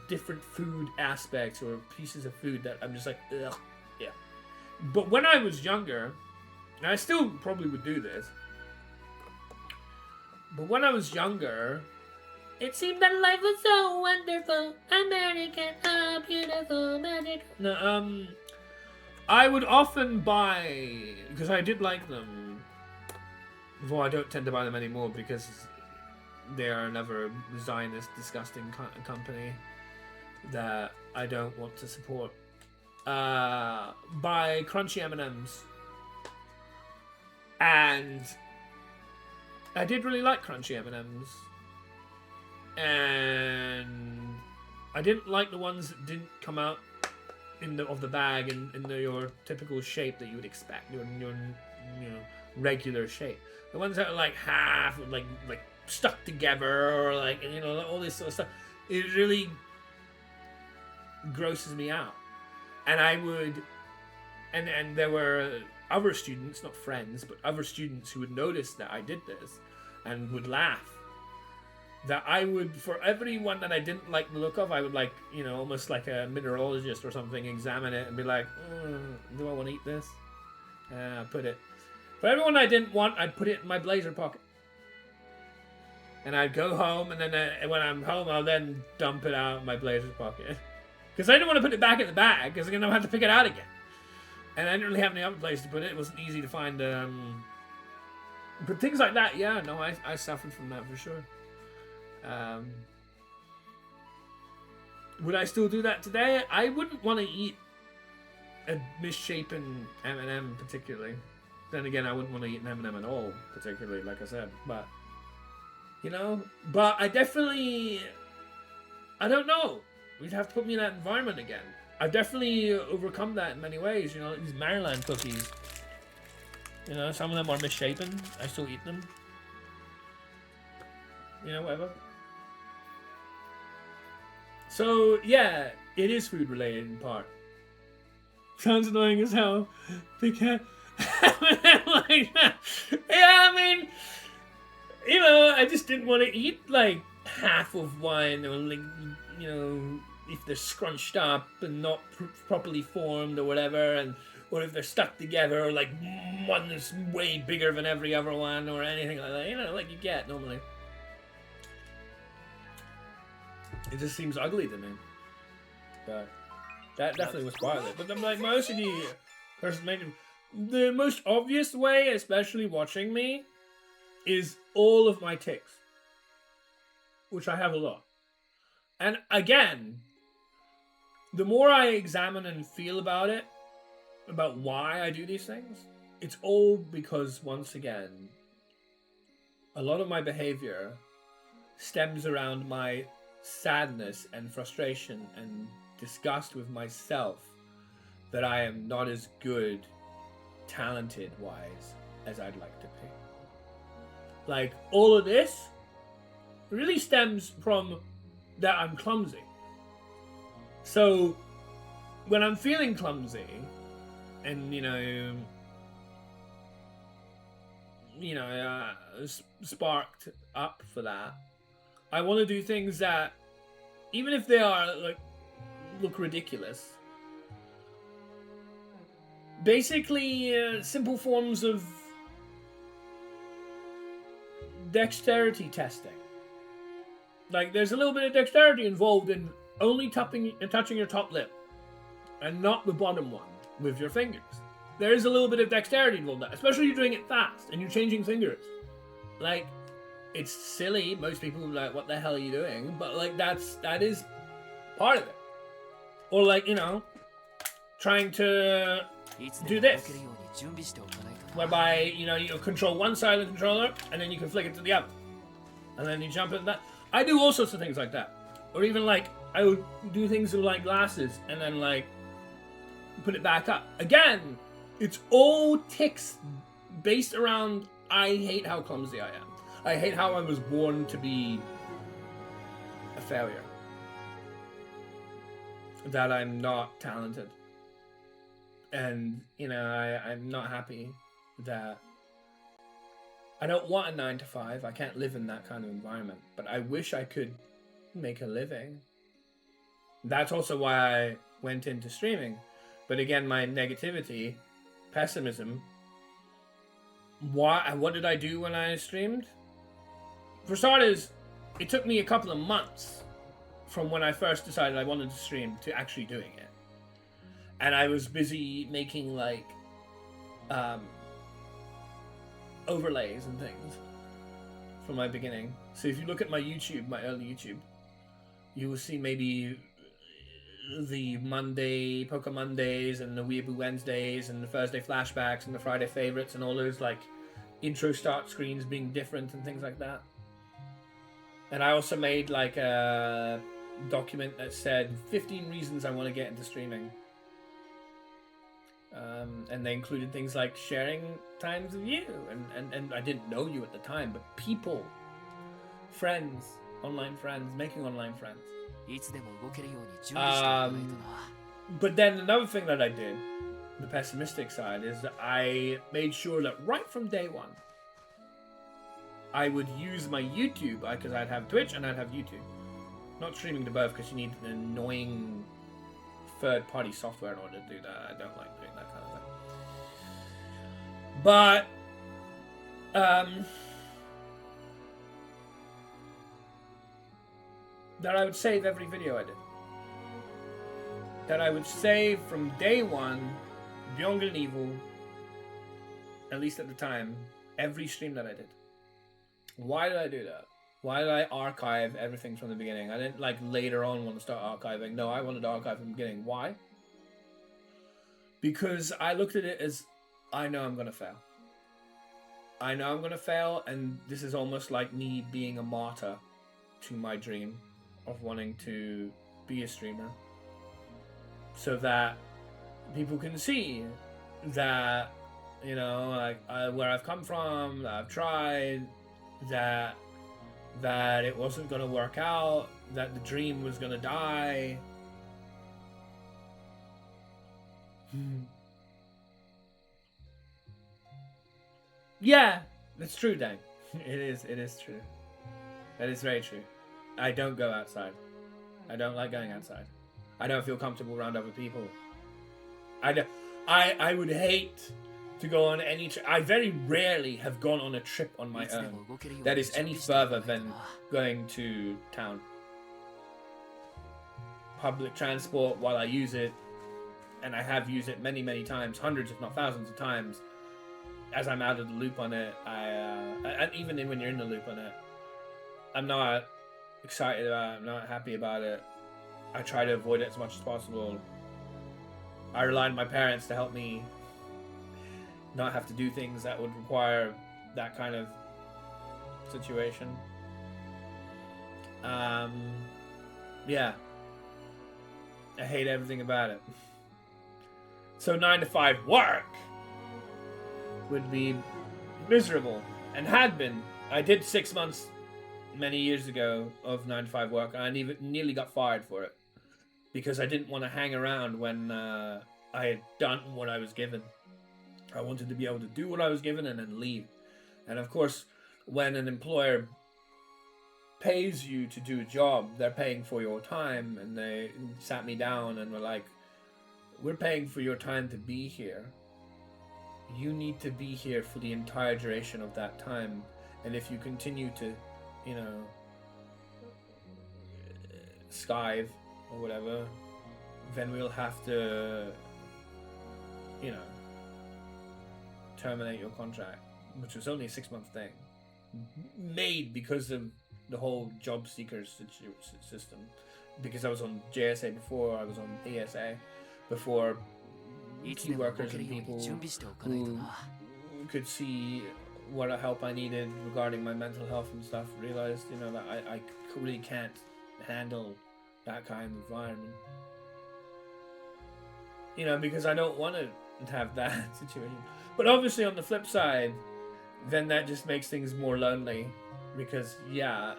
different food aspects or pieces of food that I'm just like, ugh, yeah. But when I was younger, and I still probably would do this, but when I was younger, it seemed that life was so wonderful, American, oh, beautiful, magic. No, I would often buy, because I did like them, though I don't tend to buy them anymore because they are another Zionist, disgusting company that I don't want to support. Buy crunchy M&Ms. And I did really like crunchy M&Ms. And I didn't like the ones that didn't come out of the bag in your typical shape that you would expect, your regular shape. The ones that are like half, like stuck together, or like, you know, all this sort of stuff. It really grosses me out. And I would, and there were other students, not friends, but other students who would notice that I did this and would laugh. That I would, for every one that I didn't like the look of, I would, like, you know, almost like a mineralogist or something, examine it and be like, do I want to eat this? Put it. For everyone I didn't want, I'd put it in my blazer pocket. And I'd go home, and then when I'm home, I'll then dump it out in my blazer pocket. Because I didn't want to put it back in the bag, because I'm going to have to pick it out again. And I didn't really have any other place to put it. It wasn't easy to find. But things like that, yeah, no, I suffered from that for sure. Would I still do that today? I wouldn't want to eat a misshapen M&M particularly. Then again, I wouldn't want to eat an M&M at all, particularly, like I said. But, you know, but I definitely, I don't know. You'd have to put me in that environment again. I've definitely overcome that in many ways. You know, like these Maryland cookies. You know, some of them are misshapen. I still eat them. You know, whatever. So, yeah, it is food related in part. Sounds annoying as hell. They can't. Like that. Yeah, I mean, you know, I just didn't want to eat like half of one, or like, you know, if they're scrunched up and not properly formed or whatever, and or if they're stuck together, or like one that's way bigger than every other one, or anything like that. You know, like you get normally. It just seems ugly to me. But that definitely was part of it. But I'm like, my OCD person made the most obvious way, especially watching me, is all of my tics. Which I have a lot. And again, the more I examine and feel about it, about why I do these things, it's all because, once again, a lot of my behavior stems around my sadness and frustration and disgust with myself that I am not as good talented wise as I'd like to be. Like, all of this really stems from that I'm clumsy. So when I'm feeling clumsy and sparked up for that, I want to do things that, even if they are like look ridiculous, basically simple forms of dexterity testing. Like, there's a little bit of dexterity involved in only touching your top lip and not the bottom one with your fingers. There is a little bit of dexterity involved in that, especially if you're doing it fast and you're changing fingers. Like, it's silly. Most people will be like, what the hell are you doing? But like, that is part of it. Or like, trying to do this, whereby you control one side of the controller and then you can flick it to the other, and then you jump in that. I do all sorts of things like that. Or even like, I would do things with like glasses and then like put it back up again. It's all tics based around I hate how clumsy I am. I hate how I was born to be a failure. That I'm not talented. And, you know, I'm not happy that I don't want a 9 to 5. I can't live in that kind of environment. But I wish I could make a living. That's also why I went into streaming. But again, my negativity, pessimism. What did I do when I streamed? For starters, it took me a couple of months from when I first decided I wanted to stream to actually doing it. And I was busy making like overlays and things from my beginning. So if you look at my YouTube, my early YouTube, you will see maybe the Monday Poke Mondays and the Weeaboo Wednesdays and the Thursday flashbacks and the Friday favorites and all those like intro start screens being different and things like that. And I also made like a document that said 15 reasons I want to get into streaming. And they included things like sharing times of you, and I didn't know you at the time, but people, friends, online friends, making online friends. いつでも動けるように準備しておかないとな。 But then another thing that I did, the pessimistic side, is that I made sure that right from day one, I would use my YouTube, because I'd have Twitch and I'd have YouTube. Not streaming to both because you need an annoying third-party software in order to do that. I don't like doing that kind of thing. But that I would save every video I did. That I would save from day one, Beyond Good and Evil, at least at the time, every stream that I did. Why did I do that? Why did I archive everything from the beginning? I didn't like later on want to start archiving. No, I wanted to archive from the beginning. Why? Because I looked at it as, I know I'm going to fail. I know I'm going to fail, and this is almost like me being a martyr to my dream of wanting to be a streamer. So that people can see that, you know, like where I've come from, that I've tried, that it wasn't going to work out, that the dream was going to die. Yeah, it's true, Dan. It is true. That is very true. I don't go outside. I don't like going outside. I don't feel comfortable around other people. I would hate to go on any trip. I very rarely have gone on a trip on my own that is any further than going to town. Public transport, while I use it, and I have used it many, many times, hundreds if not thousands of times, as I'm out of the loop on it, and even when you're in the loop on it, I'm not excited about it, I'm not happy about it. I try to avoid it as much as possible. I rely on my parents to help me not have to do things that would require that kind of situation. Yeah. I hate everything about it. So 9 to 5 work would be miserable, and had been. I did 6 months many years ago of 9 to 5 work, and I nearly got fired for it because I didn't want to hang around when I had done what I was given. I wanted to be able to do what I was given and then leave. And of course, when an employer pays you to do a job, they're paying for your time, and they sat me down and were like, we're paying for your time to be here. You need to be here for the entire duration of that time. And if you continue to, you know, skive or whatever, then we'll have to, you know, terminate your contract, which was only a 6-month thing, made because of the whole job seekers system. Because I was on JSA before, I was on ASA before. Key workers and people who could see what help I needed regarding my mental health and stuff realized, you know, that I really can't handle that kind of environment. You know, because I don't want to have that situation. But obviously, on the flip side, then that just makes things more lonely. Because, yeah,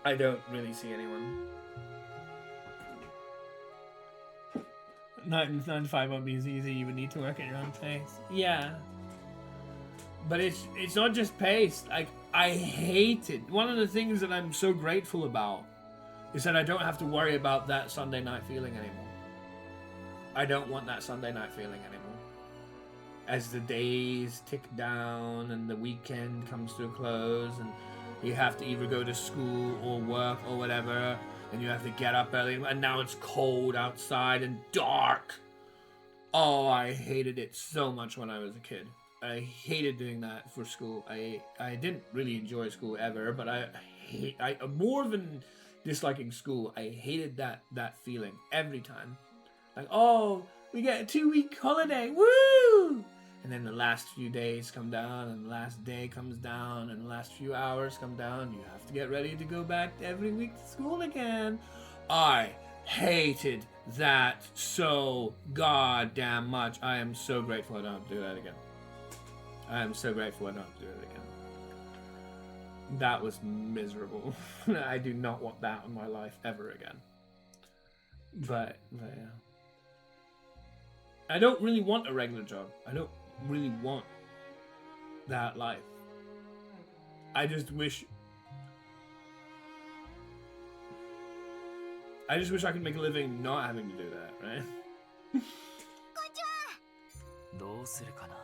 I don't really see anyone. 9 to 5 won't be as easy. You would need to work at your own pace. Yeah. But it's not just pace. Like, I hate it. One of the things that I'm so grateful about is that I don't have to worry about that Sunday night feeling anymore. I don't want that Sunday night feeling anymore. As the days tick down and the weekend comes to a close and you have to either go to school or work or whatever, and you have to get up early, and now it's cold outside and dark. Oh, I hated it so much when I was a kid. I hated doing that for school. I didn't really enjoy school ever, but I more than disliking school, I hated that feeling every time. Like, oh, we get a 2-week holiday, woo! And then the last few days come down, and the last day comes down, and the last few hours come down. You have to get ready to go back every week to school again. I hated that so goddamn much. I am so grateful I don't have to do that again. I am so grateful I don't have to do it again. That was miserable. I do not want that in my life ever again. But yeah. I don't really want a regular job. I don't really want that life. I just wish I could make a living not having to do that, right? どうするかな。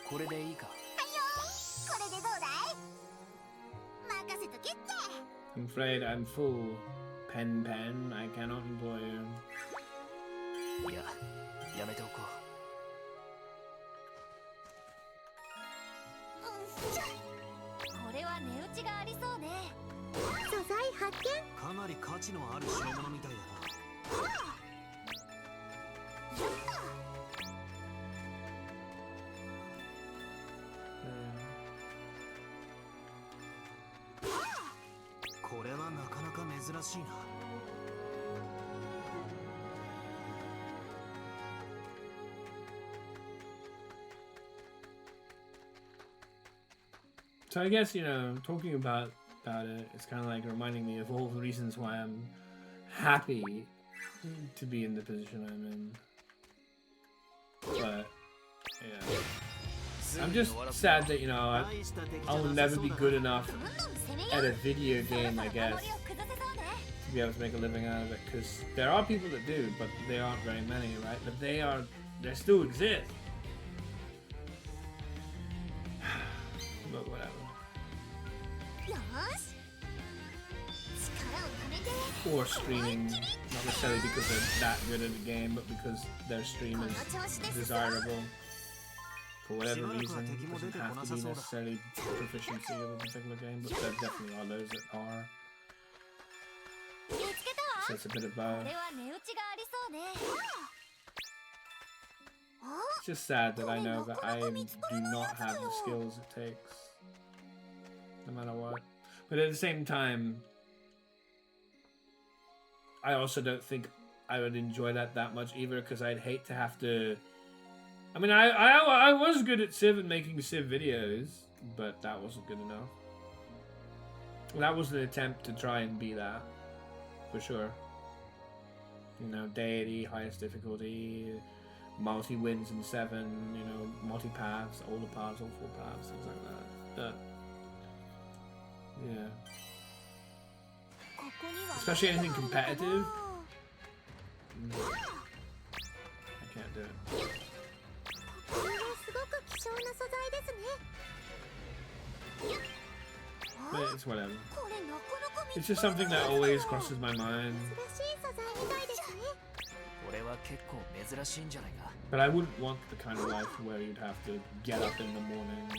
これでいいか。これでどうだい？任せとけって。 I'm afraid I'm full. Pen, I cannot employ you. いや、やめておこう。これは値打ちがありそうね。素材発見。かなり価値のある代物みたいだな。これはなかなか珍しいな。So I guess, talking about it, it's kind of like reminding me of all the reasons why I'm happy to be in the position I'm in. But, yeah. I'm just sad that, I'll never be good enough at a video game, I guess, to be able to make a living out of it. Because there are people that do, but there aren't very many, right? But they still exist. But whatever. Or streaming, not necessarily because they're that good at the game, but because their stream is desirable for whatever reason. It doesn't have to be necessarily proficiency of a particular game, but there definitely are those that are. So it's a bit of both. It's just sad that I know that I do not have the skills it takes, no matter what. But at the same time, I also don't think I would enjoy that much either, because I'd hate to have to. I mean, I was good at Civ and making Civ videos, but that wasn't good enough. That was an attempt to try and be that, for sure. Deity, highest difficulty, multi-wins in 7, multi-paths, all the paths, all 4 paths, things like that. But, yeah. Especially anything competitive. I can't do it. But it's whatever. It's just something that always crosses my mind. But I wouldn't want the kind of life where you'd have to get up in the morning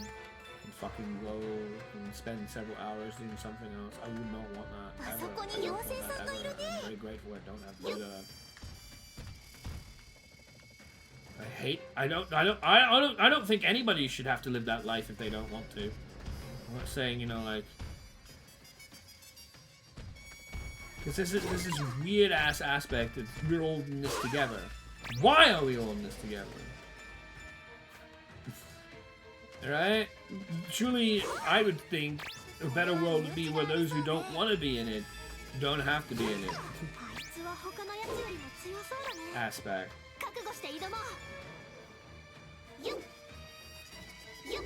and fucking go and spend several hours doing something else. I would not want that ever. I don't want that ever. I'm very grateful I don't have to do that. I don't think anybody should have to live that life if they don't want to. I'm not saying, because this weird ass aspect that we're all in this together. Why are we all in this together? Right? Truly, I would think a better world would be where those who don't want to be in it don't have to be in it. あいつは他のやつよりも強そうだね。 Aspect. 覚悟して挑もう。ゆっゆっ。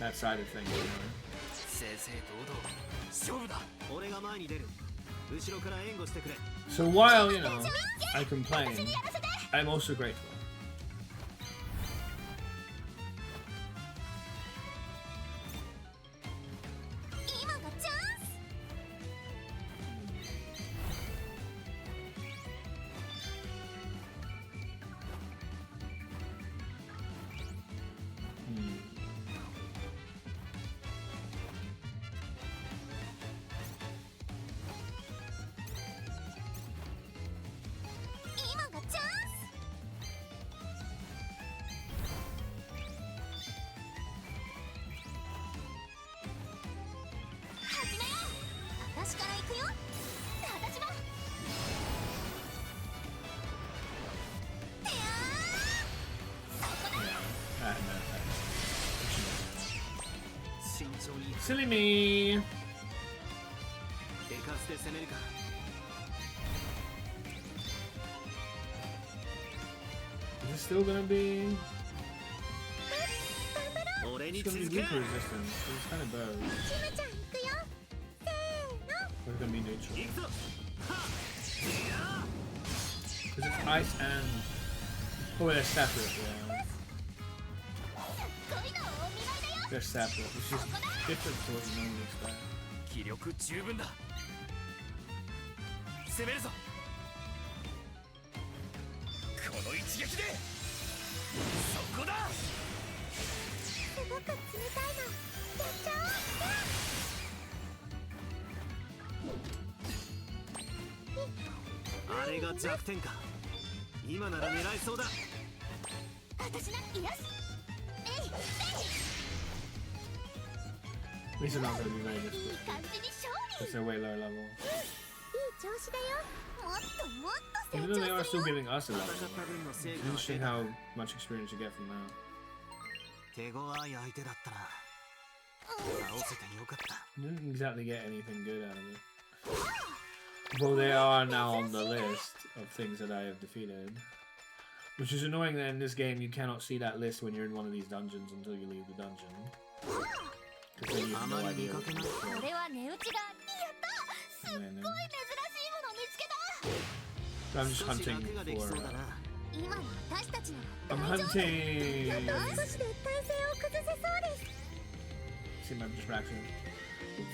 That side of things, you know. 正々堂々勝負だ。俺が前に出る。後ろから援護してくれ。 So while, you know, I complain, I'm also grateful. 今がチャンス。 今がチャンス。始めよう。私から行くよ。私も。てやー。そこだ。 No. 慎重に Silly me. 出かせて攻めるか。 Is it still gonna be? 俺に It's gonna 続 be け。 weaker resistance. It's kind of both. キムちゃん行くよ。せーの。 Or it's gonna be neutral. 行くぞ。はっ。 Because it's ice and. Oh, they're separate, yeah. こいのお見舞いだよ。 They're separate, which is different to what you normally expect. 気力十分だ。攻めるぞ。この一撃でそこだ。すごく冷たいの。やっちゃおう。あれが弱点か。今なら狙えそうだ。私な、よし。えい、えい。 These are not gonna be very いい difficult. 感じに勝利。 Because they're way lower level. いい調子だよ。もっともっと Even 成 though they are 長す still るよ。 giving us a 戦 level. った分の成 It's 果は interesting 出た。 how much experience you get from that. 手強い相手だったな。倒せてよかった。 You didn't exactly get anything good out of it. Well, they are now on the list of things that I have defeated. Which is annoying that in this game you cannot see that list when you're in one of these dungeons until you leave the dungeon. Because then you have no idea what to look こ for. れは値打ちが。やった。すっごい珍しいもの見つけた。 So I'm just 少し hunting 楽ができ for. そうだな。今の私たちな I'm ら大丈夫。 hunting. 少しで体勢を崩せそうです。 See my distraction.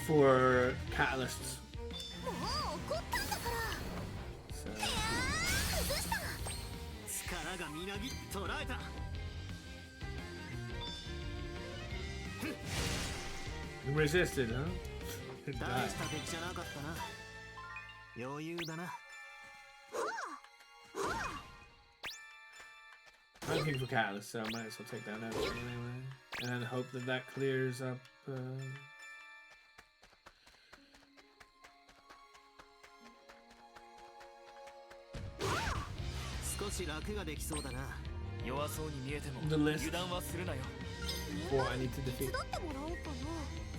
For catalysts. もう怒ったんだから。 So いやー、崩した。力がみなぎって捉えた。 you resisted, huh? It 大 died. した敵じゃなかったな。余裕だな。 I'm looking for catalysts, so I might as well take that out anyway. And then hope that that clears up. 少し楽ができそうだな。弱そうに見えても The list. 油断はするなよ。 Four I need to 手 defeat. 伝ってもらおうかな。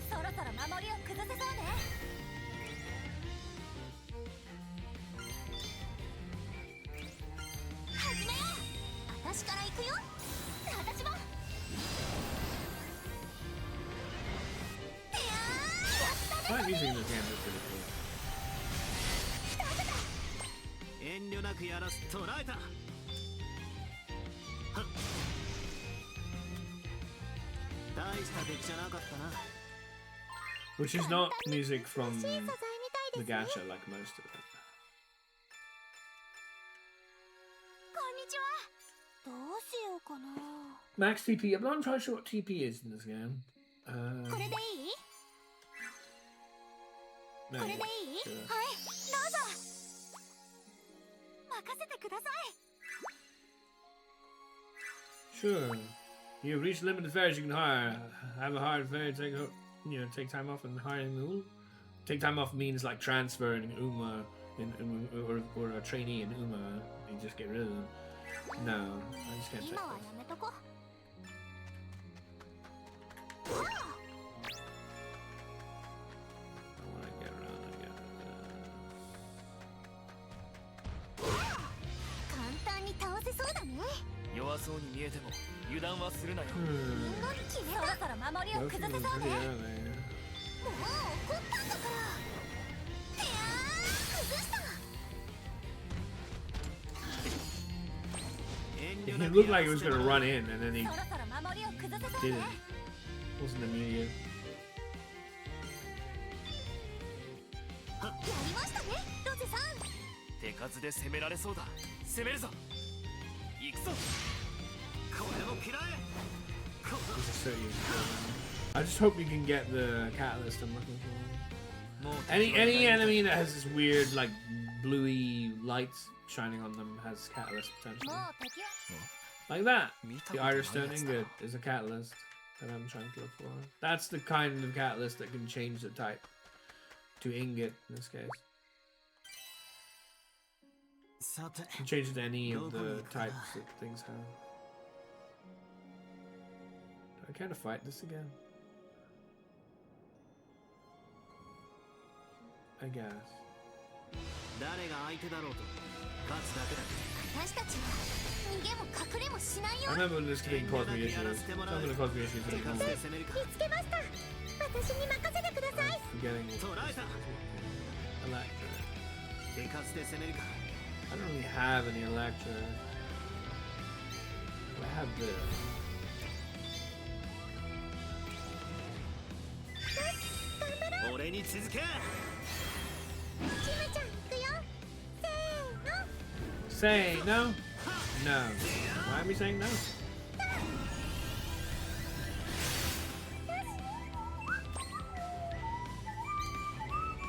そろそろ守りを崩せそうね。始めよう。私から行くよ。私も。いやー、やった I ね。 like using this hand as pretty cool. 遠慮なくやらす。捉えた。はっ。 大した敵じゃなかったな。 Which is not music from いい素材み the たいですね。 gacha like most of it. こんにちは。どうしようかな。 Max TP. I'm not entirely sure what TP is in this game. これでいい？ No, これでいい？ sure. はい、どうぞ。任せてください。 Sure. You've reached the limit of fairs you can hire. Have a hired fairy take take time off and hire an Ul. Take time off means like transferring Uma or a trainee in Uma. You just get rid of them. No, I just can't take 今はや this. めとこ。want to get around again. 簡単に倒せそうだね。弱そうに見えても油断はするなよ。決めた。そろそろ守りを Both 崩 of せ them そう pretty ね。 anime. もう怒ったんだから。いやー、崩した。 It looked like it was gonna run in, and then he そろそろ守りを崩せそう didn't. ね。 Wasn't immediate. やりましたね、ロゼさん。手数で攻められそうだ。攻めるぞ。行くぞ。これも嫌い。 This is so useful. I just hope you can get the catalyst I'm looking for. もう Any enemy that has this weird like bluey lights shining on them has catalyst も potential. う敵。 Like that. 見た The ことない Irish や Stone つだ。 Ingot is a catalyst that I'm trying to look for. That's the kind of catalyst that can change the type to ingot in this case. さて Can change it to any of the types that things have. Do I care to fight this again? I guess. 誰が相手だろうと勝つだけだ。私たちは逃げも隠れもしない I よ。 remember this being caused me issues. It's not going to cause me issues 手 anymore. 数で攻めるか。見つけました。私に任せてください。 Forgetting what 捉えた。 Electra. 手数で攻めるか。 I don't really have any Electra. But I have this. 俺に続け。キムちゃん行くよ。せーの。 Say no? No. Why am I saying no?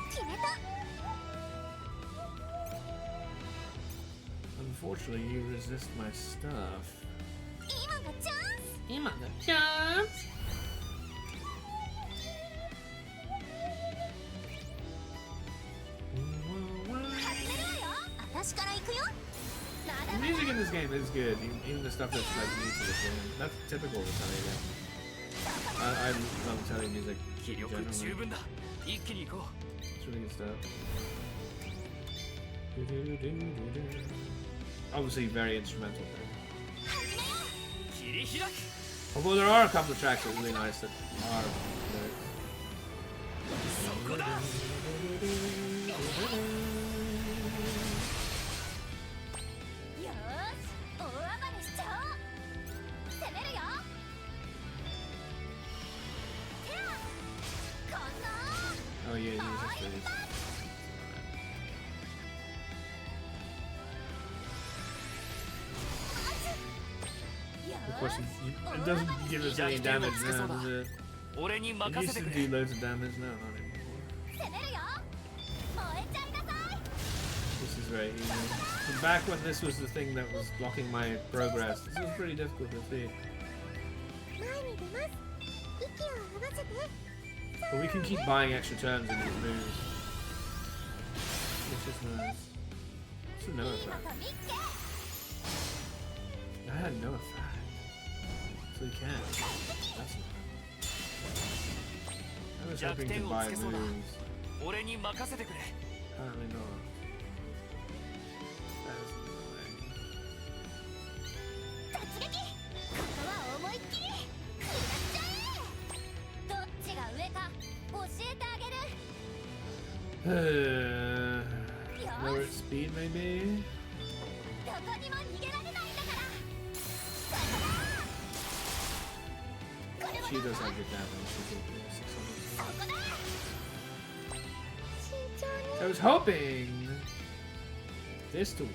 決めた。 Unfortunately, you resist my stuff. 今がチャンス。 今だチャンス。 始めるわよ。私から行くよ。まだ The まだ。 music in this game is good, even the stuff that's like new to this game. That's typical of Atelier game. I love Atelier music 気 in 力 general. 十分だ。一気に行こ It's really good stuff. Obviously, very instrumental thing. う。切り開く。 Although there are a couple of tracks that are really nice that are lyrics. そこだ。 よーし、大暴れしちゃおう。攻めるよ。てや。こんな。 Oh yeah, these are pretty. Of course, it doesn't give us any damage now, does it? 俺に It 任 used せ to てくれ。 do loads of damage, now not anymore. 攻めるよ。燃えちゃいなさい。 This is very easy. And back when this was the thing that was blocking my progress, this was pretty difficult to see. 前に出ます。息を合わせて。 But we can keep buying extra turns in these moves. Which is nice. What's the no いいの effect? と見っけ。 I had no effect. So you can. That's not. I was 弱 hoping 点 to を buy つけそうだ。 moves. 俺に任せてくれ。 Apparently not. That is annoying. 突撃。ここは思いっきり。食らっちゃえ。どっちが上か教えてあげる。 Lower its speed, maybe? どこにも逃げられないんだから。 She does have good damage. She's at 600. そこだ。慎重に。 I was hoping this to work.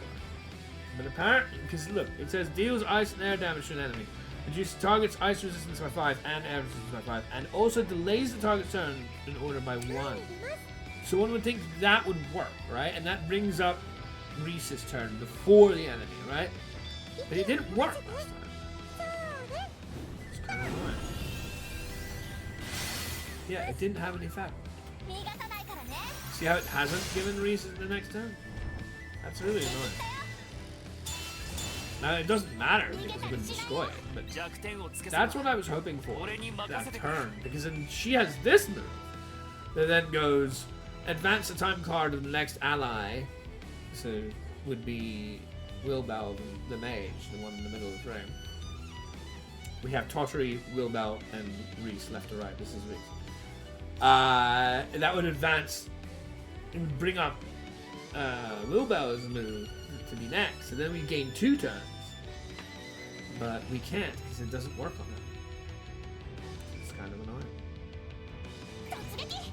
But apparently, because look, it says deals ice and air damage to an enemy. Reduces target's ice resistance by 5 and air resistance by 5. And also delays the target's turn in order by 1. So one would think that would work, right? And that brings up Reese's turn before the enemy, right? But it didn't work last time. It's kind of annoying. Yeah, it didn't have any effect. 逃がさないからね。 See how it hasn't given Reese the next turn? That's really annoying. Now, it doesn't matter because I'm going to destroy it, but 弱点をつけ that's what I was hoping for. 俺に任 That せてくれ turn. Because then she has this move that then goes advance the time card of the next ally. So would be Wilbel, the mage, the one in the middle of the frame. We have Tottery, Wilbel, and Reese left to right. This is Reese. That would advance. It would bring up Wilbel's move to be next, and then we gain 2 turns. But we can't because it doesn't work on it. It's kind of annoying. 突撃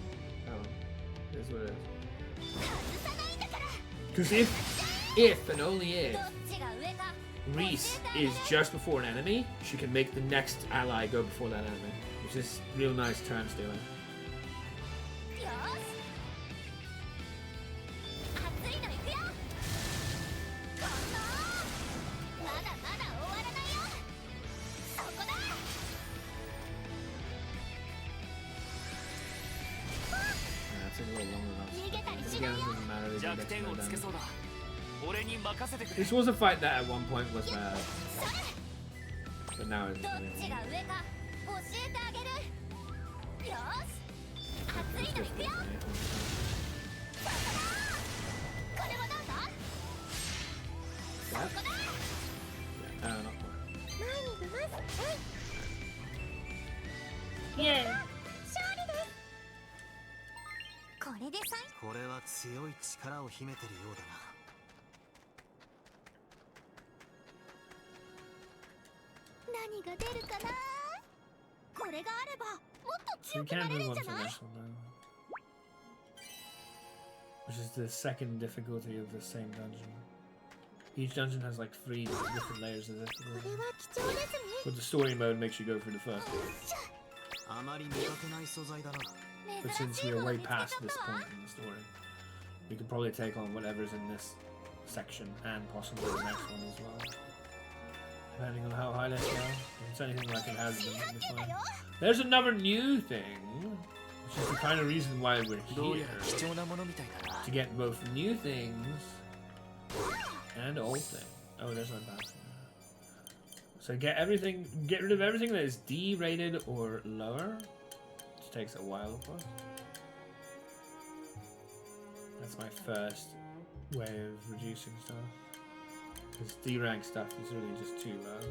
Oh, it is what it is. 外さないんだから Because if and only if どっちが上か Reese is just before an enemy, she can make the next ally go before that enemy, which is real nice turn stealing. よーし熱いのいくよこのまだまだ終わらないよそこだ That's a little long enough. 逃げたり But し again, ない it よ doesn't matter. They do 弱 get 点 to を go つけ down. そうだ俺に任せてくれ This was a fight that at one point was bad, それ but now it's どっ really ちが上か教えてあげるよーし熱いのいくよそこだこれもどうぞ That? そこだ Yeah, not quite. 前に出ますはい Yeah. 勝利ですこれで最これは強い力を秘めてるようだな。何が出るかなこれがあればもっと So 強 we くな can れ move るん on じ to ゃない this one now. Which is the second difficulty of the same dungeon. Each dungeon has like 3 different layers of こ difficulty. れは貴重ですね But the story mode makes you go through the first one. あまり見かけない素材だな。 But 珍 since しい we も are の way 見つけち past ゃっ this たわ point in the story, we could probably take on whatever's in this section and possibly the next one as well. Depending on how high they go. If it's anything like it has been, it'll be だ fine. よ There's another new thing, which is the kind of reason why we're どうや here. ら貴重なものみたいだな To get both new things and old things. Oh, there's no bad thing. So get rid of everything that is D rated or lower. Which takes a while, of course. That's my first way of reducing stuff. Because D rank stuff is really just too low.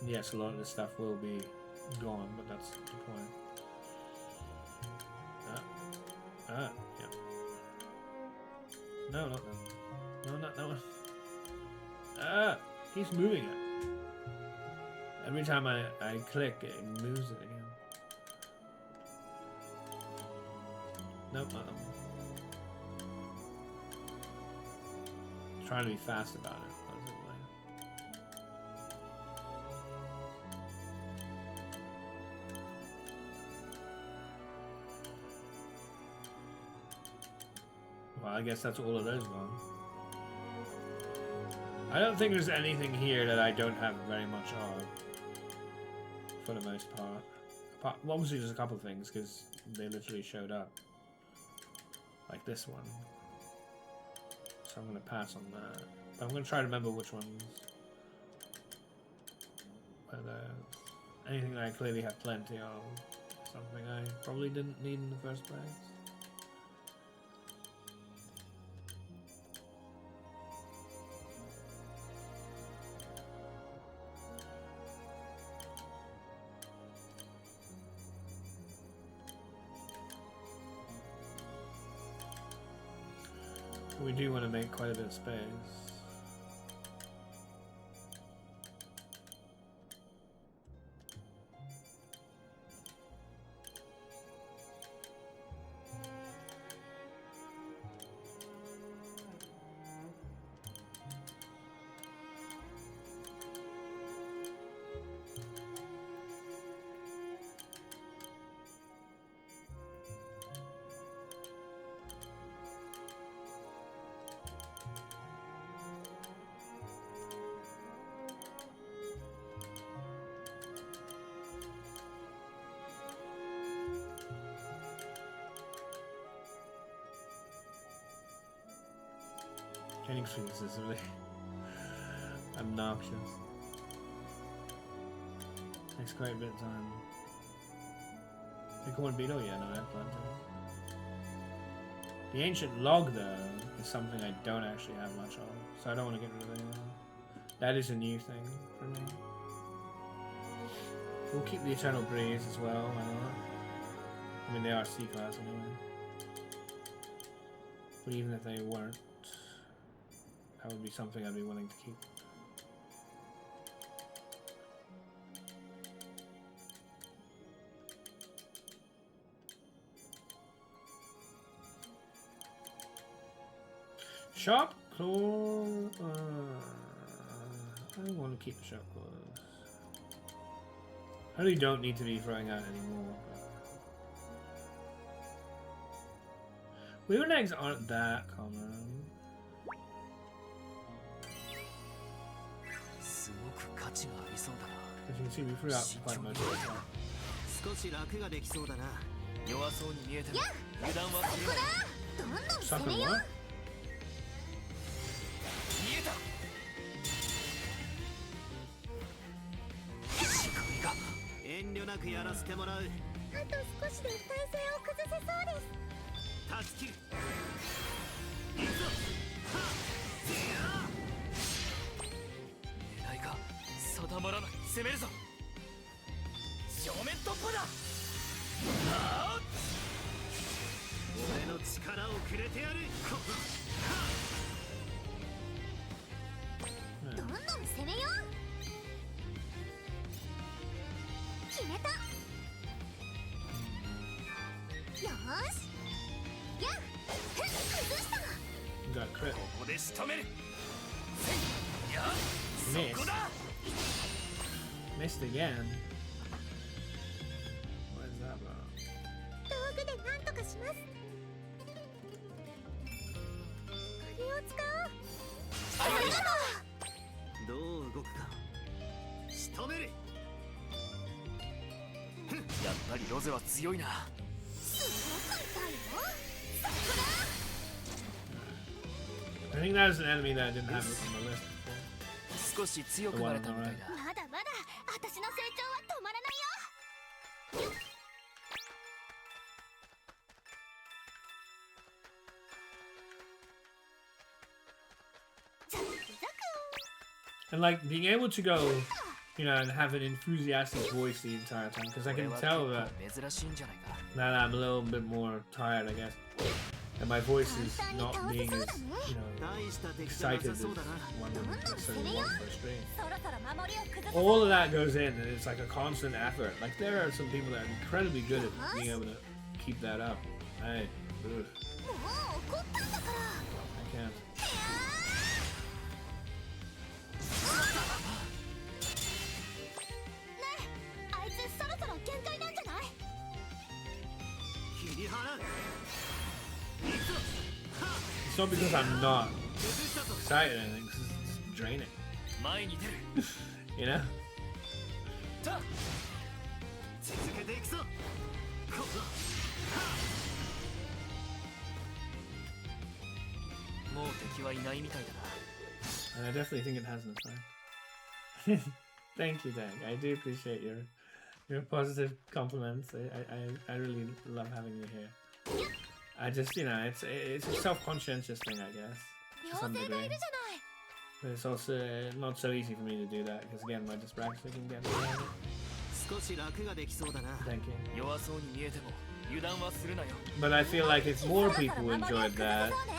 And yes, a lot of this stuff will be gone, but that's the point. Yeah. No, not that. No, not that one. He's moving it. Every time I click, it moves it again. Nope, not that one. Trying to be fast about it. What is it like? Well, I guess that's all of those gone. I don't think there's anything here that I don't have very much of. For the most part. Well, obviously there's a couple of things, because they literally showed up. Like this one. So I'm going to pass on that. But I'm going to try to remember which ones. Whether anything that I clearly have plenty of. Something I probably didn't need in the first place. We do want to make quite a bit of space. Getting streaks is really obnoxious. Takes quite a bit of time. Pick one beetle? Yeah, no, I have plenty. The ancient log, though, is something I don't actually have much of, so I don't want to get rid of it. That is a new thing for me. We'll keep the Eternal Breeze as well, why not? I mean, they are C-class anyway. But even if they weren't, that would be something I'd be willing to keep. Shop close. I want to keep the shop closed. I really don't need to be throwing out anymore. Weird eggs aren't that common. As you can see, we threw out quite much of it. 少し楽ができそうだな。弱そうに見えても油断はするな。どんどん Sucker 攻めよ what? 見えた。仕組みが遠慮なくやらせてもらう。あと少しで体勢を崩せそうです。断ち切る。行くぞ。はっ。狙いが定まらない。攻めるぞ。正面突破だ。俺の力をくれてやる。どんどん攻めよ決めた。よーしやっ崩した。 You got a crit. ここで仕留める。いや、 Missed. そこだ。 Missed again. What is that about? 道具でなんとかします。これを使おう。ありがとう。どう動くか。仕留める。やっぱりロゼは強いな。すごく痛いよ。そこだ。 I think that was an enemy that I didn't have on the list before. 少し強くなれたみたいだ。まだまだ私の成長は止まらないよ。ザクザク。 And like being able to go, you know, and have an enthusiastic voice the entire time, because I can tell that 珍しいんじゃないか。 now that I'm a little bit more tired, I guess, and my voice is not being as, you know, 大した敵じゃな excited さ as そうだな。 one would necessarily want for a stream. そろそろ守りを崩せ。 All of that goes in, and it's like a constant effort. Like there are some people that are incredibly good at being able to keep that up. I, ugh, もう怒ったんだから。 I can't. ねえ、あいつそろそろ限界なんじゃない？切り払う。行くぞ。はっ。 It's not because I'm not 崩したぞ。 excited or anything, 'cause it's draining. 前に出る。 You know? た。続けていくぞ。ここ。もう敵はいないみたいだな。 And I definitely think it has no time. Thank you, Dag. I do appreciate your positive compliments. I really love having you here. I just, you know, it's a self-conscientious thing, I guess, to 妖 some 精がい degree. るじゃない。 But it's also not so easy for me to do that because again, my dyspraxia can get me around it. 少し楽ができそうだな。 Thank you. 弱そうに見えても油断はするなよ。 But I feel like if more people そろそろ守りを enjoyed 崩 that, せそうね。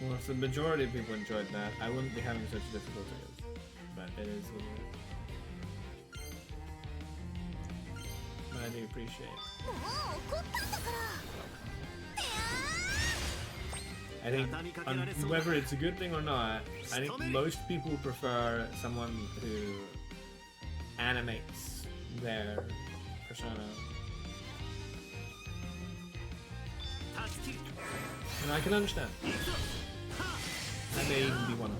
well, if the majority of people enjoyed that, I wouldn't be having such difficulties. But it is what it is. But I do appreciate. もう怒ったんだから。 I think whether it's a good thing or not, I think most people prefer someone who animates their persona. 断ち切る。 And I can understand. 行くぞ。はっ。 I may even be one of them.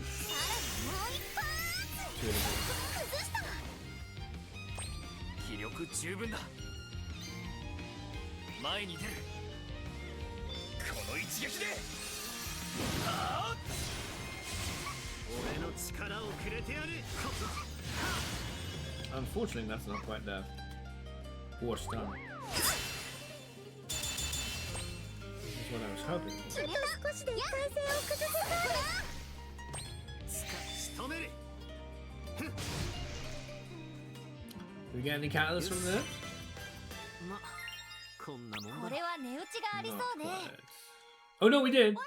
さらにもう一発。 It's really good. 崩した。気力十分だ。前に出る。この一撃で。俺の力をくれてやる。 Unfortunately, that's not quite the force done. That's what I was hoping. 少しで体勢を崩せ仕留める。 Do we get any catalyst from this? ま、こんなもんだ。これは値打ちがありそう Not ね。 quite. Oh no, we did. おいし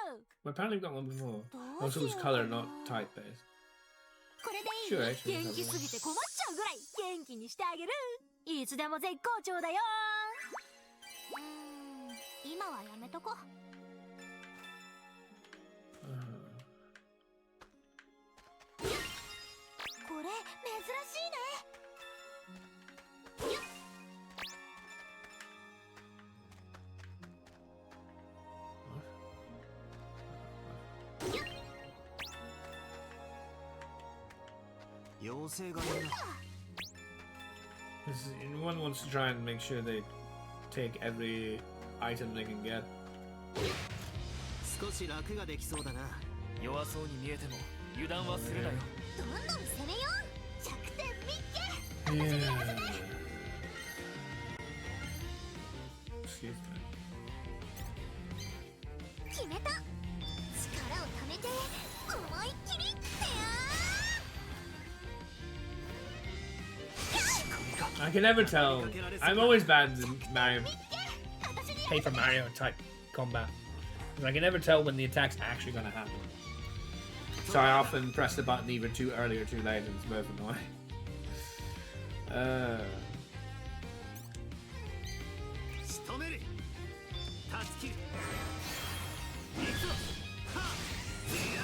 そう。 We apparently got one before. ど Also, う it し was よう color, かな。 not type based. これでいい？ Sure, actually, 元気すぎて困っちゃうぐらい元気にしてあげる。いつでも絶好調だよ。今はやめとこ。これ珍しいね。 妖精がいるな。 This is- one wants to try and make sure they take every item they can get. 少し楽ができそうだな。弱そうに見えても油断はするなよ。どんどん攻めよう。弱点見っけ。 Yeah. Excuse me. 決めた。力をためて思いっきり。 I can never tell. I'm always bad in Mario, Paper Mario type combat. I can never tell when the attack's actually going to happen. So I often press the button either too early or too late, and it's both annoying. 仕留める。断ち切る。行くぞ。はっ。いや。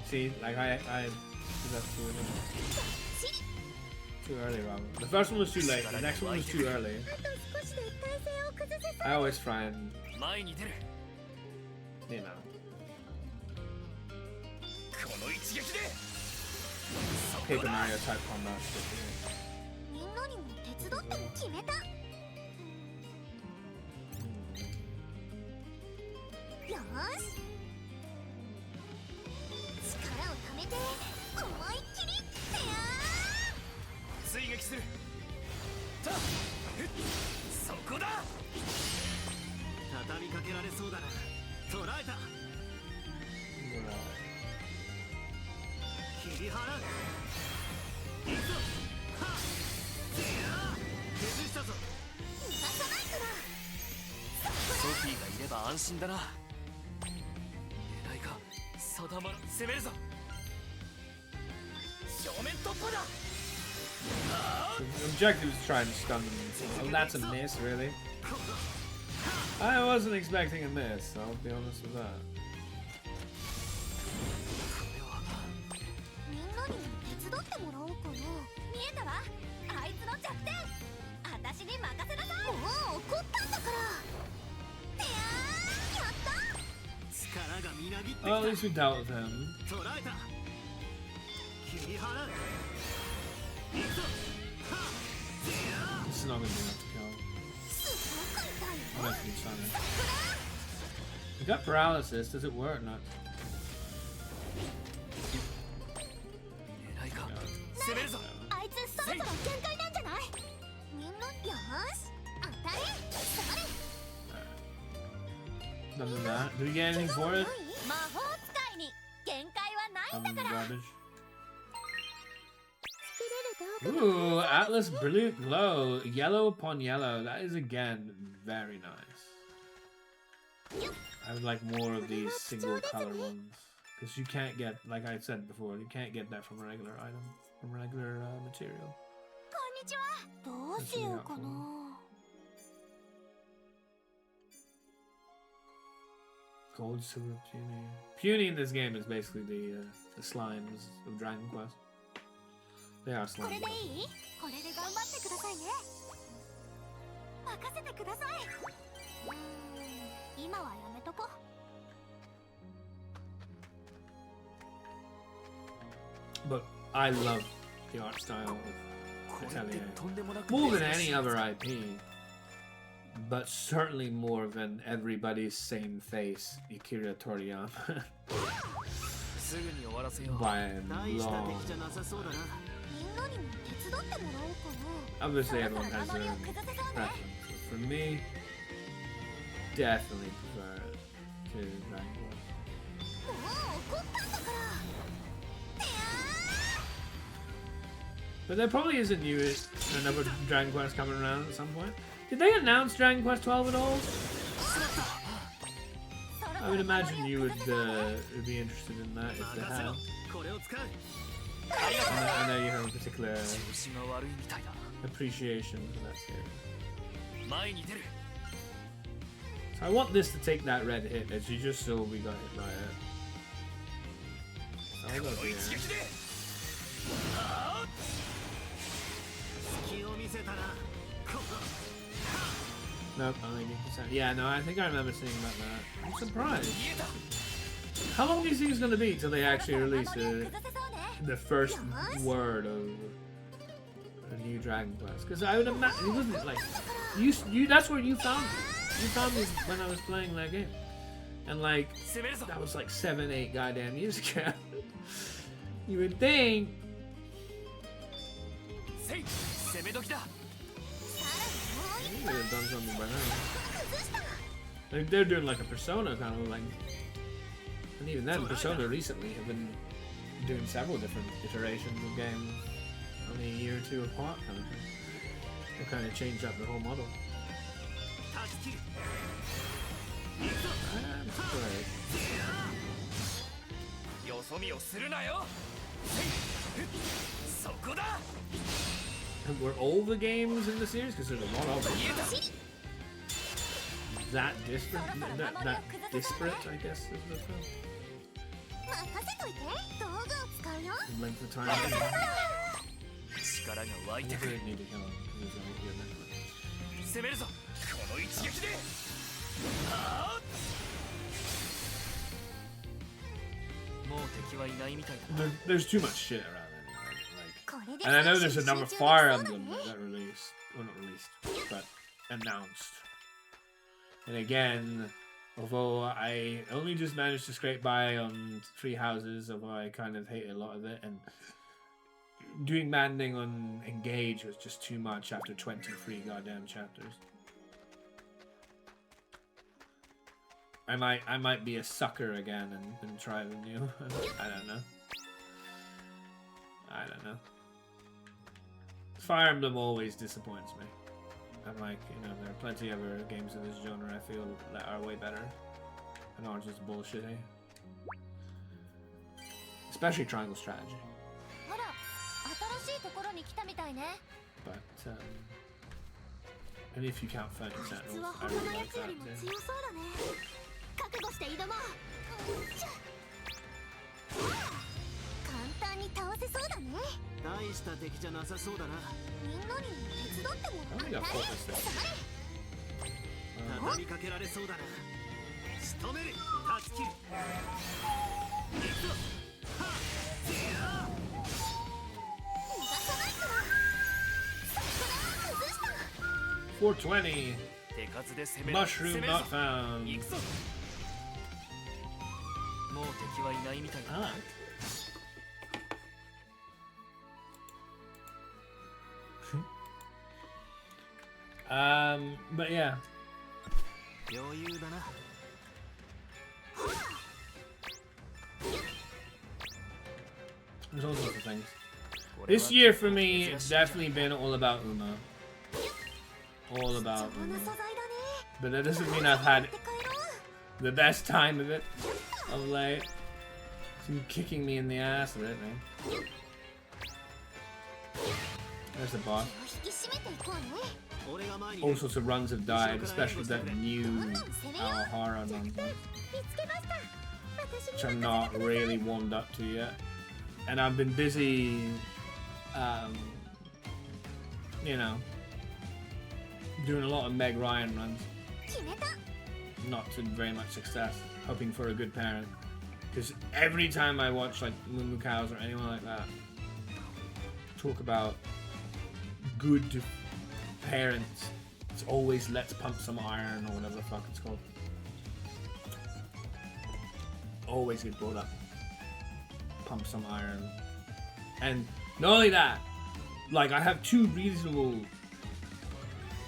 See, like I that's too early, Robert. The first one was too late. The next one was too early. あと少しで体勢を崩せそう。 I always try and, 前に出る。 you know. この一撃で。 Paper Mario type combat. みんなにも手伝っても決めた。よーし。力をためて思いっきり。追撃する。たっ。そこだ。畳みかけられそうだな。捕らえた。切り払う。行くぞ。はっ。いや。崩したぞ。逃がさないから。ソフィーがいれば安心だな。狙いが定まる。攻めるぞ。正面突破だ。 The objective is to try and stun them. Oh, that's a miss, really? I wasn't expecting a miss, I'll be honest with that. みんなにも手伝ってもらおうかな。見えたわ。あいつの弱点。私に任せなさい。もう怒ったんだから。いやー、やった。力がみなぎってき Oh, at た。 least we dealt with him. 捕らえた。切り払う。行くぞ。はっ。いや。 This is not gonna be enough to kill. すごく痛いよ。 I'm not gonna be stunning. We got paralysis, does it work or not? 狙いか。攻めるぞ。あいつそろそろ限界なんじゃない？みんなよーし。当たれ。下がれ。 Other than that, do we get anything for it? 魔法使いに限界はないんだから。 Garbage. 作れる道具 Ooh, Atlas Brilliant Glow. Yellow upon yellow. That is again very nice. I would like more of these single color ones. Because you can't get, like I said before, you can't get that from a regular item, from regular material. こんにちは。どうしようかな。 Gold, silver, puny. Puny in this game is basically the slimes of Dragon Quest. They are これ slimes. でいい？これで頑張ってくださいね。任せてください。今はやめとこ。 But I love the art style of これって Atelier. とんでもなく More than 珍しい any other IP. but certainly more than everybody's same face, Akira Toriyama. すぐに終わらせよう By a 大した long. 敵じゃなさそうだな。みんなにも手伝ってもらおうかな。 Obviously, everyone has their own preference. For me, definitely prefer to Dragon Quest. もう怒ったんだから。 But there probably is a new another Dragon Quest coming around at some point. Did they announce Dragon Quest 12 at all? I would imagine you would be interested in that if they have. これを使う。 I know you have a particular 調子が悪いみたいだ appreciation for that series. 前に出る So I want this to take that red hit, as you just saw we got hit by it. So I'll go この here. 一撃で 隙を見せたな。ここ。 Nope, only 80%. Yeah, no, I think I remember seeing about that. I'm surprised. 見えた How long do you think it's gonna be till they actually release 崩せそうね。 the first word of a new Dragon Quest? Because I would imagine, wasn't it like you? That's where you found me when I was playing that game, and like 攻めるぞ that was like 7, 8 goddamn years ago. You would think. せい攻め時だ You would have done something by now. Like they're doing like a Persona kind of like, and even then, Persona recently have been doing several different iterations of games, only a year or two apart, kind of thing. They kind of changed up the whole model. 断ち切る。 I'm surprised. よそ見をするなよせいそこだ And were all the games in the series? Because there's a lot of them. 見えた That disparate, I guess, is the film. 任せといて。道具を使うよ。 The length of time. 力が湧い I てくる didn't need to kill him because he's only here now. 攻めるぞこの一撃で もう敵はいないみたいだ There's too much shit around anyway. Like, これで and I know 少 there's し another 集中でき Fire そうだ Emblem ね。 that released, well not released, but announced. And again, although I only just managed to scrape by on 3 houses, although I kind of hate a lot of it, and doing manding on Engage was just too much after 23 goddamn chapters. I might be a sucker again and try the new. I don't know. Fire Emblem always disappoints me. I'm like, you know, there are plenty of other games in this genre I feel that are way better and aren't just bullshitty. Especially Triangle Strategy. ほら、新しいところに来たみたいね。 But, and if you count Fighting 実 Sentinels, は I 他 really のや like つよ that りも too. 強そうだね。覚悟して挑もう。簡単に倒せそうだね。大した敵じゃなさそうだな。みんなに手伝っても I ら only う got んだ 4 ね。 this thing. 畳みかけられそうだな。仕留める。断ち切る。行くぞ。はっ。逃がさないから。そこだ、崩した。 420. 手数で攻める攻 Mushroom める not ぞ found. 行くぞもう敵はいないみたいだ But yeah. 余裕だな。 There's all sorts of things. This year for me, it's definitely been all about Uma. All about 貴重な Uma. 素材だね。 But that doesn't mean I've had 持って帰ろう。 the best time of it of late. Some kicking me in the ass with it, man. There's the boss. 引き締めていこうね。俺が前に All sorts of runs have died, especially that new Alhara run, 見つけました。私 which に I'm 任 not せてください。 really warmed up to yet. And I've been busy, you know, doing a lot of Meg Ryan runs. 決めた。 Not to very much success, hoping for a good parent. Because every time I watch like Mumu Cows or anyone like that talk about good parents It's always let's pump some iron or whatever the fuck it's called. Always get brought up. Pump some iron. And not only that, like I have two reasonable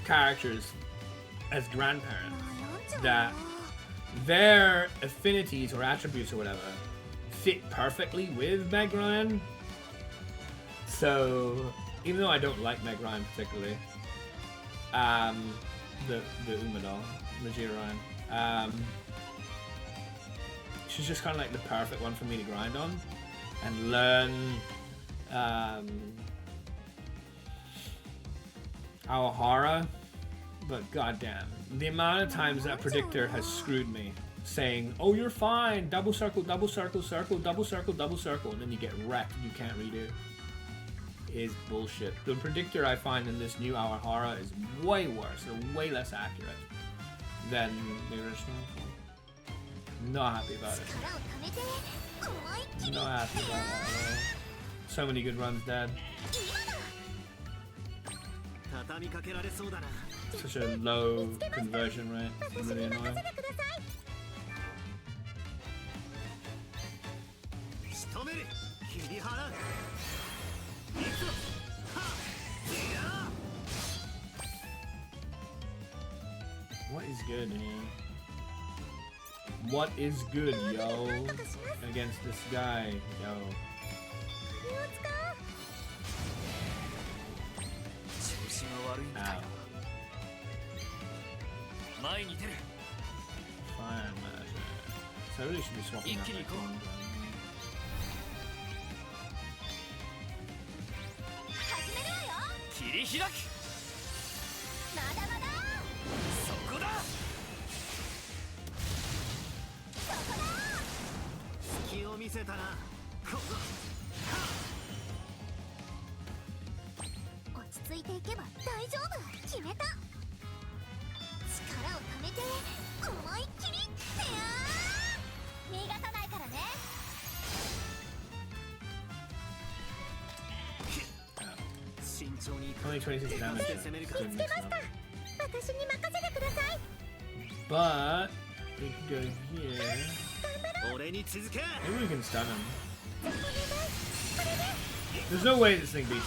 characters as grandparents that their affinities or attributes or whatever fit perfectly with Meg Ryan. So even though I don't like Meg Ryan particularly, the Uma doll, Majira Ryan, she's just kind of like the perfect one for me to grind on and learn Aohara. But goddamn, the amount of times that predictor has screwed me, saying, "Oh, you're fine. Double circle, circle, double circle," and then you get wrecked. You can't redo. Is bullshit. The predictor I find in this new Aohara is way worse or way less accurate than the original. Not happy about it. Not happy about it. So many good runs dead. Such a low conversion rate. It's really annoying. What is good, man? What is good, yo? Against this guy, yo. Ow. Fire magic. So I really should be swapping out my phone. Only 26 damage. But we can go here. Maybe we can stun him. There's no way this thing beats it.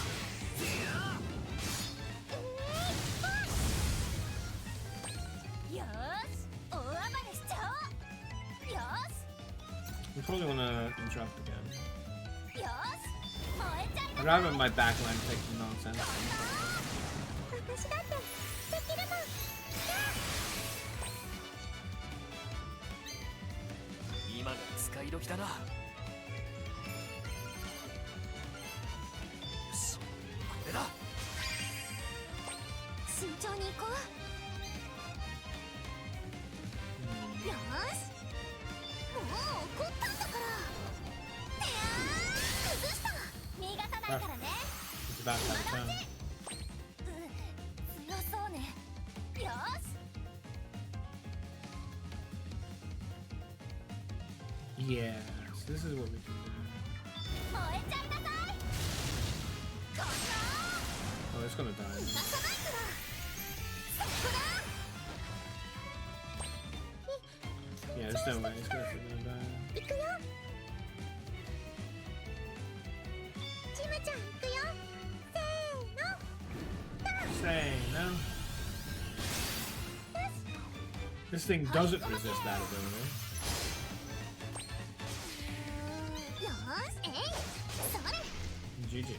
We probably want to interrupt again. I'd rather my backline take the nonsense. It's about to have a turn. Yeah, so this is what we can do. Oh, it's gonna die. Yeah, there's no way it's gonna die. Say no. This thing doesn't resist that ability. GG.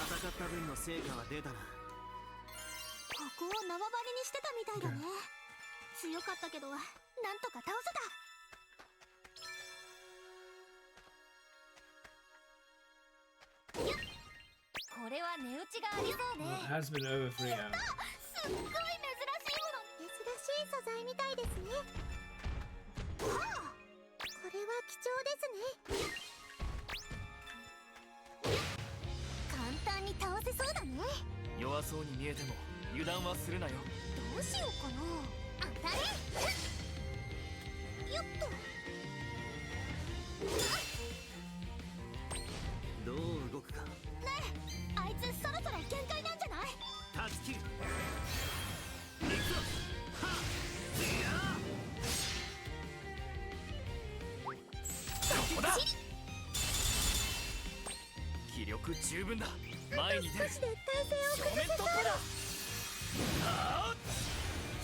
戦った分の成果は出たな。ここを縄張りにしてたみたいだね。強かったけどなんとか倒せた。これは値打ちがありそうね。 It has been over 3 hours. すっごい珍しいもの。珍しい素材みたいですね。これは貴重ですね。簡単に倒せそうだね。弱そうに見えても油断はするなよ。どうしようかな。当たれ。よっと。どう動くか。十分だ。前に出る。少しで体勢を正面突破だ。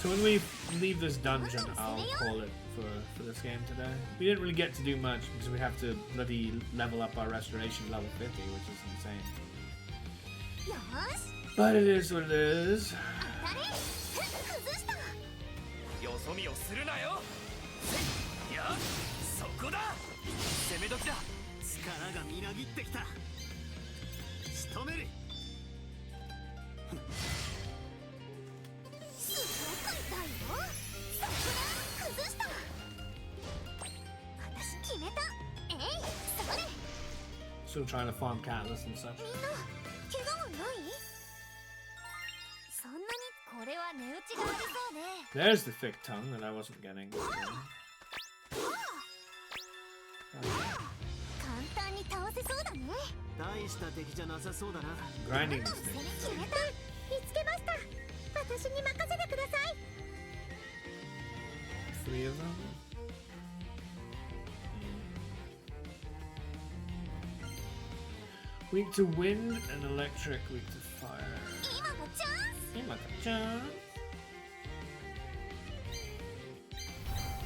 So when we leave this dungeon, I'll call it for this game today. We didn't really get to do much because we have to bloody level up our restoration level 50, which is insane. よし But it is what it is. 当たり崩した。よそ見をするなよ。いや、そこだ。攻め時だ。力がみなぎってきた。仕留める。すごく痛いよ。そこだ崩した。私決めた。えいそれ。 Still trying to farm catalysts and such. みんな怪我はない？そんなにこれは値打ちがありそうね。 There's the thick tongue that I wasn't getting. 簡単に倒せそうだね。大した敵じゃなさそうだな。 Grinding these それ things. 決めた。見つけました。私に任せてください。 3 of them. Weak to wind and electric, weak to fire. 今がチャンス。 Imaka-chan.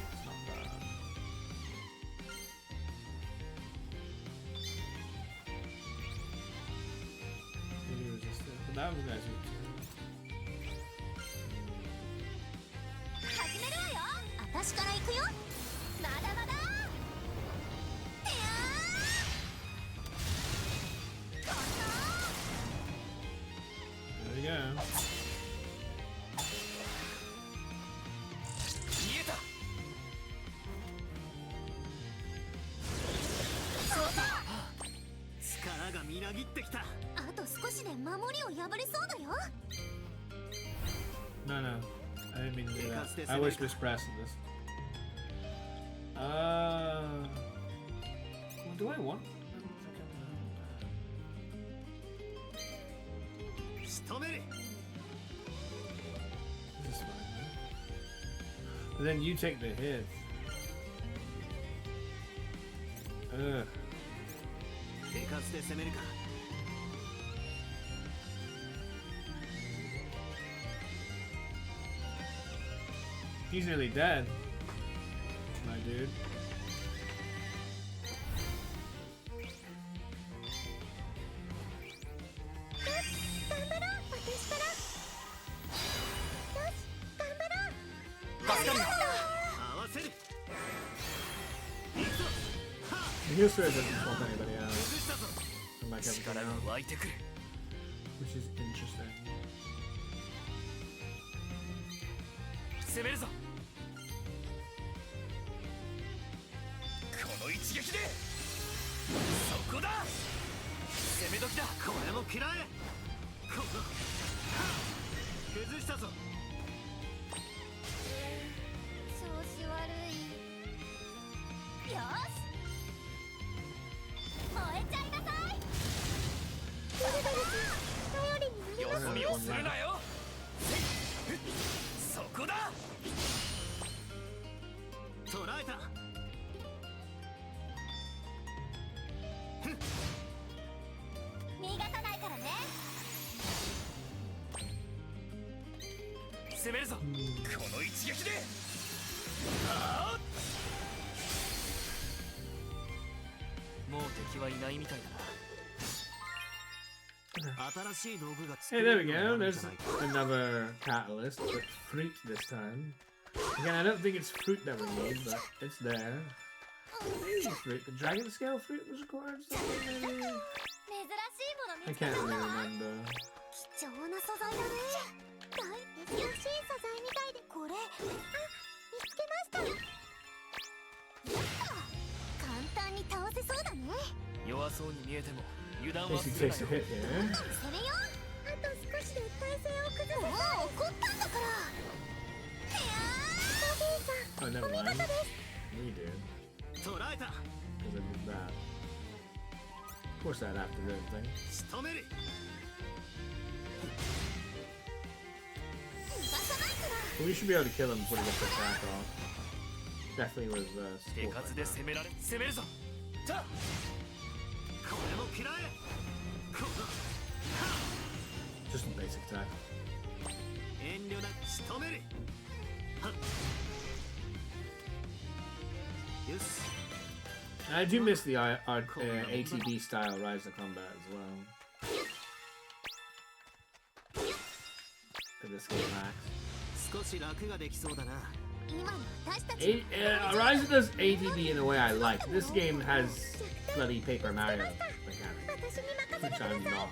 It's not bad. Maybe resistant, but that was guys weak too. 始めるわよ。私から行くよ。まだまだ。てやー。この There we go. 見えた。力がみなぎってきた。あと少しで守りを破れそうだよ。 No, no. I didn't mean to do that. I was just pressing this. What do I want? I don't think I know. 仕留める。 This is fine, man. But then you take the hit. Ugh. 手数で攻めるか。 He's nearly dead. My dude. 頑張ろう。私から。よし頑張ろう。助かるよ。合わせる。 The Heal Spirit doesn't swap anybody out. 崩したぞ。 Unlike everything 力が else, 湧いてくる。 which is interesting. 攻めるぞ。この一撃で。そこだ。攻め時だ。これも嫌え。この。崩したぞ。調子悪い。よし燃えちゃいなさい。ルルベルス頼りになりよます。そ見をするなよ。そこだ。捕らえた。逃がさないからね。攻めるぞ。この一撃で。ああ。もう敵はいないみたいだな。新しい道具が Hey, there we go. There's another catalyst, but fruit this time. Again, I don't think it's fruit that we need, but it's there. Maybe fruit. The dragon scale fruit was required. Something, maybe? 珍しいもの I 見つけ can't た really わ。 remember. 貴重な素材だね。大珍しい素材みたいでこれ。あ、見つけました。やった簡単に倒せそうだね。弱そうに見えても油断 At は least he するな takes a よ。 hit here. それよ。あと少しで体勢を崩せそう。もう怒ったんだから。いやー。ロビンさん、 Oh, never お見 mind. 事です。 We did. 捕らえた。 Because I did that. Of course I'd have to do everything. 仕留める。逃がさないから。 But we should be able to kill him before he gets the attack off. Definitely with 手 support 数 right で now. 攻めるぞ。た。これも嫌え。Just a basic attack. 遠慮なく仕留めるはっよし I do miss the ATB style Rise of Combat as well. For this game max. 少し楽ができそうだな今の私たち Rise does ATB in a way I like. This game has bloody Paper Mario mechanics, 私に任せ which てください I'm not.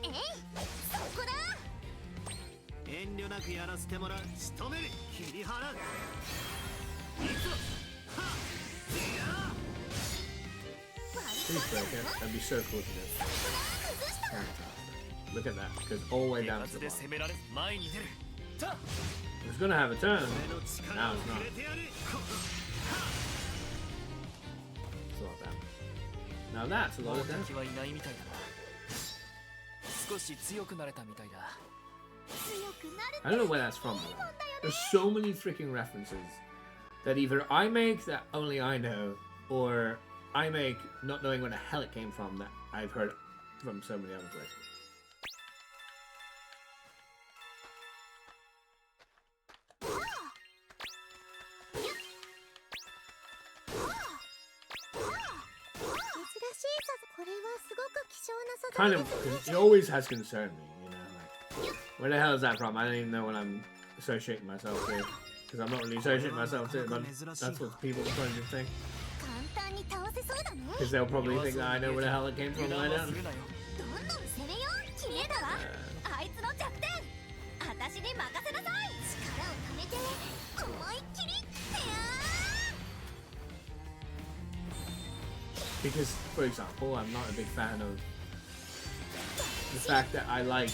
えいそこだ遠慮なくやらせてもらう仕留める切り払ういくぞはっいや Please break it. That'd be so cool to do. Fantastic. Look at that. Goes all the way 手 down to 数 the で bottom. 攻められ前に出るた It was gonna have a turn. 俺の力 Now を it's く not. れてやる It's a lot of damage. Now that's a も lot う of damage. 敵はいないみたいだな少し強くなれたみたいだ 強くなる I don't know where that's from. Though. There's so many freaking references that either I make that only I know, or I make not knowing where the hell it came from that I've heard from so many other places. 珍しいさこれはすごく希少な素 Kind 材 of, です it always has concerned me, you know, like, where the hell is that from? I don't even know what I'm associating myself with, because I'm not really associating myself to it, but that's what people are going to think, 簡単に倒せそうだね because they'll probably think that I know where the hell it came from 油 right 断は now. するなよどんどん攻めよう決めたわあいつの弱点私に任せなさい力をためて思いっきりてや Because, for example, I'm not a big fan of the fact that I like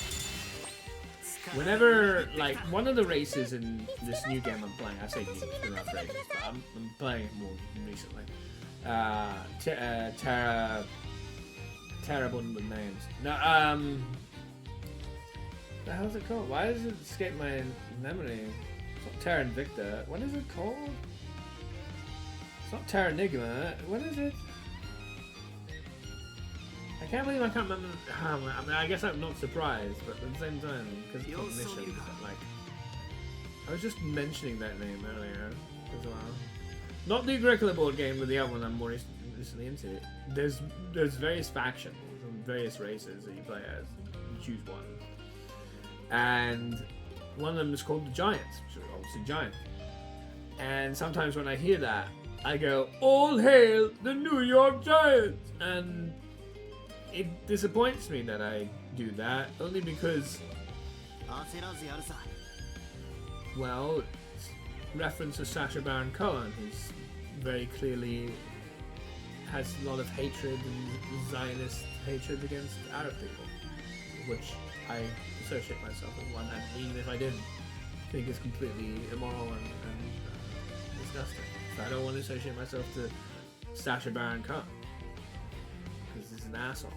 whenever, like, one of the races in this new game I'm playing, I say new, they're not races, but I'm playing it more recently. Terrible with names. No, the hell's it called? Why does it escape my memory? It's not Terra Invicta. What is it called? It's not Terra Enigma. What is it? I can't believe I can't remember. I mean, I guess I'm not surprised, but at the same time, because it's not missions, but like, I was just mentioning that name earlier as well. Not the Agricola board game, but the other one I'm more recently into. There's various factions and various races that you play as. You choose one, and one of them is called the Giants, which are obviously giant. And sometimes when I hear that, I go, "All hail the New York Giants!" And it disappoints me that I do that, only because, 焦らずやるさ well, it's reference to Sacha Baron Cohen, who's very clearly has a lot of hatred and Zionist hatred against Arab people, which I associate myself with one, and even if I didn't, think is completely immoral and disgusting. So I don't want to associate myself to Sacha Baron Cohen, because he's an asshole.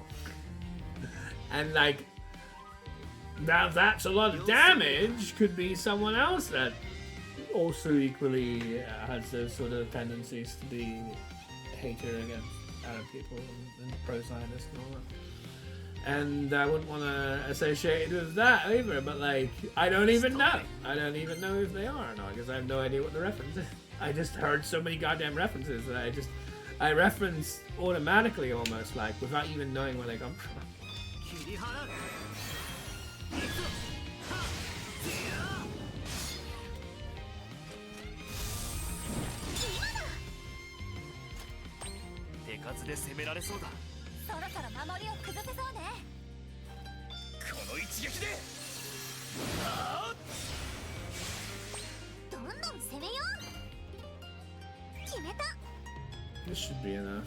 And like, now that's a lot of damage, could be someone else that also equally has those sort of tendencies to be a hater against Arab people and pro-Zionist and all that. And I wouldn't want to associate it with that either, but like, I don't even know. I don't even know if they are or not, because I have no idea what the reference is. I just heard so many goddamn references that I reference automatically almost, like, without even knowing where they come from. 切り払ういくぞはっいや手数で攻められそうだそろそろ守りを崩せそうねこの一撃でどんどん攻めよう決めた This should be enough.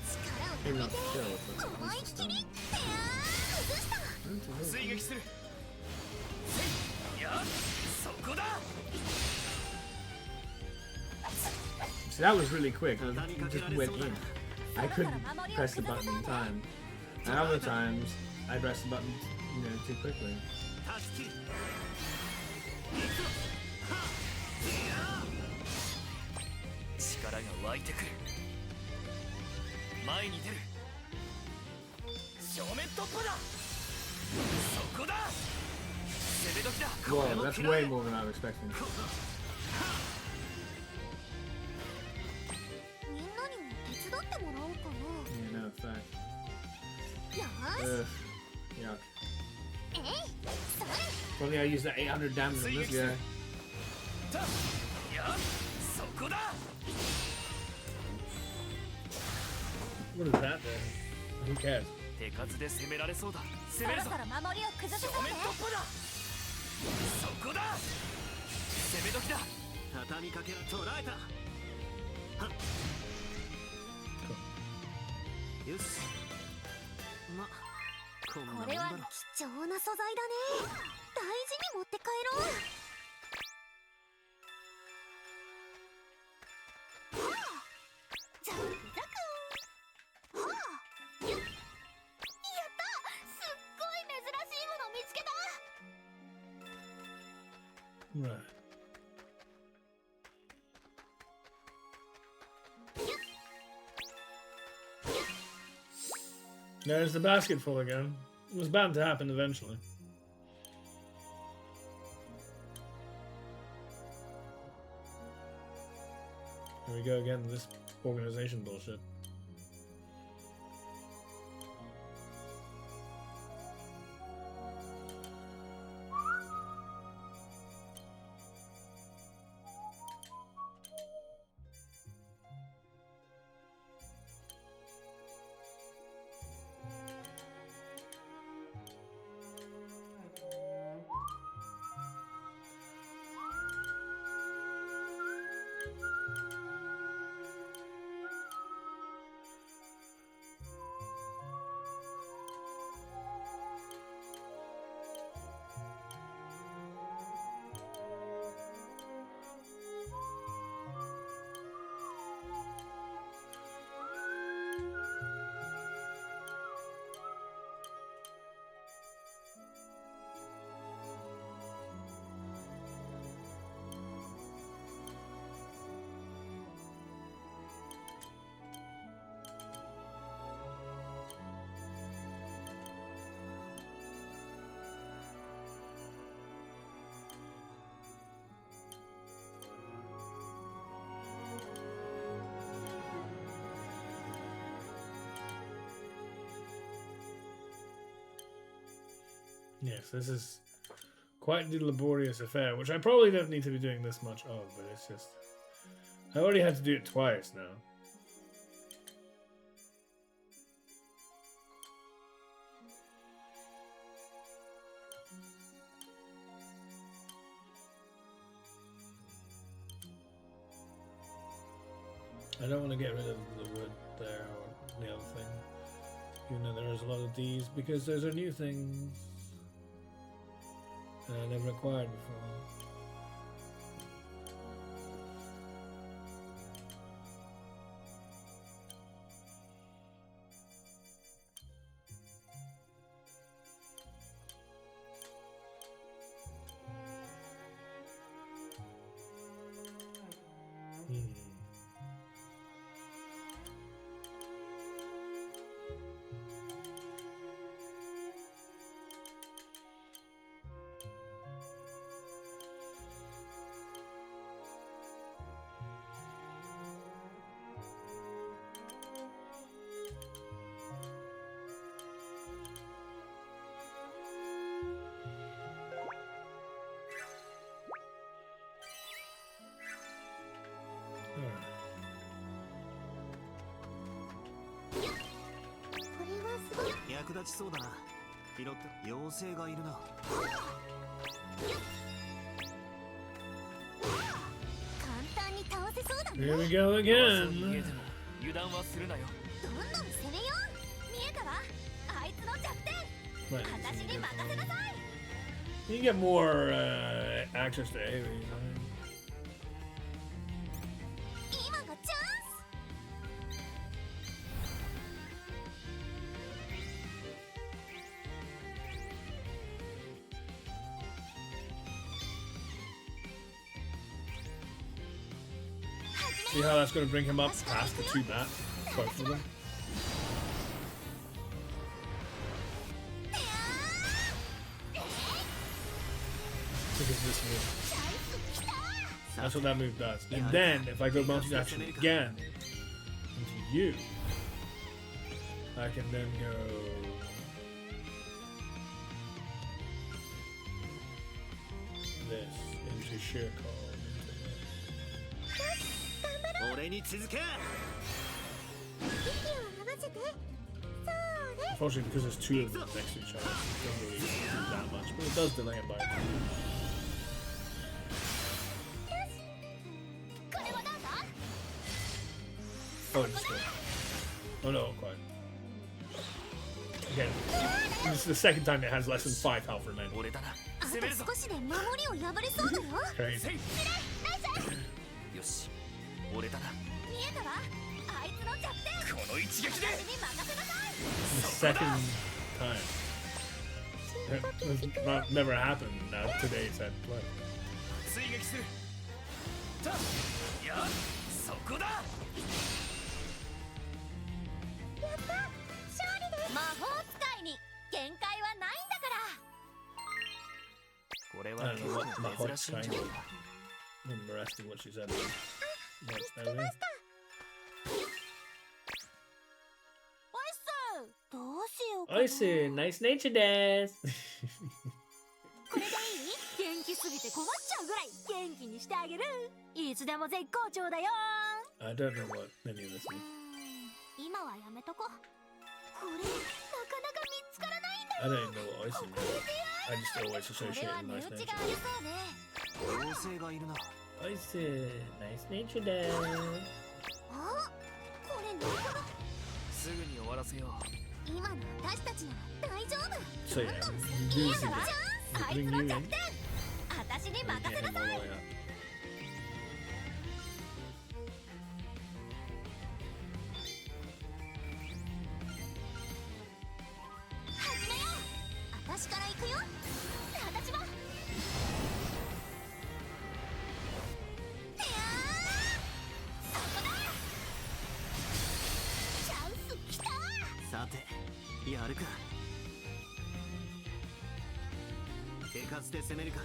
力をた Maybe め not て kill, but 思 at いっ least き stun. りてや崩した追撃するせいやそこだ See, that was really quick. It just went in. I couldn't press the button in time. And other times, I pressed the button, too quickly. 断ち切るいくぞはっいや力が湧いてくる前に出る正面突破だ。そこだ。攻め時だ。 Whoa, that's way more than I was expecting. みんなにも手伝ってもらおうかな。 Yeah, no, thanks. よーし。 Ugh. Yuck. えい、それ。 If only I used that 800 damage on this guy. た。や。そこだ。 What is that then? Who cares? 手数で攻められそうだ。そ攻めるぞ。ろそろ守りを崩せ正そうね。面突破だ。そこだ。攻め時だ。畳みかけら捉えた。はっよし。ま、こんなもんこれはだろ。貴重な素材だね。大事に持って帰ろう。はあ、ザクザク。はあ、よっ。やった。すっごい珍しいもの見つけた。 Right. There's the basket full again. It was bound to happen eventually. Here we go again, this organization bullshit. Yes, this is quite the laborious affair, which I probably don't need to be doing this much of, but it's just... I already had to do it twice now. I don't want to get rid of the wood there or the other thing, even though there is a lot of these, because those are new things that I never acquired before. Alright. これはすごい。役立ちそうだな。拾って妖精がいるな。簡単に倒せそうだね。 Here we go 逃げ again. ても油断はするなよ。どんどん攻めよう。見えたわ。あいつの弱点。 Right, 私に任せなさい。 you get more access to AoE. 今がチャンス。 See how that's going to bring him up past the two bats? Both of them. That's what that move does. And then, if I go multi-action again into you, I can then go... this into sheer call. 俺に続け。 Unfortunately, because there's two of them next to each other, it doesn't really do that much, but it does delay him by a few. Oh, it's good. Oh no, quite. Again, this is the second time it has less than 5 health remaining. 俺だな。あ攻めるぞ。と少しで守りを破れそうだよ。 Crazy. よし。俺だな。見えたわ。あいつの弱点。この一撃で。私に任せなさい。 The second time. That's not never happened now today's at play. 追撃する。た。いや、そこだ。やった勝利です。魔法使いに限界はないんだから。これ I は don't 結 know what my 構 whole 珍しいん kind じゃない of か。 interesting what she said. What's 見つけ everything? ました。おいっす。どうしようかな。 Oisu, nice nature des. これでいい？元気すぎて困っちゃうぐらい元気にしてあげる。いつでも絶好調だよ。 I don't know what any of this means. 今はやめとこ。これなかなか見つからないんだ I よ。 don't even know what Oisu means. I just always こ associate れは with 値 nice 打ち nature. がありそうね。妖精がいるな。 Oisu, nice nature des. あ、これなるほど。すぐに終わらせよう。今の私たちなら大丈夫。 So yeah, どんどん you いい do んだ see わ。 this. あい Bring つ you の in. 弱点。私に We 任 get せな him さ all the い。 way up. 始めよう。私から行くよ。私も。いやー、そこだ。チャンス来た。さて、やるか。手数で攻めるか。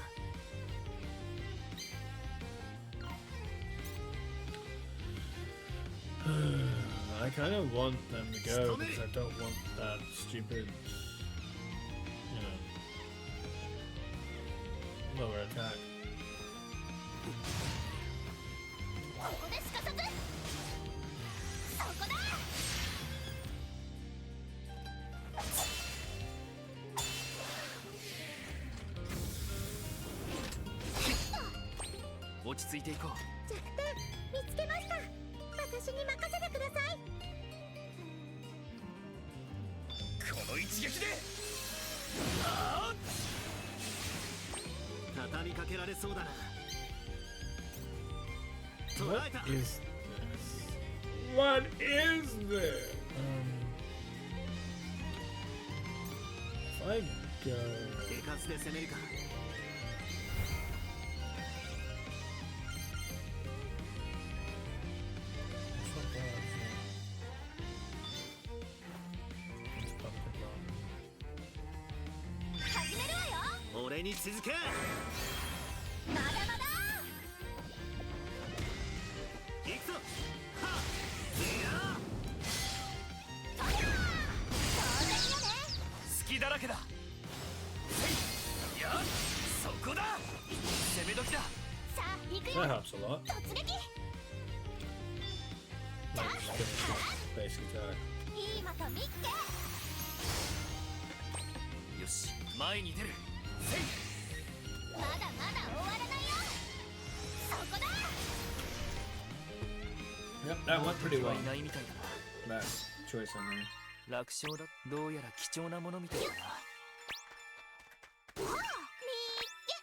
I kind of want them to go because I don't want that stupid, lower attack. ここですかさず。そこだ。落ち着いていこう。弱点見つけました。私に任せてください。この一撃で。畳みかけられそうだな。捉 What えた。 is this? What is this? If I go, 手数で攻めるか。 what's not bad, it's pumpkin bomb. 始めるわよ。俺に続け。まだまだ。行くぞ。はっ。いや。当然よね。隙だらけだ。いや、そこだ。攻め時だ。さあ行く That よ。 helps a lot. 突撃。 Like, just finish the basic attack. いい的見っけ。よし、前に出る。まだまだ終わらないよ。そこだ。 Yep, that went pretty は well. いないみたいだな。 That choice on there. 楽勝だ。どうやら貴重なものみたいだな。みっけ。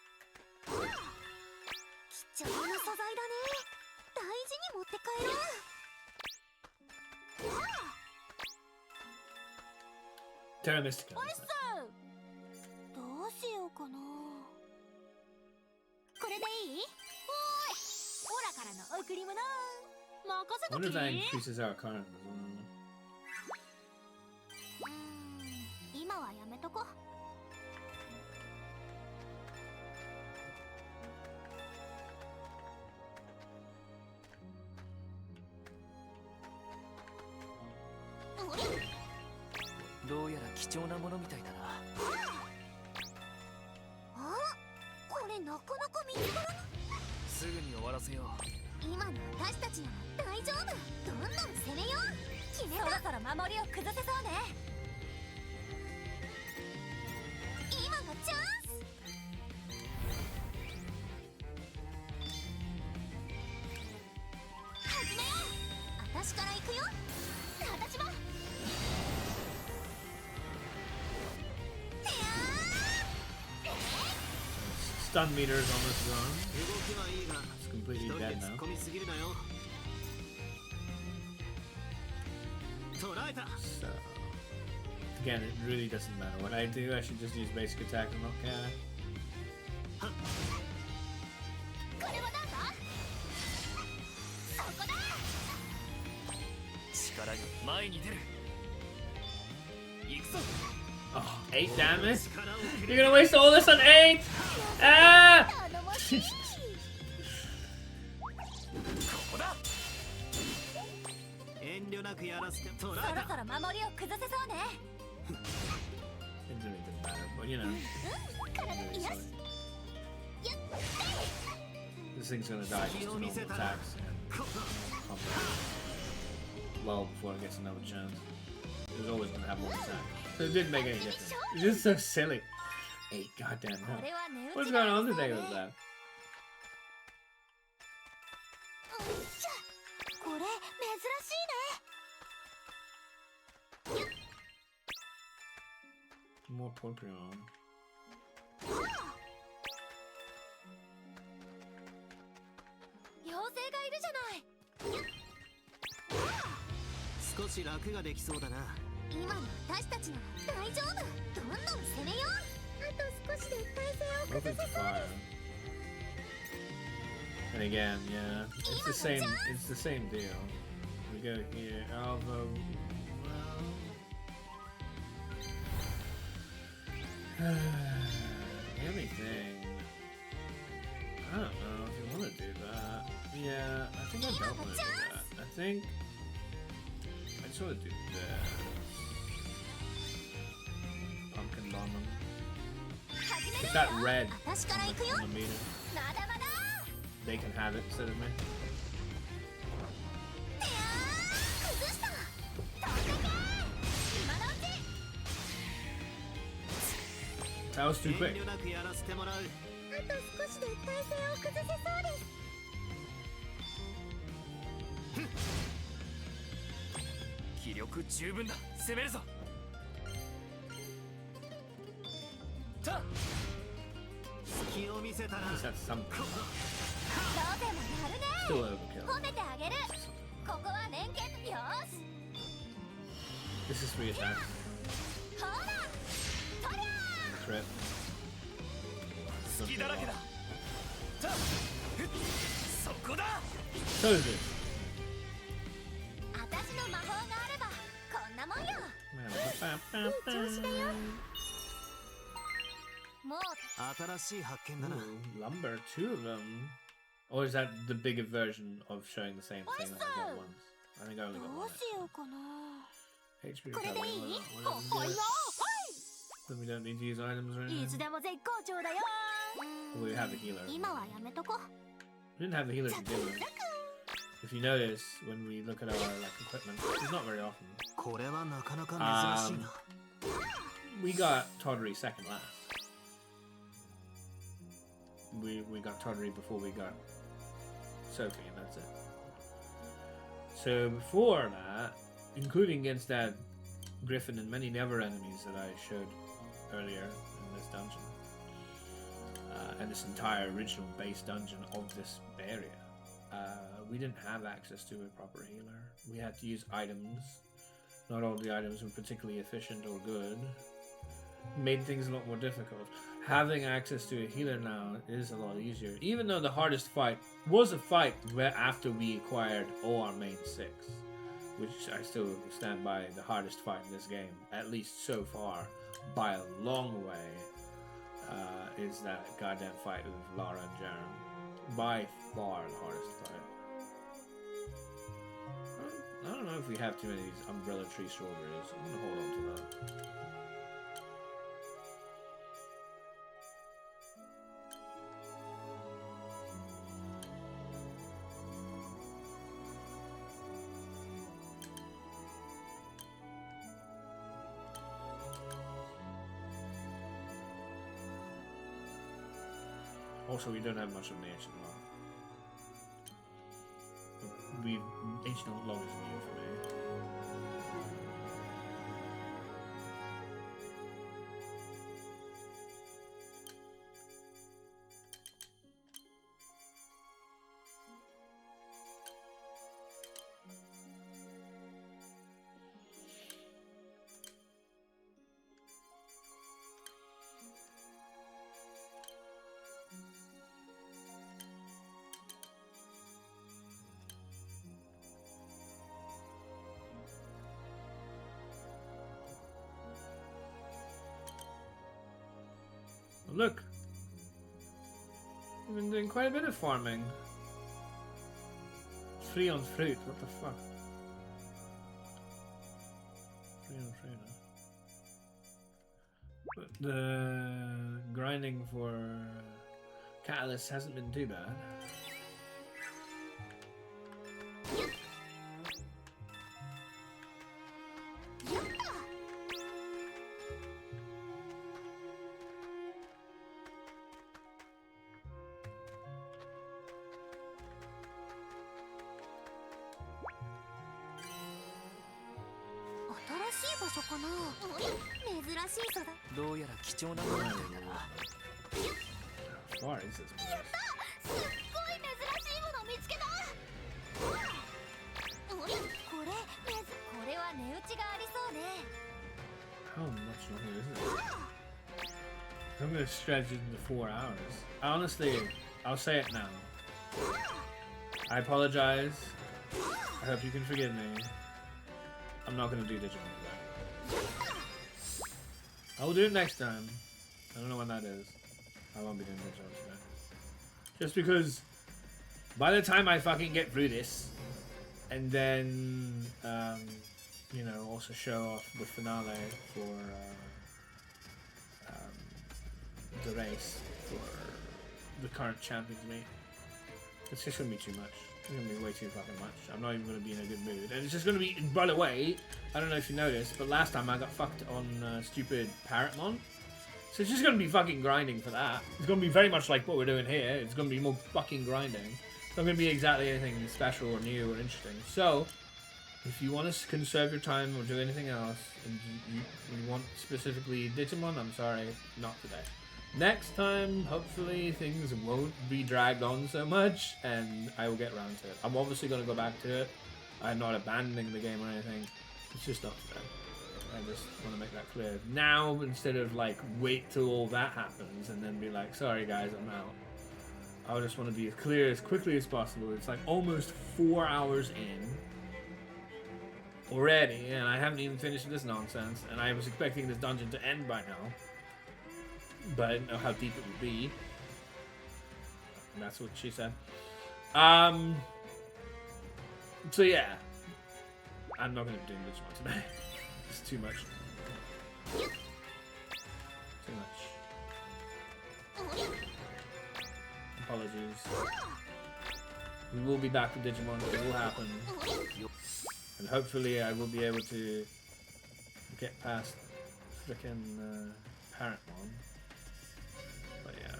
貴重な素材だね。大事に持って帰ろう。 Terra Mystica. おいっす。どうしようかな。これでいい？おーい。オラからの贈り物。任せ I と wonder き。 if that increases our economy as well. 今はやめとこ。どうやら貴重なものみたいだな。あ、これなかなか見つからない。すぐに終わらせよう。今の私たちなら大丈夫。どんどん攻めよう。決めた。そろそろ守りを崩せそうね。今がチャンス。始めよう。私から行くよ。私も。Stun meters on this gun. 動きはいいが It's 一 completely 人で dead 突っ now. 込みすぎるなよ。捉えた。 So, again, it really doesn't matter what I do. I should just use basic attack and not care. これはなんだ。そこだ。力が前に出る。行くぞ。 Oh, 8 damage? 力を You're gonna waste all this on 8? Ah! 頼もしい。ここだ。遠慮なくやらせて。捉そろえた。そろ守りを崩せそうね。 It really didn't matter, but you know. 体 Really よし。 silly. やっ This thing's gonna die just to normal attacks and combat well before it gets another chance. It was always gonna have one attack. So it didn't make any difference. It's just so silly. 8 goddamn こ hell. れは値打 What's ち going があ on りそう today ね。 with that? うんしゃ。これ珍しいね。 More Porygon. 妖精がいるじゃない。少し楽ができそうだな。今の私たちなら大丈夫。どんどん攻めよう。あと少しで体勢を Open 崩せそう fire. です。 And again, yeah, it's the same. It's the same deal. We go here, although, well, the only thing, I don't know if you want to do that. Yeah, I think I don't want to do that. I think I just want to do this. Pumpkin bomb them. 始め It's る that よ。 red 私から行くよ。 on the meter. まだまだ。 They can have it instead of me. いやー、崩した。飛んでけ。今のうち。 That was too 遠 quick. 慮なくやらせてもらう。あと少しで体勢を崩せそうです。気力十分だ。攻めるぞ。た。隙を見せたら。 Just have something. どうでもやるね。 Still overkill. 褒めてあげる。ここは連携。よーし。 This is 3 attacks. ほら。とりゃ Crit. 隙だらけだ。た。そこだ。 So is this. ー。私の魔法があればこんなもんよ。 Man, 調子だよ。もう新しい発見だな。 Ooh, lumber, 2 of them. Or is that the bigger version of showing the same thing that I got once? I think I only ど got one. うしようかな。 HP これでい recovery. い？ Whatever, ほ whatever い do よ。 it. Then we don't need to use items or いつ anything. でも絶好調だよ。 We have a healer. 今はやめとこ。 We didn't have the healer to deal with. If you notice, when we look at our like equipment, it's not very often. これはなかなか珍しいな。 We got Toddery second last. We got Toddery before we got Sophie, and that's it. So before that, including against that Griffin and many other enemies that I showed earlier in this dungeon, and this entire original base dungeon of this area, we didn't have access to a proper healer. We had to use items. Not all the items were particularly efficient or good. Made things a lot more difficult. Having access to a healer now is a lot easier. Even though the hardest fight was a fight where after we acquired all our main 6, which I still stand by the hardest fight in this game, at least so far, by a long way, is that goddamn fight with Lara and Jaren. By far the hardest fight. I don't know if we have too many of these umbrella tree strawberries. I'm gonna hold on to that. Also, we don't have much of the ancient law. Ancient law is new for me. Look, I've been doing quite a bit of farming. Free on fruit, what the fuck? Free on fruit, huh? But the grinding for catalyst hasn't been too bad. 新しい場所かな。珍しい素材。どうやら貴重なものみたいだな。 Far is this やった。すっごい珍しいもの見つけた。これは値打ちがありそうね。 How much longer is it? I'm gonna stretch it into 4 hours. Honestly, I'll say it now. I apologize. I hope you can forgive me. I'm not gonna do Digimon today. I will do it next time. I don't know when that is. I won't be doing Digimon today. Just because by the time I fucking get through this, and then, you know, also show off the finale for the race for the current champions meet, it's just gonna be too much. It's gonna be way too fucking much. I'm not even gonna be in a good mood. And it's just gonna be, by the way, I don't know if you noticed, but last time I got fucked on stupid Parrotmon. So it's just gonna be fucking grinding for that. It's gonna be very much like what we're doing here. It's gonna be more fucking grinding. It's not gonna be exactly anything special or new or interesting. So, if you want to conserve your time or do anything else, and you want specifically Digimon, I'm sorry, not today. Next time, hopefully things won't be dragged on so much, and I will get around to it. I'm obviously going to go back to it. I'm not abandoning the game or anything. It's just not today. I just want to make that clear. Now, instead of like wait till all that happens and then be like, sorry guys, I'm out. I just want to be as clear as quickly as possible. It's like almost 4 hours in already, and I haven't even finished this nonsense, and I was expecting this dungeon to end by now. But I didn't know how deep it would be. And that's what she said. So yeah. I'm not gonna be doing this one today. It's too much. Too much. Apologies. We will be back with Digimon. It will happen. And hopefully I will be able to get past frickin' Parrotmon. But yeah.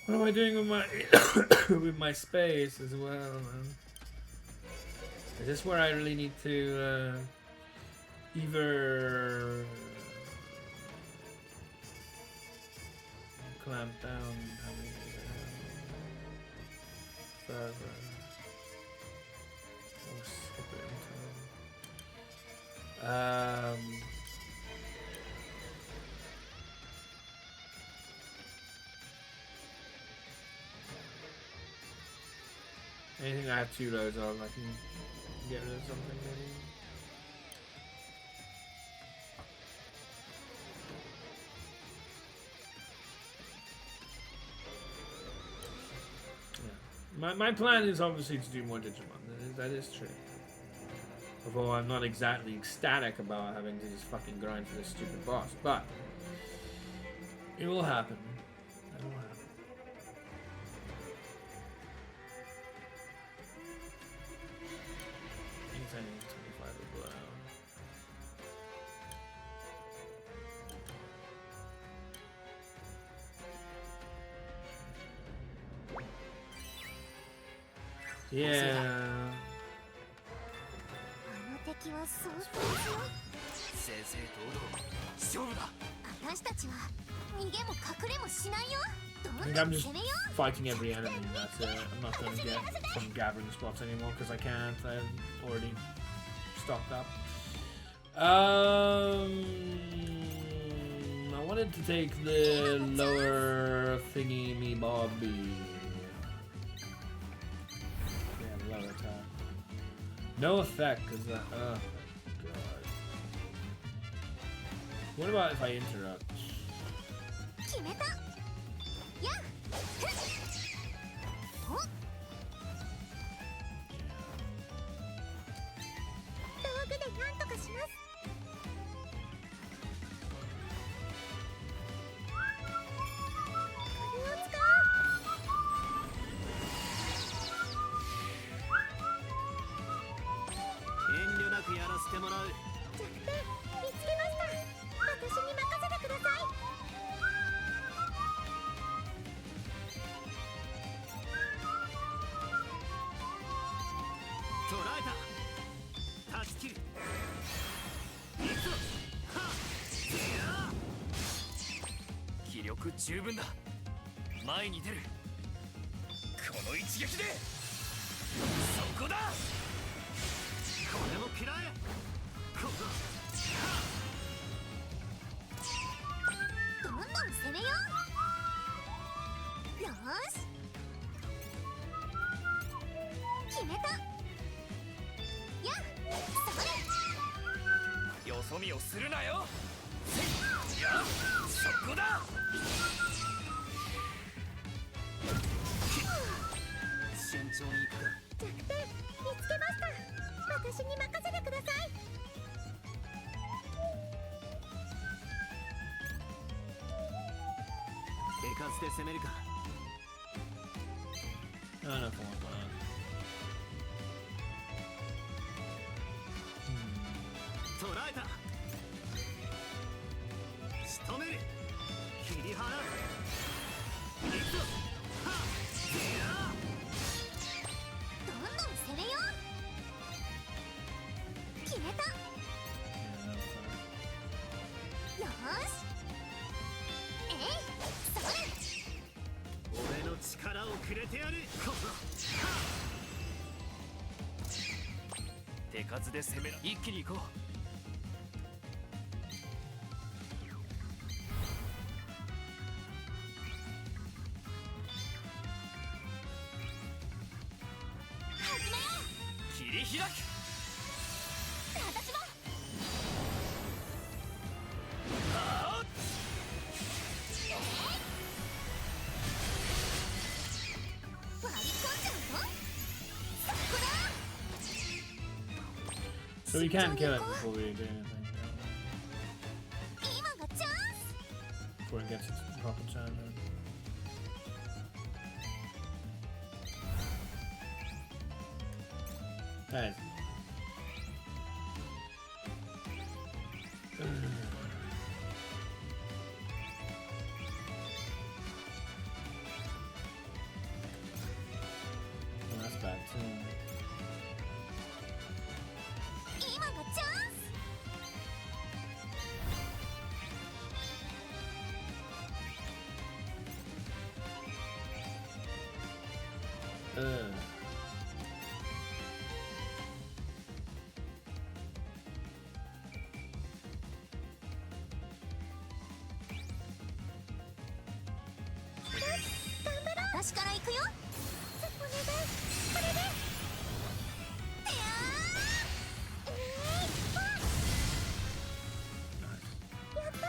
What am I doing with my with my space as well, man? Is this where I really need to either clamp down having further or skip it into anything I have 2 rows of, I can get rid of something maybe. My plan is obviously to do more Digimon. That is true. Although I'm not exactly ecstatic about having to just fucking grind for this stupid boss, but it will happen. It will happen. He's ending 25 or below. Yeah. あの敵は相当強い。正々堂々勝負だ。私たちは逃げも隠れもしないよ。ど I ん think ど I'm ん just 攻めよう。 fighting every enemy. That's it. I'm not going to get some gathering spots anymore because I can't. I've already stocked up. I wanted to take the lower thingy me bobby. Yeah, lower attack. No effect because that. Oh my god. What about if I interrupt? 決めた。やっ。お。道具でなんとかします。これを使おう。遠慮なくやらせてもらう。弱点見つけました。私に任せてください。捕らえた。断ち切る。いくぞ。はっ。気力十分だ。前に出る。この一撃でそこだ。これも嫌え。この。どんどん攻めよう。よーし。決めた。やっ。それ。よそ見をするなよ。いや、そこだ。慎重に行く。弱点見つけました。私に任せてください。手数で攻めるか。 I don't know if I want that. 捕らえた。仕留める。切り払う。行くぞ。はっ。どんどん攻めよう。決めた。よーし。えい。それ。俺の力をくれてやる。この。手数で攻めら一気に行こう。始めよう。切り開く。私も。割り込んじゃうぞ。そこだ。 So we can't kill it before we do anything. 今がチャンス。 Before it gets its proper turn. Guys. Oh, that's bad too. 今がチャンス。 私から行くよ。お願い。これで。いやー。やった。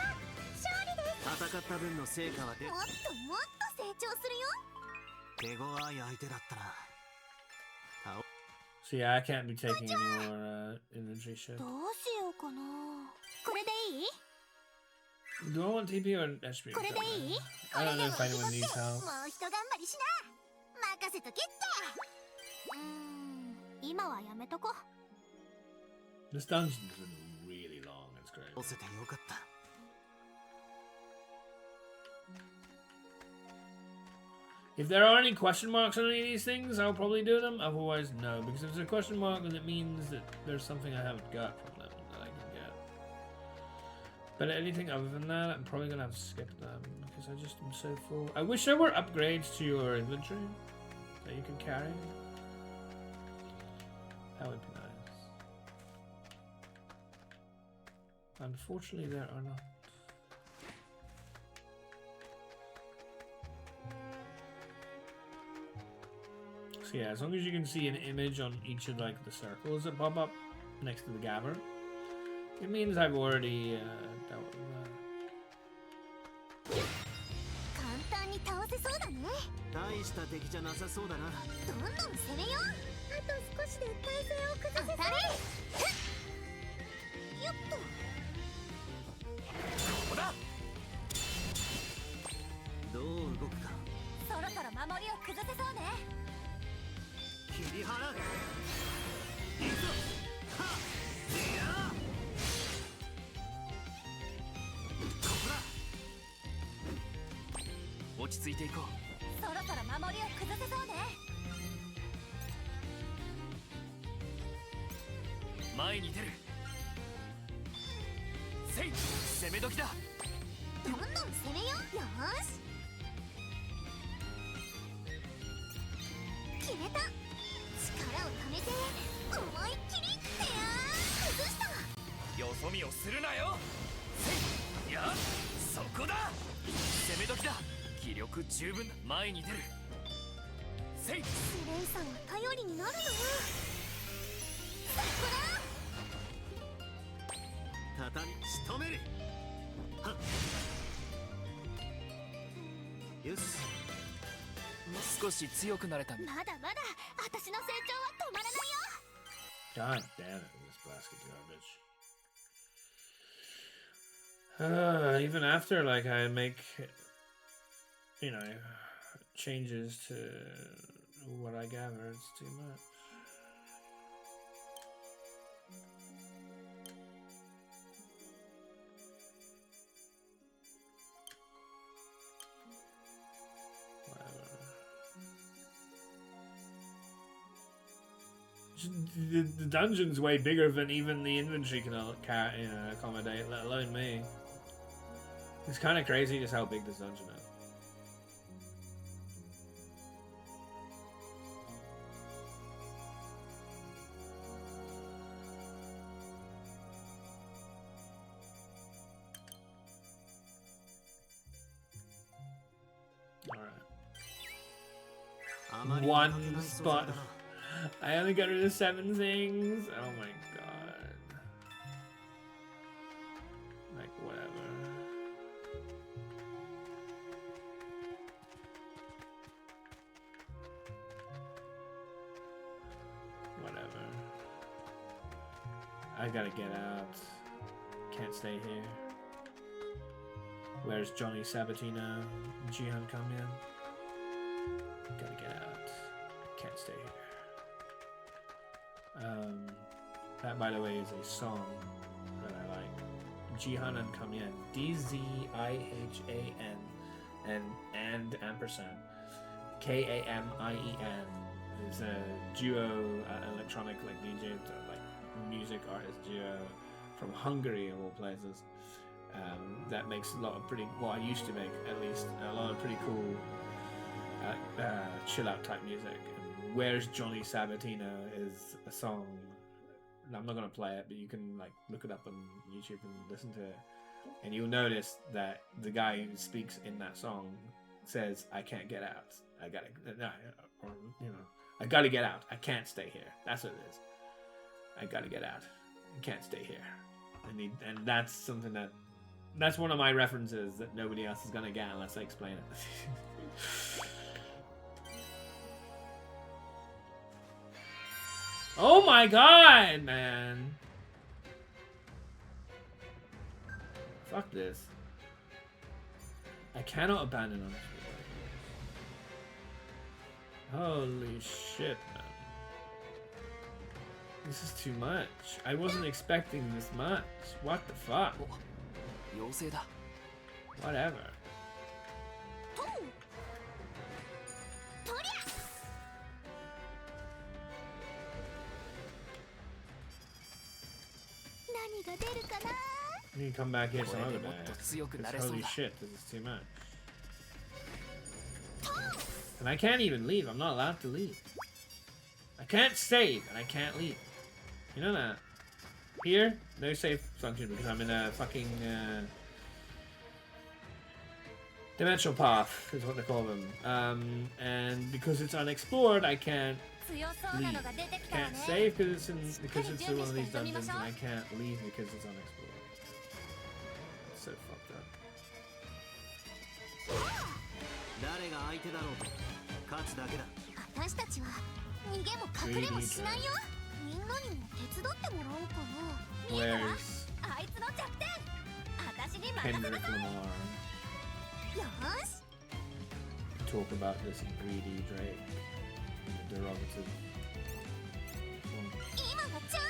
勝利です。戦った分の成果は出。もっともっと成長するよ。手強い相手だったな。 So yeah, I can't be taking any more inventory shit. どうしようかな。これでいい？ Do I want TP or HP? これでいい？ I don't know if anyone needs help. もう一頑張りしな。任せとけって。今はやめとこ。 This dungeon has been really long. It's great. 押せてよかった。 If there are any question marks on any of these things, I'll probably do them. Otherwise, no. Because if there's a question mark, then it means that there's something I haven't got from them that I can get. But anything other than that, I'm probably going to have to skip them. Because I just am so full. I wish there were upgrades to your inventory that you can carry. That would be nice. Unfortunately, there are not. So yeah, as long as you can see an image on each of like the circles that pop up next to the gabber, it means I've already dealt with that. 簡単に倒せそうだね。大した敵じゃなさそうだな。どんどん攻めよう。あと少しで体勢を崩せそう。当たれ。よっと。ここだ。どう動くか。そろそろ守りを崩せそうね。 切り払う。いくぞ。はっ。いや。ここだ。落ち着いていこう。そろそろ守りを崩せそうね。前に出る。せい、攻め時だ。どんどん攻めよう。よーし。決めた。 力をためて思いっきりって崩した。よそ見をするなよ。せい、いや、そこだ。攻め時だ。気力十分だ。前に出る。せい。スレイさんは頼りになるな。そこだ。畳仕留める。はっ。よし。少し強くなれたんだ。まだまだ私の成長は止まらないよ。 God damn it, this basket garbage. Even after, like, I make, you know, changes to what I gather, it's too much. The dungeon's way bigger than even the inventory can accommodate, let alone me. It's kind of crazy just how big this dungeon is. Alright. One spot. I only got rid of 7 things. Oh my god. Like, whatever. Whatever. I gotta get out. Can't stay here. Where's Johnny Sabatino? Jihan come in? Gotta get out. Can't stay here. That, by the way, is a song that I like. Jihanan Kamien. D-Z-I-H-A-N and ampersand. K-A-M-I-E-N is a duo electronic like DJ, like music artist duo from Hungary of all places. That makes a lot of pretty, well, I used to make at least a lot of pretty cool chill out type music. Where's Johnny Sabatino is a song. I'm not gonna play it, but you can like look it up on YouTube and listen to it, and you'll notice that the guy who speaks in that song says, "I can't get out. I gotta, no, or you know, I gotta get out. I can't stay here." That's what it is. I gotta get out. I can't stay here. And that's something that's one of my references that nobody else is gonna get unless I explain it. Oh my god, man. Fuck this. I cannot abandon on. Holy shit, man. This is too much. I wasn't expecting this much. What the fuck? 妖精だ Whatever. とりゃ何が出るかな You can come back here こ some れ other でもっ day. と強くなれ 'Cause そう holy だ shit, this is too much. And I can't even leave. I'm not allowed to leave. I can't save and I can't leave. You know that? Here, no save function because I'm in a fucking dimensional path is what they call them. And because it's unexplored, I can't 強そうなのが出てきたわ can't ね save because it's in one of these dungeons and I can't leave because it's unexplored. It's so fucked up. 誰が相手だろうと勝つだけだ。私たちは逃げも隠れもしないよみんなにも手伝ってもらおうかな見えたわ Where's あいつの弱点私に任せ Henrik なさい Lamar? よーし Talk about this greedy Drake. The derogative. 今がチャンス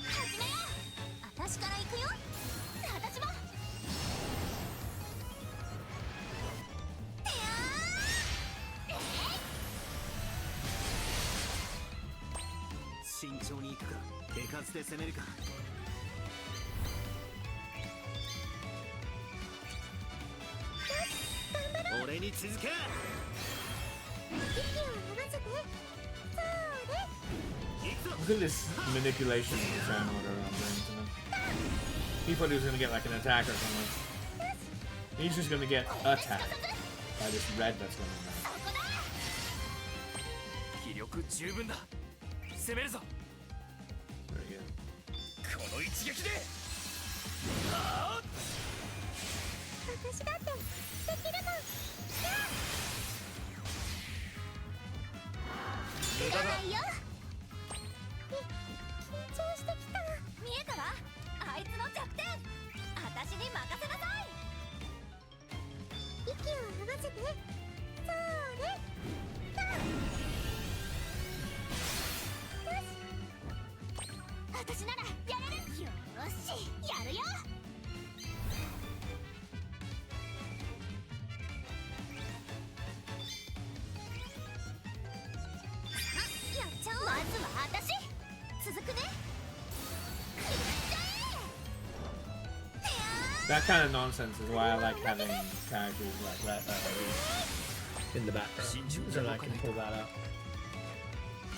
始めよう私から行くよ私もてや慎重に行くか手数で攻めるか。俺に続け。息を伸ばせてそうで Look at this manipulation of the fan order I'm doing to him. He thought he was gonna get like an attack or something. He's just gonna get attacked by this red that's going on now. 気力十分だ攻めるぞ Very good. この一撃で私だってできるもん知らないよ緊張してきた見えたわあいつの弱点私に任せなさい息を伸ばせてそうねよし私ならやれるよーしやるよやっちゃおうまずは私続くねやっちゃえてや That kind of nonsense is why I like having characters like that in the background, so that I can pull that up.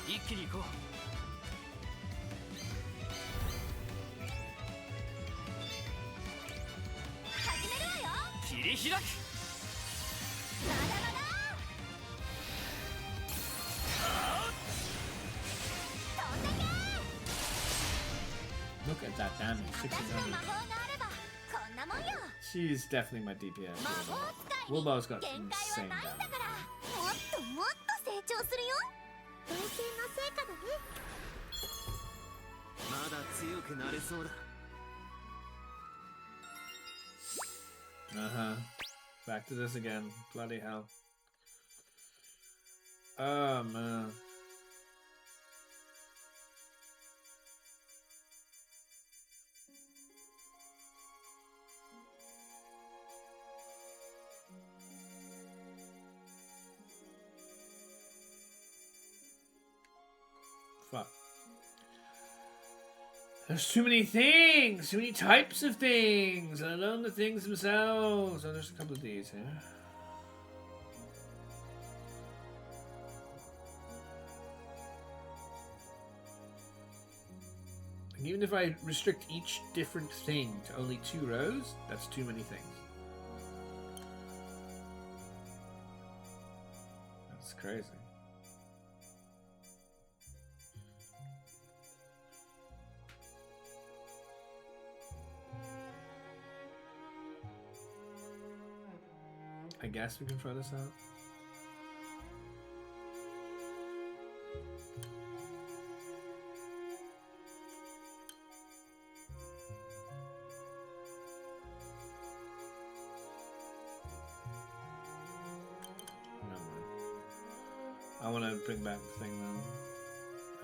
一気に行こう始めるわよ切り開くまだまだ飛んでけ Look at that damage, 私の魔 600. 法があればこんなもんよ She's definitely my DPS. 魔法使いに Wilbow's got 限界 insane はないんだ damage. からもっともっと成長するよ練習の成果だねまだ強くなれそうだ。 Uh-huh. Back to this again. Bloody hell. Oh, man. Fuck. There's too many things, too many types of things, and I learn the things themselves. Oh, there's a couple of these here. And even if I restrict each different thing to only 2 rows, that's too many things. That's crazy. I guess we can try this out. No mind. I want to bring back the thing then.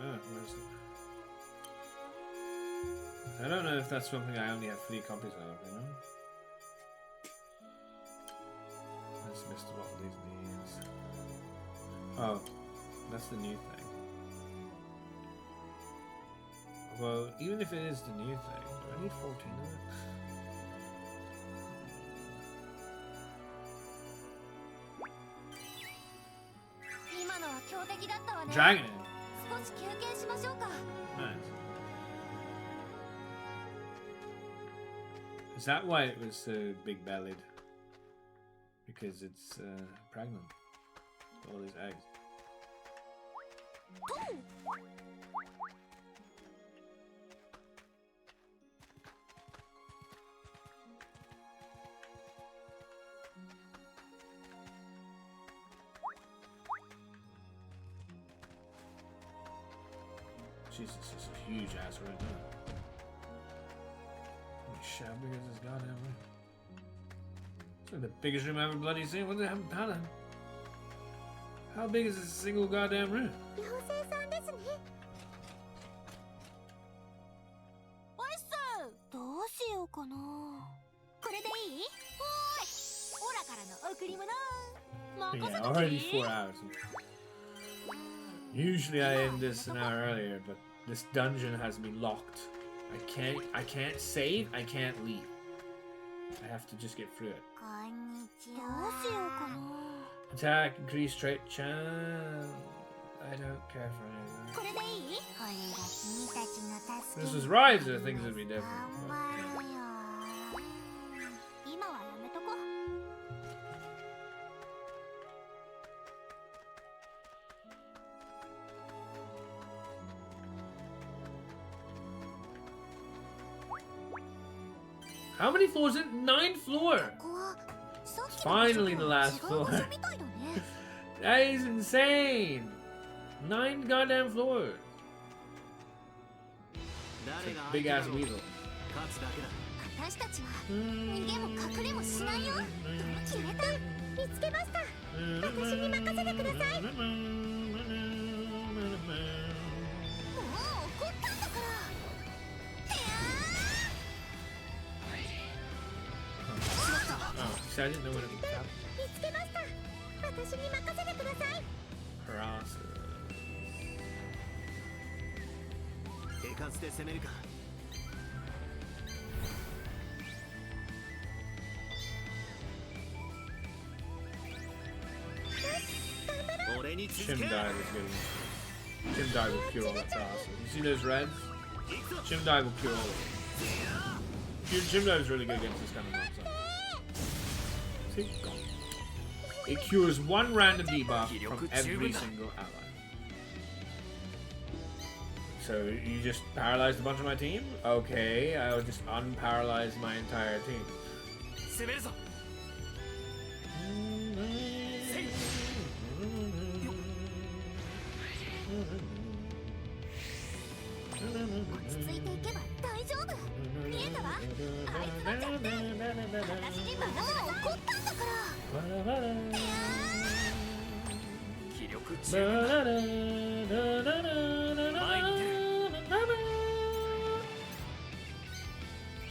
Oh, where's it? I don't know if that's something I only have 3 copies of, you know? I just missed a lot of these needs. Oh, that's the new thing. Well, even if it is the new thing, do I need 14 of it? 今のは強敵だったわね。 Dragon! 少し休憩しましょうか。 Nice. Is that why it was so big bellied? Because it's pregnant. All these eggs. Jesus, this is a huge ass right now. Holy shit, how big is this goddamn room? It's like the biggest room I've ever bloody seen. What the hell? How big is this single goddamn room? 妖精さんですね。おいっす。どうしようかな。これでいい？おーい。オラからの贈り物。任せ Yeah, と already き。 4 hours. Usually I end this an hour earlier, but this dungeon has me locked. I can't save, I can't leave. I have to just get through it. こんにちは。どうしようかな。 Attack, increase trait chance. I don't care for anything. これでいい？これが君たちの助け。 This was Rise, I think it would be different. 頑張るよ。今はやめとこ。 How many floors is it? 9th floor! ここはさっき Finally の the last 違う場 floor. 所みたいだね。 That is insane! 9 goddamn floors. 誰が Big ass weasel. 勝つだけだ。私たちは逃げも隠れもしないよ。決めた。見つけました。私に任せてください。もう怒ったんだから。いや Oh, so I didn't know what it was. ー見つけました。私に任せてください。 Harass. 手数で攻めるか。俺に続 Chim け。 Dive is getting. Chim Dive will cure all that's awesome. You see those reds? Chim Dive will cure all of it. Chim Dive is really good against this kind of monster. See? Gone. It cures 1 random debuff from every single ally. So you just paralyzed a bunch of my team? Okay, I'll just unparalyze my entire team. 攻めるぞ。せい。落ち着いていけば大丈夫。見えたわ。あいつの弱点。私に任せなさい。怒ったんだから。気力十分だ。前に出る。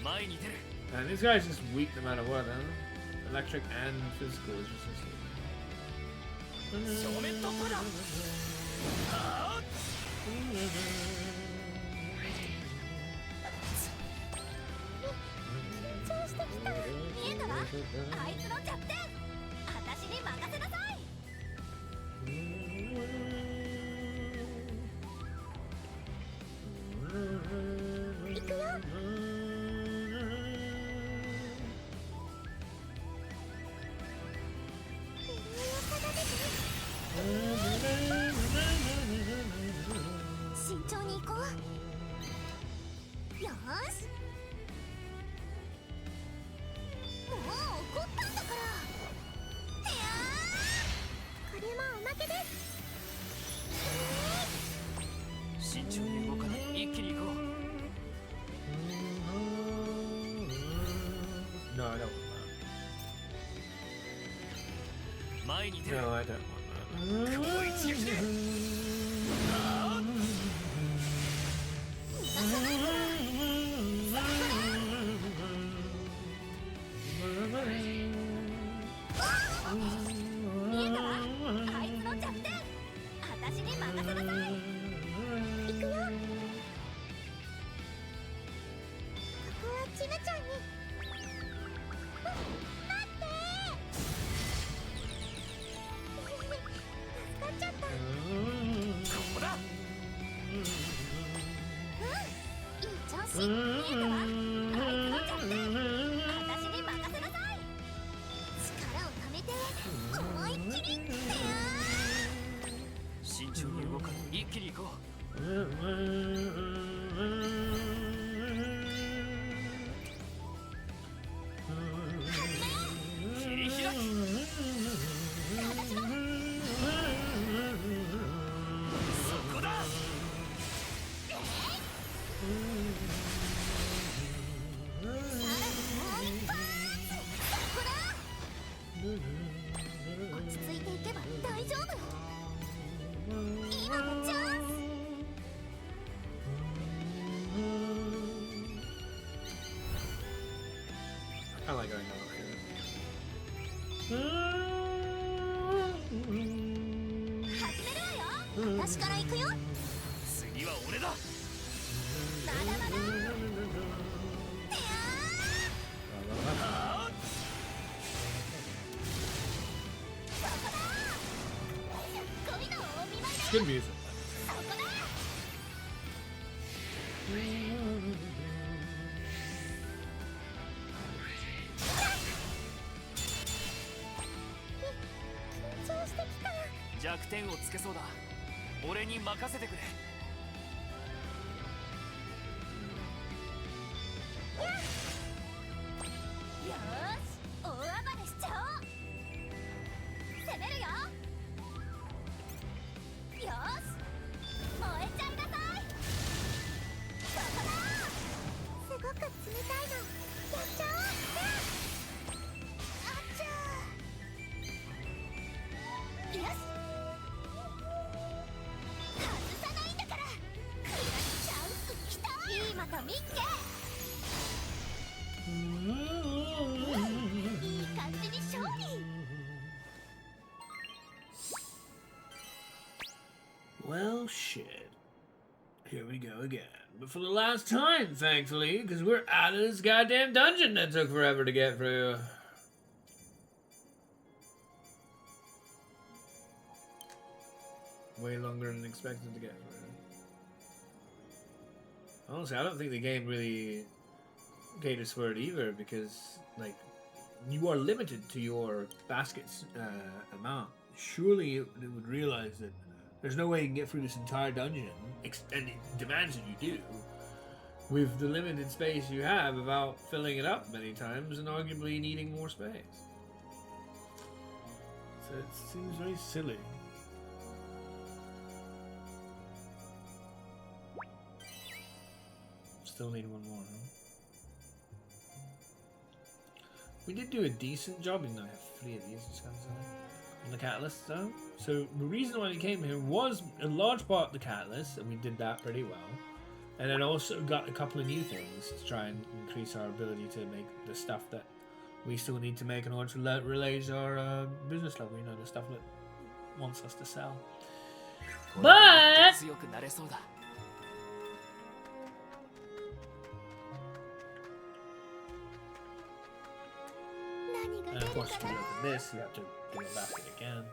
前に出る。 And this guy's just weak no matter what, huh? Electric and physical is resistant. 正面突破だ。あー緊張してきた。見えたわ。あいつの弱点。私に任せなさい。行くよ。慎重に行こう。よーし。もう怒ったんだから。前に出る No, I don't want that. この一撃で 見えたわあいつの弱点私に任せなさい行くよここはちぬちゃんに待って助かっちゃったここだいい調子見えたわあいつの弱点私に任せなさい力をためて思いっきりってや慎重に動かず一気に行こう切り開きそこだ落ち着いていけば大丈夫今のチャンス I like going out here. 始めるわよ私から行くよ次は俺だまだまだてやそこだゴミのお見舞いだ It's good music. そこだ緊張してきた弱点をつけそうだ俺に任せてくれよーし大暴れしちゃおう攻めるよよーし燃えちゃいなさいそこだすごく冷たいのやっちゃおうあっちゃーよし外さないんだからクラッチャンスきたいいまたみっけいい感じに勝利 Well, shit. Here we go again. But for the last time, thankfully, because we're out of this goddamn dungeon that took forever to get through. Way longer than expected to get through. Honestly, I don't think the game really caters for it either, because, like, you are limited to your basket's amount. Surely it would realize that there's no way you can get through this entire dungeon, and it demands that you do, with the limited space you have without filling it up many times and arguably needing more space. So it seems very silly. Still need one more, huh? We did do a decent job, and I have 3 of these just comes out. On the catalyst though. So the reason why we came here was a large part the catalyst, and we did that pretty well. And then also got a couple of new things to try and increase our ability to make the stuff that we still need to make in order to raise our business level, you know, the stuff that wants us to sell. But 強くなれそうだ and of course to open this you have to do a basket again.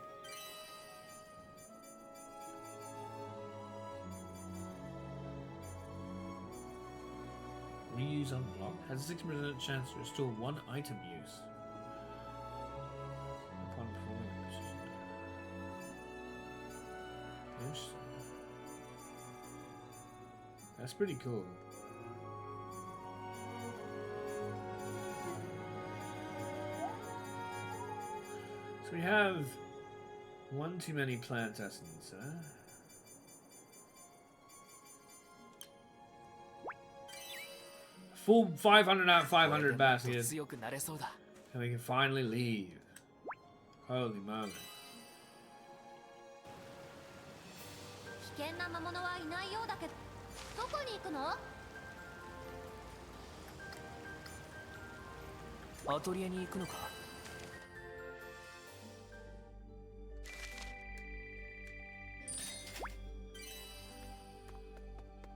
Reuse unlocked. Has a 6% chance to restore 1 item use. Upon performing a mission. Interesting. That's pretty cool. So we have one too many plant essence, huh? Full 500 out of 500 baskets, 強くなれそうだ and we can finally leave. Holy moly. 険な魔物はいないようだけど、どこに行くの？アトリエに行くのか。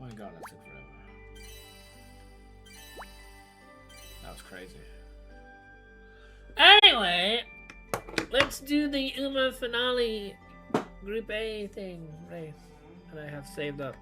Oh my god, that took forever. That was crazy. Anyway, let's do the Uma finale Group A thing race that I have saved up.